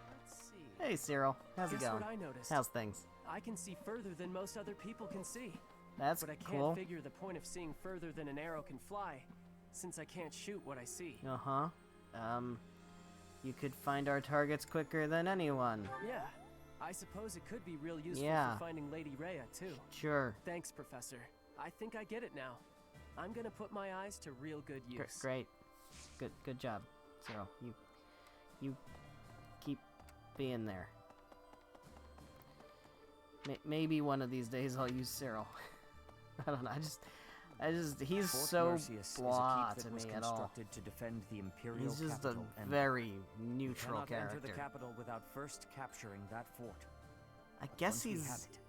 Let's see. Hey, Cyril. How's Guess it going? what I noticed? How's things? I can see further than most other people can see. That's but I can't cool. figure the point of seeing further than an arrow can fly, since I can't shoot what I see. Uh-huh. You could find our targets quicker than anyone. Yeah, I suppose it could be real useful Yeah. for finding Lady Rhea, too. Sure. Thanks, Professor. I think I get it now. I'm gonna put my eyes to real good use. Great. Good job, Cyril. You keep being there. Maybe one of these days I'll use Cyril. I don't know. He's Fort so Mercius blah is a keep to that was me at all. constructed to defend the Imperial He's just a capital and very we neutral cannot enter the character. capital without first capturing that fort. I guess Once we he's... have it,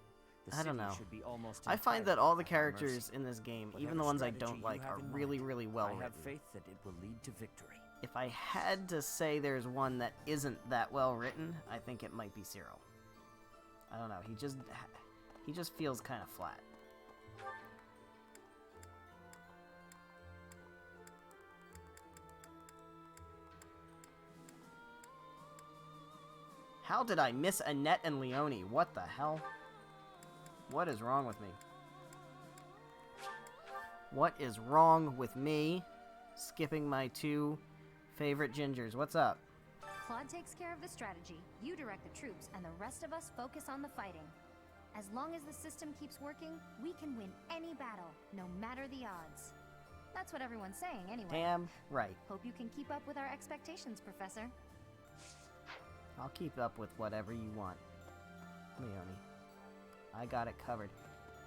the I don't city know. should be almost I find that entirely all the at our mercy. characters in this game, even Whatever the ones I strategy don't you like, have are in really, mind, really well I have written. faith that it will lead to victory. If I had to say there's one that isn't that well written, I think it might be Cyril. I don't know. He just feels kind of flat. How did I miss Annette and Leonie? What the hell? What is wrong with me? What is wrong with me? Skipping my 2 favorite gingers. What's up? Claude takes care of the strategy, you direct the troops, and the rest of us focus on the fighting. As long as the system keeps working, we can win any battle, no matter the odds. That's what everyone's saying anyway. Damn right. Hope you can keep up with our expectations, Professor. I'll keep up with whatever you want, Leonie. I got it covered.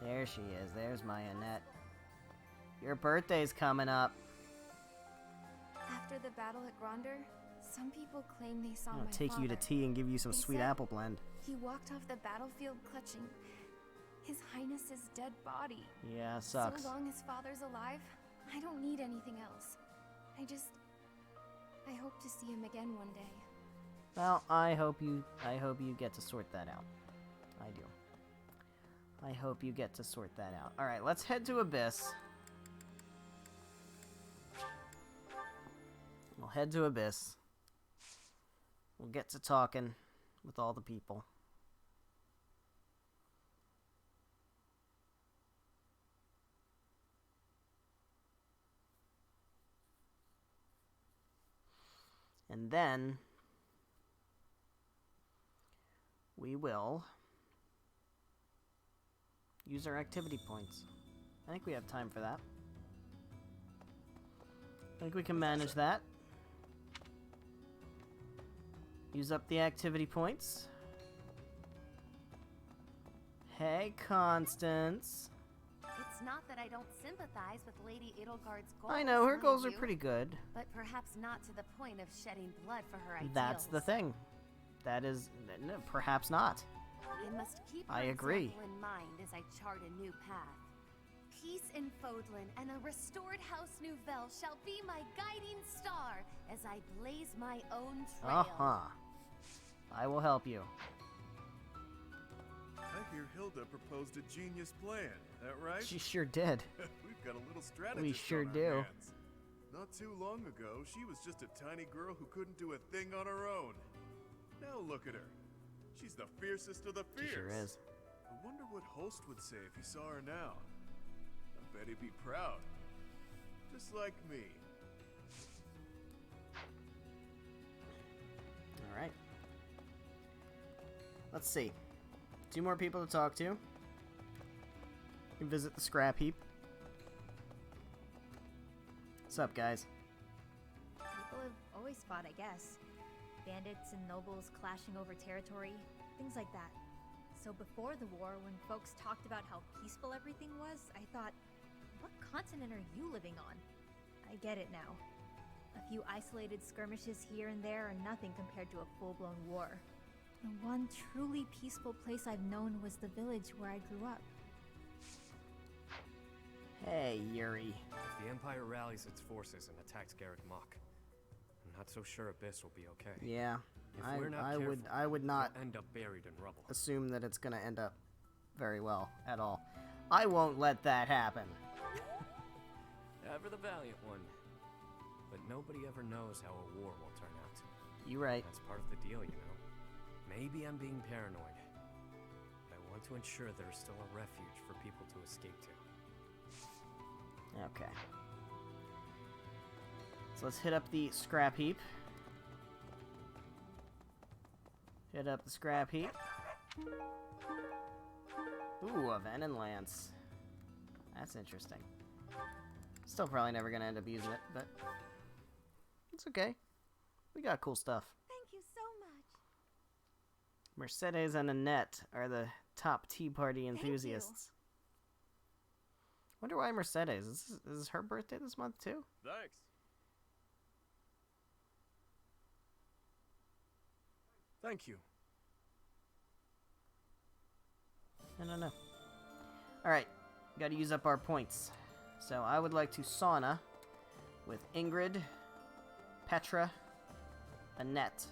There she is. There's my Annette. Your birthday's coming up. After the battle at Gronder, some people claim they saw I'll my take father. you to tea and give you some They sweet said apple blend. He walked off the battlefield clutching His Highness's dead body. Yeah, sucks. So long as Father's alive, I don't need anything else. I hope to see him again one day. Well, I hope you get to sort that out. I do. I hope you get to sort that out. All right, let's head to Abyss. We'll head to Abyss. We'll get to talking with all the people. And then we will use our activity points. I think we have time for that. I think we can manage that. Use up the activity points. Hey, Constance. It's not that I don't sympathize with Lady Edelgard's goals. I know, her mind goals are you, pretty good. But perhaps not to the point of shedding blood for her ideals. That's the thing. That is, no, perhaps not. I must keep I her agree. example in mind as I chart a new path. Peace in Fodlan and a restored House Nouvelle shall be my guiding star as I blaze my own trail. Uh-huh. I will help you. I hear Hilda proposed a genius plan, that right? She sure did. We've got a little strategist We sure on our do. hands. Not too long ago, she was just a tiny girl who couldn't do a thing on her own. Now look at her. She's the fiercest of the fierce. She sure is. I wonder what Holst would say if he saw her now. I bet he'd be proud. Just like me. Alright. Let's see. 2 more people to talk to. We visit the scrap heap. What's up, guys? People have always fought, I guess. Bandits and nobles clashing over territory, things like that. So before the war, when folks talked about how peaceful everything was, I thought, what continent are you living on? I get it now. A few isolated skirmishes here and there are nothing compared to a full-blown war. The one truly peaceful place I've known was the village where I grew up. Hey, Yuri. If the Empire rallies its forces and attacks Garreg Mach, I'm not so sure Abyss will be okay. Yeah, If we're not I would not we'll end up buried in rubble. assume that it's gonna end up very well at all. I won't let that happen. Ever the valiant one. But nobody ever knows how a war will turn out. You right. That's part of the deal, you know. Maybe I'm being paranoid. But I want to ensure there's still a refuge for people to escape to. Okay. So let's hit up the scrap heap. Hit up the scrap heap. Ooh, a Venom Lance. That's interesting. Still probably never gonna end up using it, but it's okay. We got cool stuff. Thank you so much. Mercedes and Annette are the top Tea Party enthusiasts. Wonder why Mercedes? Is her birthday this month too? Thanks. Thank you. I don't know. Alright, gotta use up our points. So I would like to sauna with Ingrid, Petra, Annette,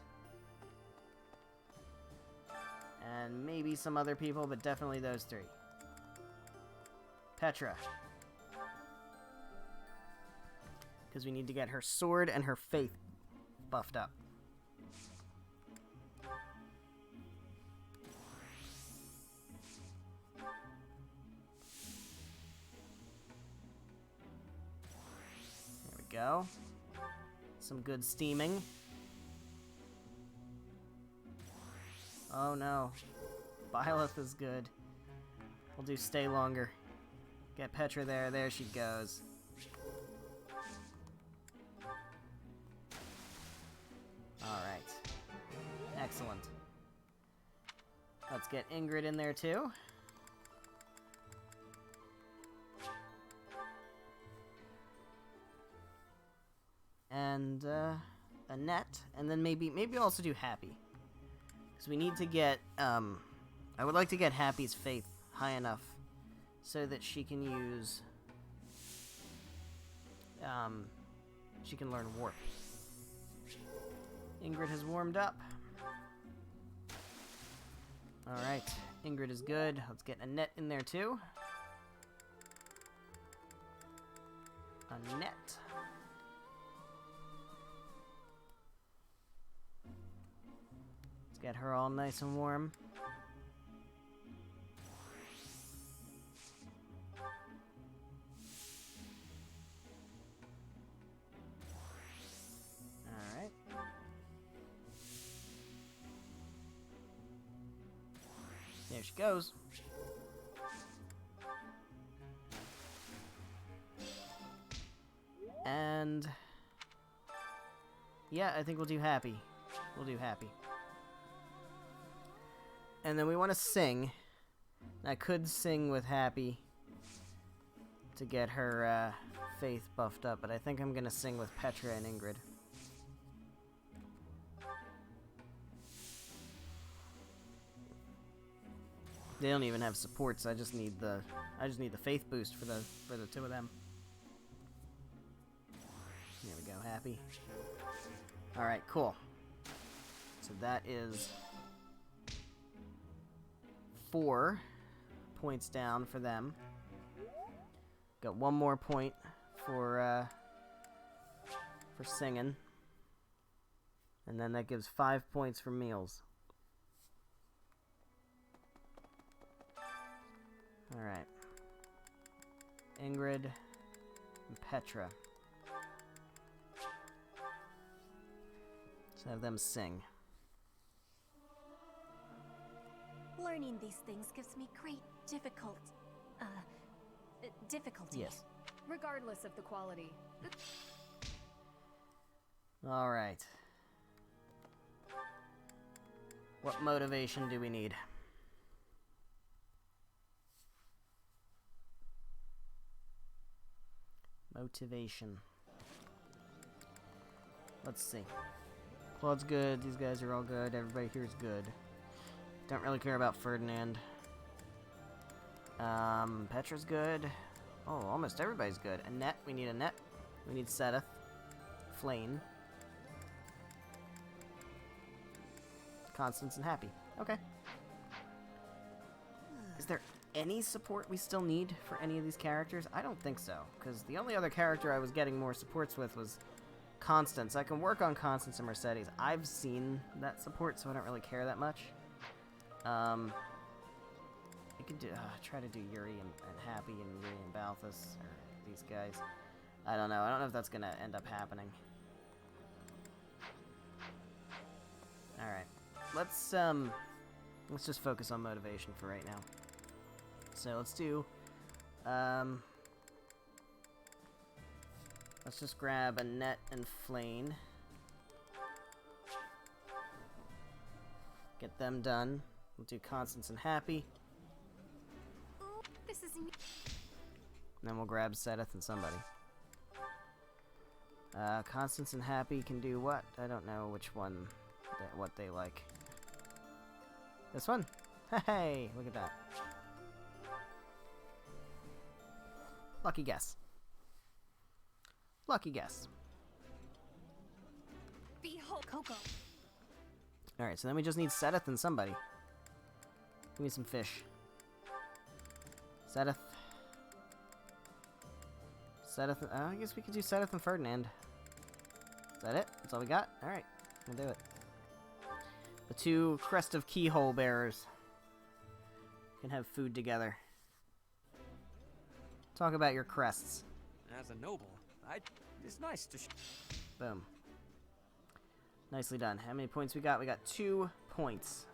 and maybe some other people, but definitely those 3. Petra. Because we need to get her sword and her faith buffed up. go. Some good steaming. Oh no. Byleth is good. We'll do stay longer. Get Petra there. There she goes. Alright. Excellent. Let's get Ingrid in there too. And Annette, and then maybe also do Happy. Because we need to get, I would like to get Happy's faith high enough so that she can use, she can learn Warp. Ingrid has warmed up. Alright, Ingrid is good. Let's get Annette in there too. Annette. Let's get her all nice and warm. Alright. There she goes. And yeah, I think we'll do Happy. We'll do Happy. And then we want to sing. I could sing with Happy to get her faith buffed up, but I think I'm going to sing with Petra and Ingrid. They don't even have supports. I just need the faith boost for the two of them. There we go, Happy. All right, cool. So that is 4 points down for them. Got 1 more point for singing, and then that gives 5 points for meals. All right, Ingrid and Petra. Let's have them sing. Learning these things gives me great difficulty. Yes. Regardless of the quality. All right. What motivation do we need? Motivation. Let's see. Claude's good. These guys are all good. Everybody here is good. Don't really care about Ferdinand. Petra's good. Oh, almost everybody's good. Annette. We need Annette. We need Sedith. Flane. Constance and Happy. Okay. Is there any support we still need for any of these characters? I don't think so, because the only other character I was getting more supports with was Constance. I can work on Constance and Mercedes. I've seen that support, so I don't really care that much. I could do, try to do Yuri and Happy and Yuri and Balthus, or these guys. I don't know. I don't know if that's gonna end up happening. Alright. Let's just focus on motivation for right now. So let's do, let's just grab Annette and Flane. Get them done. We'll do Constance and Happy. This is And then we'll grab Sedith and somebody. Constance and Happy can do what? I don't know which one, what they like. This one? Hey, look at that. Lucky guess. Lucky guess. Behold, Coco. Alright, so then we just need Sedith and somebody. Give me some fish. Sedith. Sedith. I guess we could do Sedith and Ferdinand. Is that it? That's all we got? Alright, we'll do it. The 2 Crest of Keyhole bearers can have food together. Talk about your crests. As a noble, is nice to Boom. Nicely done. How many points we got? We got 2 points.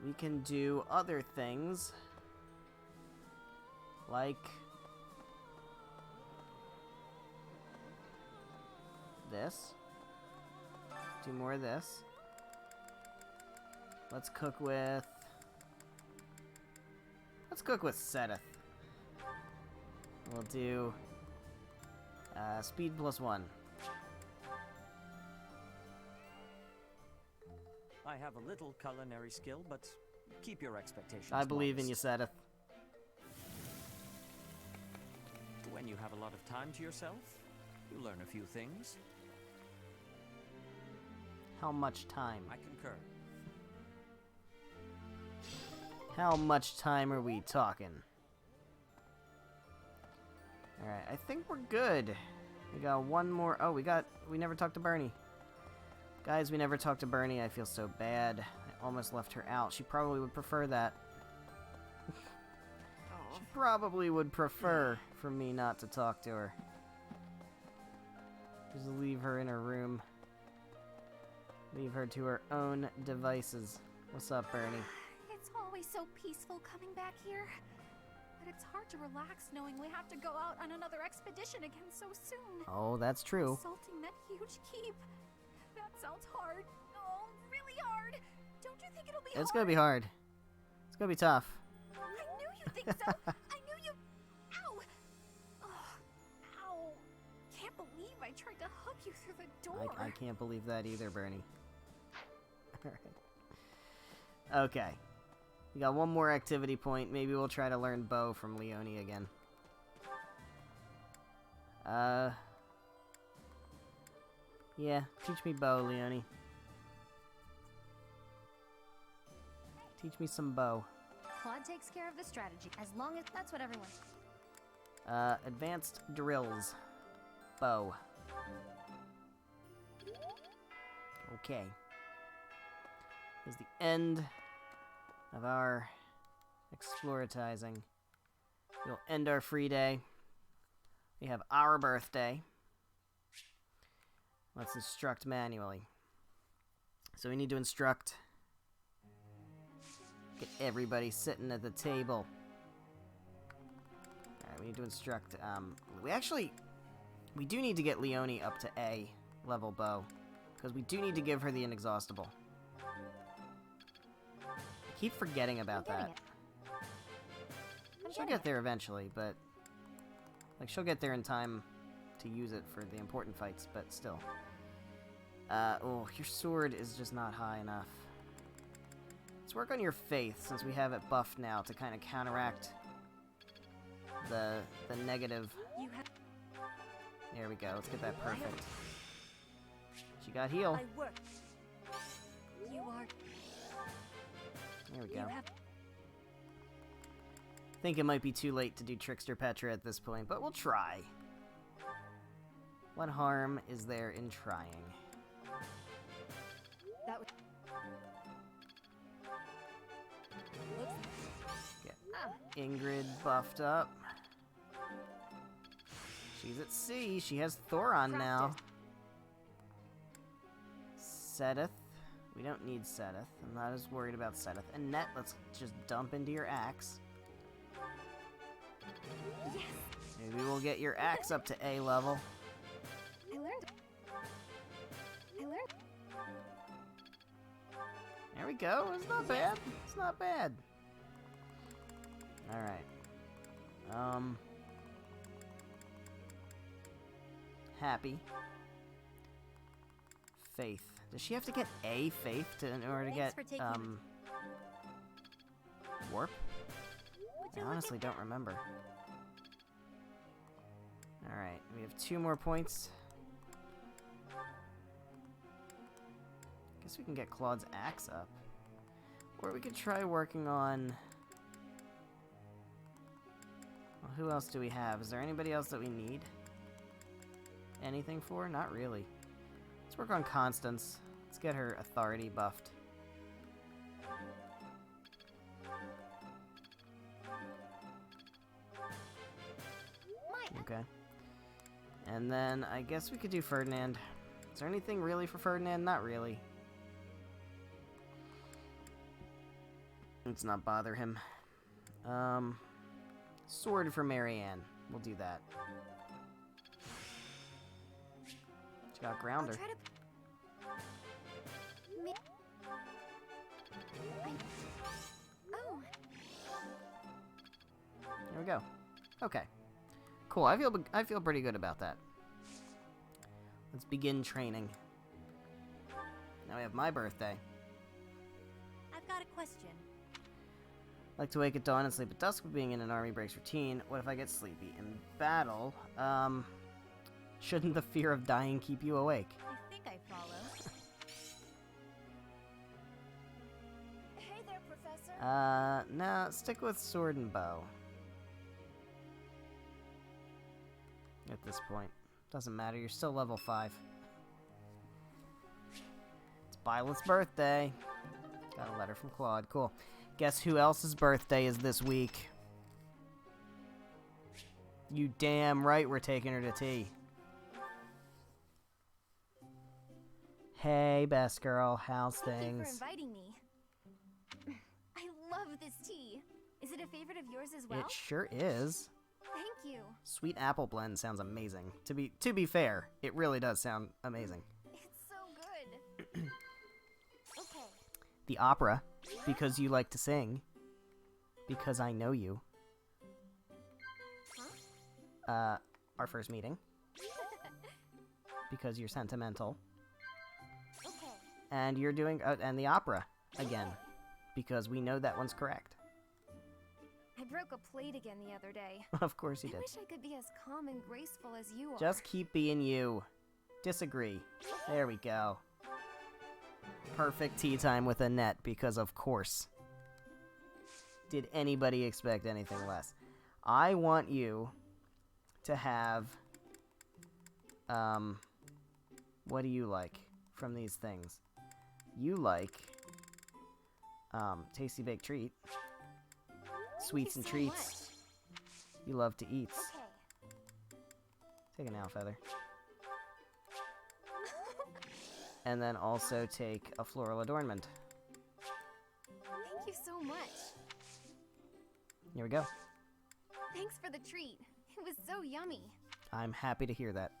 We can do other things. Like this. Do more of this. Let's cook with Seteth. We'll do speed +1. I have a little culinary skill, but keep your expectations I believe in you, modest. Seteth. When you have a lot of time to yourself, you learn a few things. How much time? I concur. How much time are we talking? Alright, I think we're good. We got one more. Oh, we never talked to Bernie. Guys, we never talked to Bernie. I feel so bad. I almost left her out. She probably would prefer that. She probably would prefer for me not to talk to her. Just leave her in her room. Leave her to her own devices. What's up, Bernie? It's always so peaceful coming back here. But it's hard to relax knowing we have to go out on another expedition again so soon. Oh, that's true. Assaulting that huge keep. That sounds hard. Oh, really hard. Don't you think it'll be hard? It's gonna be hard. It's gonna be tough. I knew you'd think so. I knew you... Ow! Oh, ow. Can't believe I tried to hug you through the door. I can't believe that either, Bernie. Alright. Okay. We got one more activity point. Maybe we'll try to learn bow from Leonie again. Yeah, teach me bow, Leonie. Teach me some bow. Claude takes care of the strategy, as long as that's what everyone... Advanced drills. Bow. Okay. Is the end of our exploratizing. We'll end our free day. We have our birthday. Let's instruct manually. So we need to instruct. Get everybody sitting at the table. Alright, we need to instruct, we do need to get Leonie up to A level bow. Because we do need to give her the inexhaustible. I keep forgetting about that. She'll get there eventually, but... Like, she'll get there in time to use it for the important fights, but still. Oh, your sword is just not high enough. Let's work on your faith, since we have it buffed now to kind of counteract the negative. There we go, let's get that perfect. She got heal. You are... There we go. Think it might be too late to do Trickster Petra at this point, but we'll try. What harm is there in trying? That would... Get Ingrid buffed up. She's at C. She has Thoron now. Seteth. We don't need Seteth. I'm not as worried about Seteth. And Net, let's just dump into your axe. Yes. Maybe we'll get your axe up to A level. I learned. There we go. It's not bad. It's not bad. Alright. Happy. Faith. Does she have to get A Faith in order to get, Warp? I honestly don't remember. Alright, we have 2 more points. Guess we can get Claude's axe up. Or we could try working on... Well, who else do we have? Is there anybody else that we need? Anything for? Not really. Let's work on Constance. Let's get her authority buffed. Okay. And then I guess we could do Ferdinand. Is there anything really for Ferdinand? Not really. Let's not bother him. Sword for Marianne. We'll do that. She got Grounder. Oh. There we go. Okay. Cool. I feel pretty good about that. Let's begin training. Now we have my birthday. I've got a question. Like to wake at dawn and sleep at dusk, but being in an army breaks routine. What if I get sleepy in battle? Shouldn't the fear of dying keep you awake? I think I follow. Hey there, Professor. No, stick with sword and bow. At this point. Doesn't matter, you're still level 5. It's Violet's birthday. Got a letter from Claude. Cool. Guess who else's birthday is this week? You damn right we're taking her to tea. Hey, best girl. How's Thank you things? for inviting me. I love this tea. Is it a favorite of yours as well? It sure is. Thank you. Sweet apple blend sounds amazing. To be fair, it really does sound amazing. It's so good. Okay. The opera, because you like to sing. Because I know you. Huh? Our first meeting. Because you're sentimental. Okay. And you're doing, and the opera, again. Because we know that one's correct. I broke a plate again the other day. Of course you did. I wish I could be as calm and graceful as you are. Just keep being you. Disagree. There we go. Perfect tea time with Annette, because of course. Did anybody expect anything less? I want you to have, what do you like from these things? You like, tasty baked treat. Sweets and treats. You love to eat. Okay. Take an owl feather. And then also take a floral adornment. Thank you so much. Here we go. Thanks for the treat. It was so yummy. I'm happy to hear that.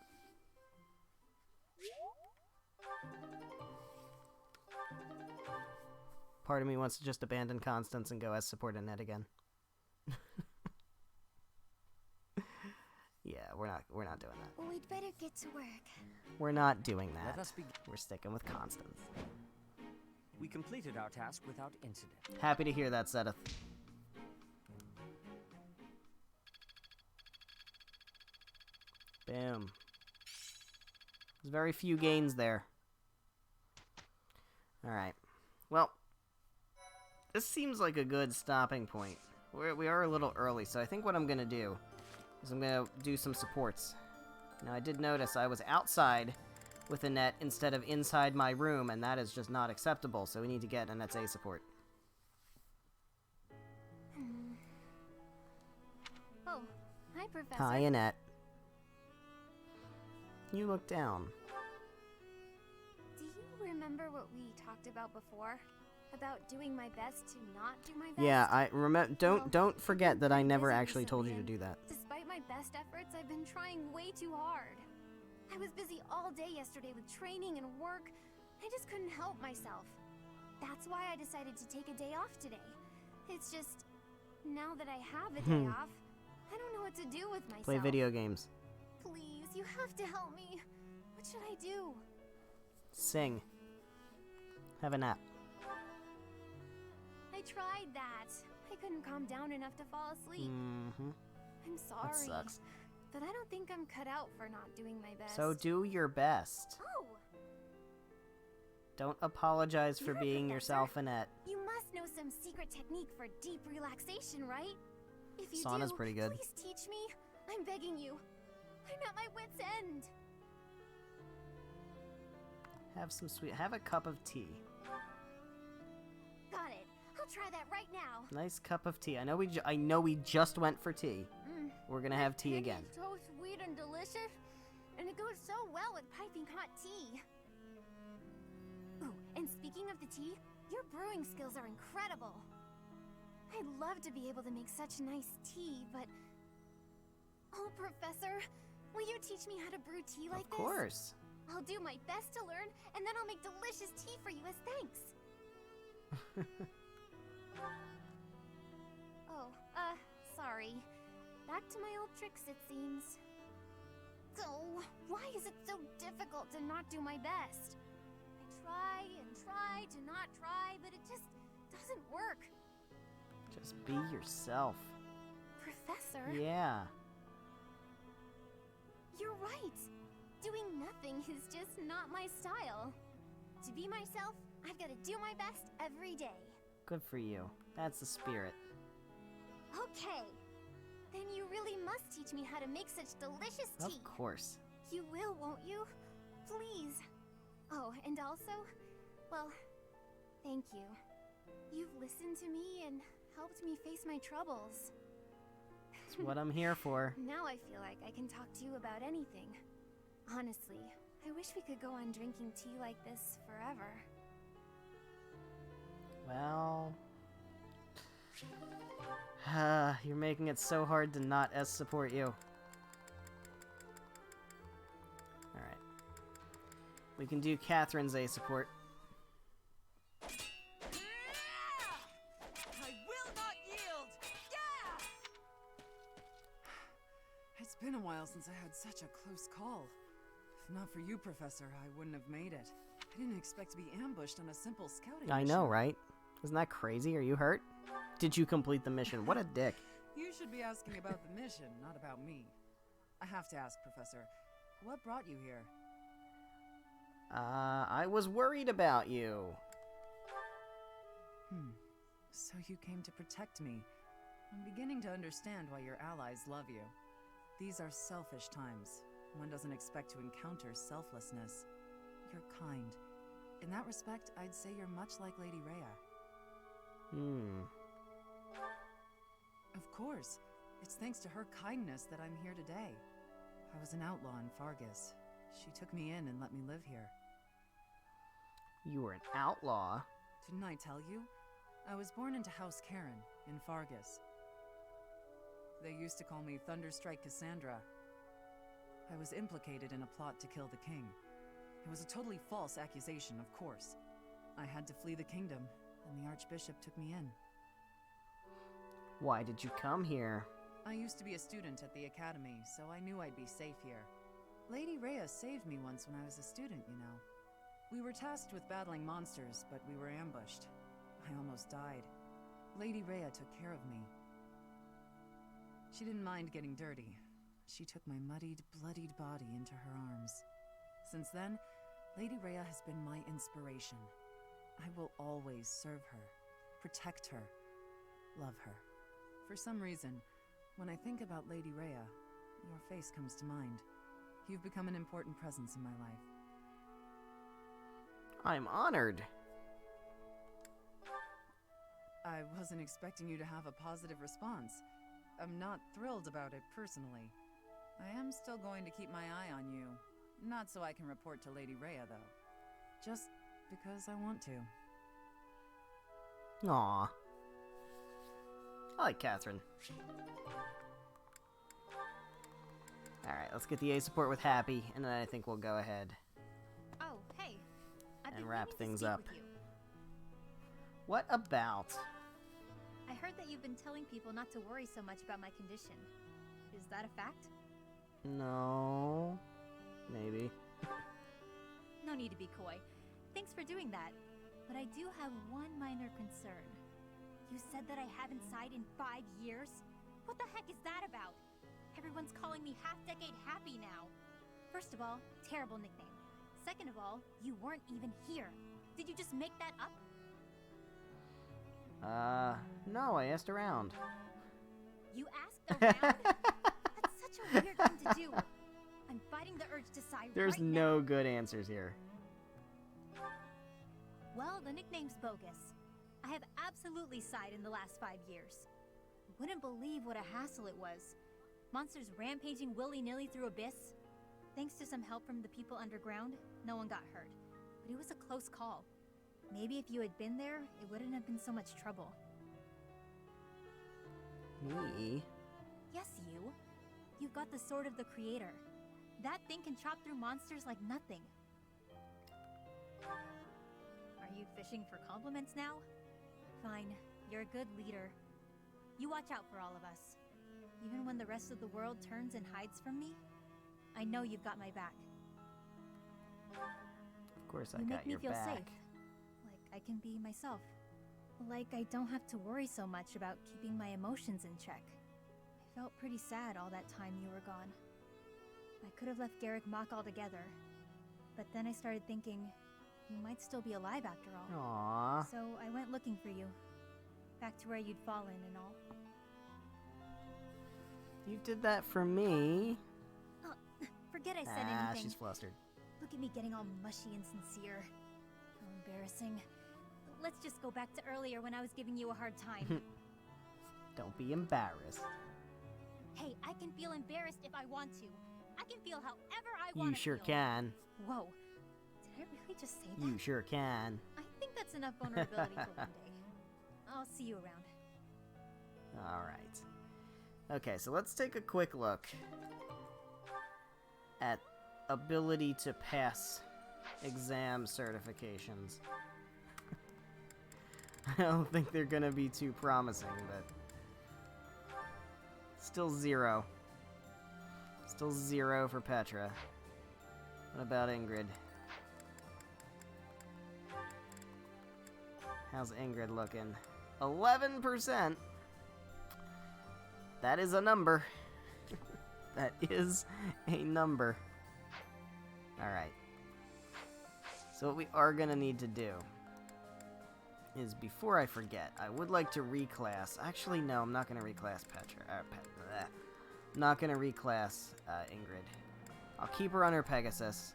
Part of me wants to just abandon Constance and go as support Annette again. Yeah, we're not doing that. We'd better get to work. We're not doing that. Let us begin. We're sticking with Constance. We completed our task without incident. Happy to hear that, Sedith. Boom. There's very few gains there. Alright. Well, this seems like a good stopping point. We are a little early, so I think what I'm going to do is I'm going to do some supports. Now, I did notice I was outside with Annette instead of inside my room, and that is just not acceptable, so we need to get Annette's A support. Oh, hi, Professor. Hi, Annette. You look down. Do you remember what we talked about before? About doing my best to not do my best? Yeah, I remember. Don't forget that I never actually told you to do that. Despite my best efforts, I've been trying way too hard. I was busy all day yesterday with training and work. I just couldn't help myself. That's why I decided to take a day off today. It's just, now that I have a day off, I don't know what to do with myself. Play video games. Please, you have to help me. What should I do? Sing. Have a nap. I tried that. I couldn't calm down enough to fall asleep. Mm-hmm. I'm sorry. That sucks. But I don't think I'm cut out for not doing my best. So do your best. Oh! Don't apologize for being yourself, Annette. You must know some secret technique for deep relaxation, right? If you Sauna's do, pretty good. please teach me. I'm begging you. I'm at my wit's end. Have a cup of tea. Got it. I'll try that right now. Nice cup of tea. I know we just went for tea. We're gonna have tea again. So sweet and delicious. and it goes so well with piping hot tea. Ooh, and speaking of the tea, your brewing skills are incredible. I'd love to be able to make such nice tea, but... Oh, Professor, will you teach me how to brew tea like this? Of course. I'll do my best to learn, and then I'll make delicious tea for you as thanks. Oh, sorry. Back to my old tricks, it seems. So, why is it so difficult to not do my best? I try and try to not try, but it just doesn't work. Just be yourself. Professor? Yeah. You're right. Doing nothing is just not my style. To be myself, I've got to do my best every day. Good for you. That's the spirit. Okay. Then you really must teach me how to make such delicious tea. Of course. You will, won't you? Please. Oh, and also, well, thank you. You've listened to me and helped me face my troubles. That's what I'm here for. Now I feel like I can talk to you about anything. Honestly, I wish we could go on drinking tea like this forever. Well... you're making it so hard to not support you. Alright. We can do Catherine's A support. I will not yield! Yeah! It's been a while since I had such a close call. If not for you, Professor, I wouldn't have made it. I didn't expect to be ambushed on a simple scouting I mission. know, right? Isn't that crazy? Are you hurt? Did you complete the mission? What a dick. You should be asking about the mission, not about me. I have to ask, Professor, what brought you here? I was worried about you. So you came to protect me. I'm beginning to understand why your allies love you. These are selfish times. One doesn't expect to encounter selflessness. You're kind. In that respect, I'd say you're much like Lady Rhea. Of course. It's thanks to her kindness that I'm here today. I was an outlaw in Fargus. She took me in and let me live here. You were an outlaw? Didn't I tell you? I was born into House Karen in Fargus. They used to call me Thunderstrike Cassandra. I was implicated in a plot to kill the king. It was a totally false accusation, of course. I had to flee the kingdom, and the Archbishop took me in. Why did you come here? I used to be a student at the academy, so I knew I'd be safe here. Lady Rhea saved me once when I was a student, you know. We were tasked with battling monsters, but we were ambushed. I almost died. Lady Rhea took care of me. She didn't mind getting dirty. She took my muddied, bloodied body into her arms. Since then, Lady Rhea has been my inspiration. I will always serve her, protect her, love her. For some reason, when I think about Lady Rhea, your face comes to mind. You've become an important presence in my life. I'm honored. I wasn't expecting you to have a positive response. I'm not thrilled about it personally. I am still going to keep my eye on you. Not so I can report to Lady Rhea, though. Just because I want to. Aw. I like Catherine. Alright, let's get the A support with Happy, and then I think we'll go ahead Oh, hey. I've and been wrap meaning to things speak up. with you. What about? I heard that you've been telling people not to worry so much about my condition. Is that a fact? No. Maybe. No need to be coy. Thanks for doing that. But I do have one minor concern. You said that I haven't sighed in 5 years? What the heck is that about? Everyone's calling me half-decade Happy now. First of all, terrible nickname. Second of all, you weren't even here. Did you just make that up? No, I asked around. You asked around? That's such a weird thing to do. I'm fighting the urge to sigh There's right no good answers here. Well, the nickname's bogus. I have absolutely sighed in the last 5 years. Wouldn't believe what a hassle it was. Monsters rampaging willy-nilly through Abyss. Thanks to some help from the people underground, no one got hurt. But it was a close call. Maybe if you had been there, it wouldn't have been so much trouble. Me? Yes, you. You've got the Sword of the Creator. That thing can chop through monsters like nothing. Are you fishing for compliments now? Fine, you're a good leader. You watch out for all of us. Even when the rest of the world turns and hides from me, I know you've got my back. Of course I You got make me your feel back. safe. Like I can be myself. Like I don't have to worry so much about keeping my emotions in check. I felt pretty sad all that time you were gone. I could have left Garrick Mach altogether, but then I started thinking you might still be alive after all. Aww. So I went looking for you, back to where you'd fallen and all. You did that for me. Oh, forget I said anything. She's flustered. Look at me getting all mushy and sincere. How embarrassing. Let's just go back to earlier when I was giving you a hard time. Don't be embarrassed. Hey, I can feel embarrassed if I want to. I can feel however I want to. You sure can. Whoa. Did I really just say that? You sure can. I think that's enough vulnerability for one day. I'll see you around. Alright. Okay, so let's take a quick look at ability to pass exam certifications. I don't think they're gonna be too promising, but still 0. Still 0 for Petra. What about Ingrid? How's Ingrid looking? 11%! That is a number. That is a number. Alright. So what we are gonna need to do is, before I forget, I would like to reclass. Actually, no, I'm not gonna reclass Petra. I'm not gonna reclass Ingrid. I'll keep her on her Pegasus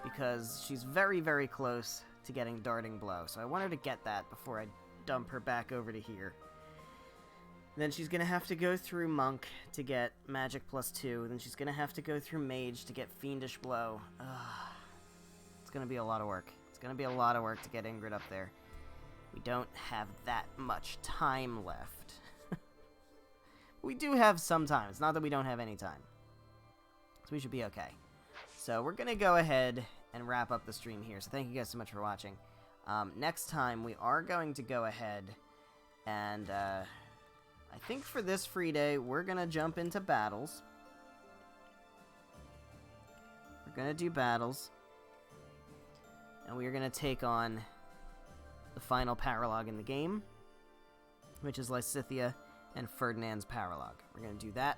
because she's very, very close to getting Darting Blow. So I want her to get that before I dump her back over to here. Then she's gonna have to go through Monk to get Magic +2. Then she's gonna have to go through Mage to get Fiendish Blow. It's gonna be a lot of work. It's gonna be a lot of work to get Ingrid up there. We don't have that much time left. We do have some time. It's not that we don't have any time. So we should be okay. So we're gonna go ahead and wrap up the stream here. So thank you guys so much for watching. Next time we are going to go ahead and I think for this free day, we're going to jump into battles. We're going to do battles. And we are going to take on the final paralogue in the game, which is Lysithea and Ferdinand's paralogue. We're going to do that.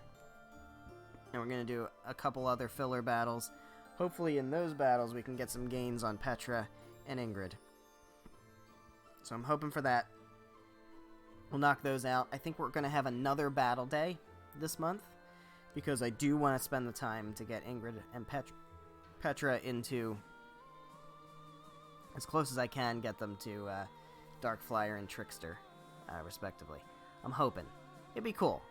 And we're going to do a couple other filler battles. Hopefully in those battles we can get some gains on Petra and Ingrid. So I'm hoping for that. We'll knock those out. I think we're going to have another battle day this month, because I do want to spend the time to get Ingrid and Petra into, as close as I can, get them to Darkflyer and Trickster, respectively. I'm hoping. It'd be cool.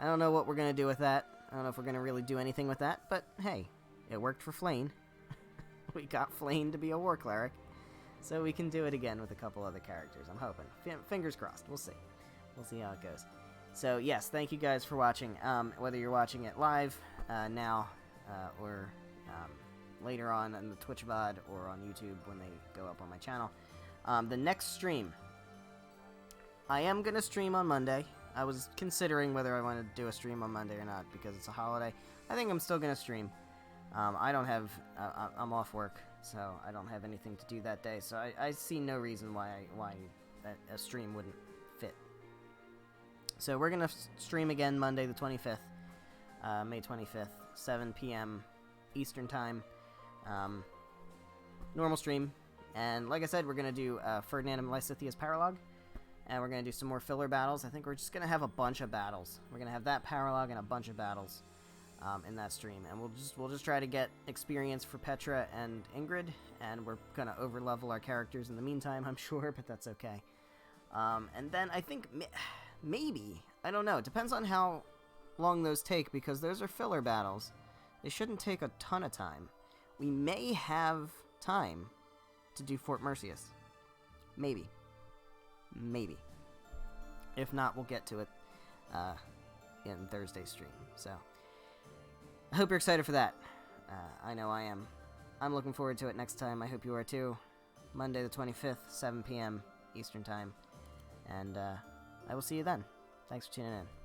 I don't know what we're going to do with that. I don't know if we're going to really do anything with that, but hey, it worked for Flayn. We got Flayn to be a War Cleric, so we can do it again with a couple other characters. I'm hoping. Fingers crossed. We'll see. We'll see how it goes. So, yes, thank you guys for watching. Whether you're watching it live now or later on the Twitch VOD or on YouTube when they go up on my channel. The next stream, I am going to stream on Monday. I was considering whether I wanted to do a stream on Monday or not because it's a holiday. I think I'm still going to stream. I don't have... I'm off work, so I don't have anything to do that day. So I see no reason why a stream wouldn't fit. So we're going to stream again Monday the 25th, May 25th, 7 p.m. Eastern Time. Normal stream. And like I said, we're going to do Ferdinand and Lysithea's paralogue. And we're going to do some more filler battles. I think we're just going to have a bunch of battles. We're going to have that paralogue and a bunch of battles in that stream. And we'll just try to get experience for Petra and Ingrid. And we're going to over-level our characters in the meantime, I'm sure, but that's okay. And then I think... Maybe. I don't know. It depends on how long those take, because those are filler battles. They shouldn't take a ton of time. We may have time to do Fort Mercius. Maybe. Maybe. If not, we'll get to it in Thursday's stream. So, I hope you're excited for that. I know I am. I'm looking forward to it next time. I hope you are too. Monday the 25th, 7 p.m. Eastern Time. And I will see you then. Thanks for tuning in.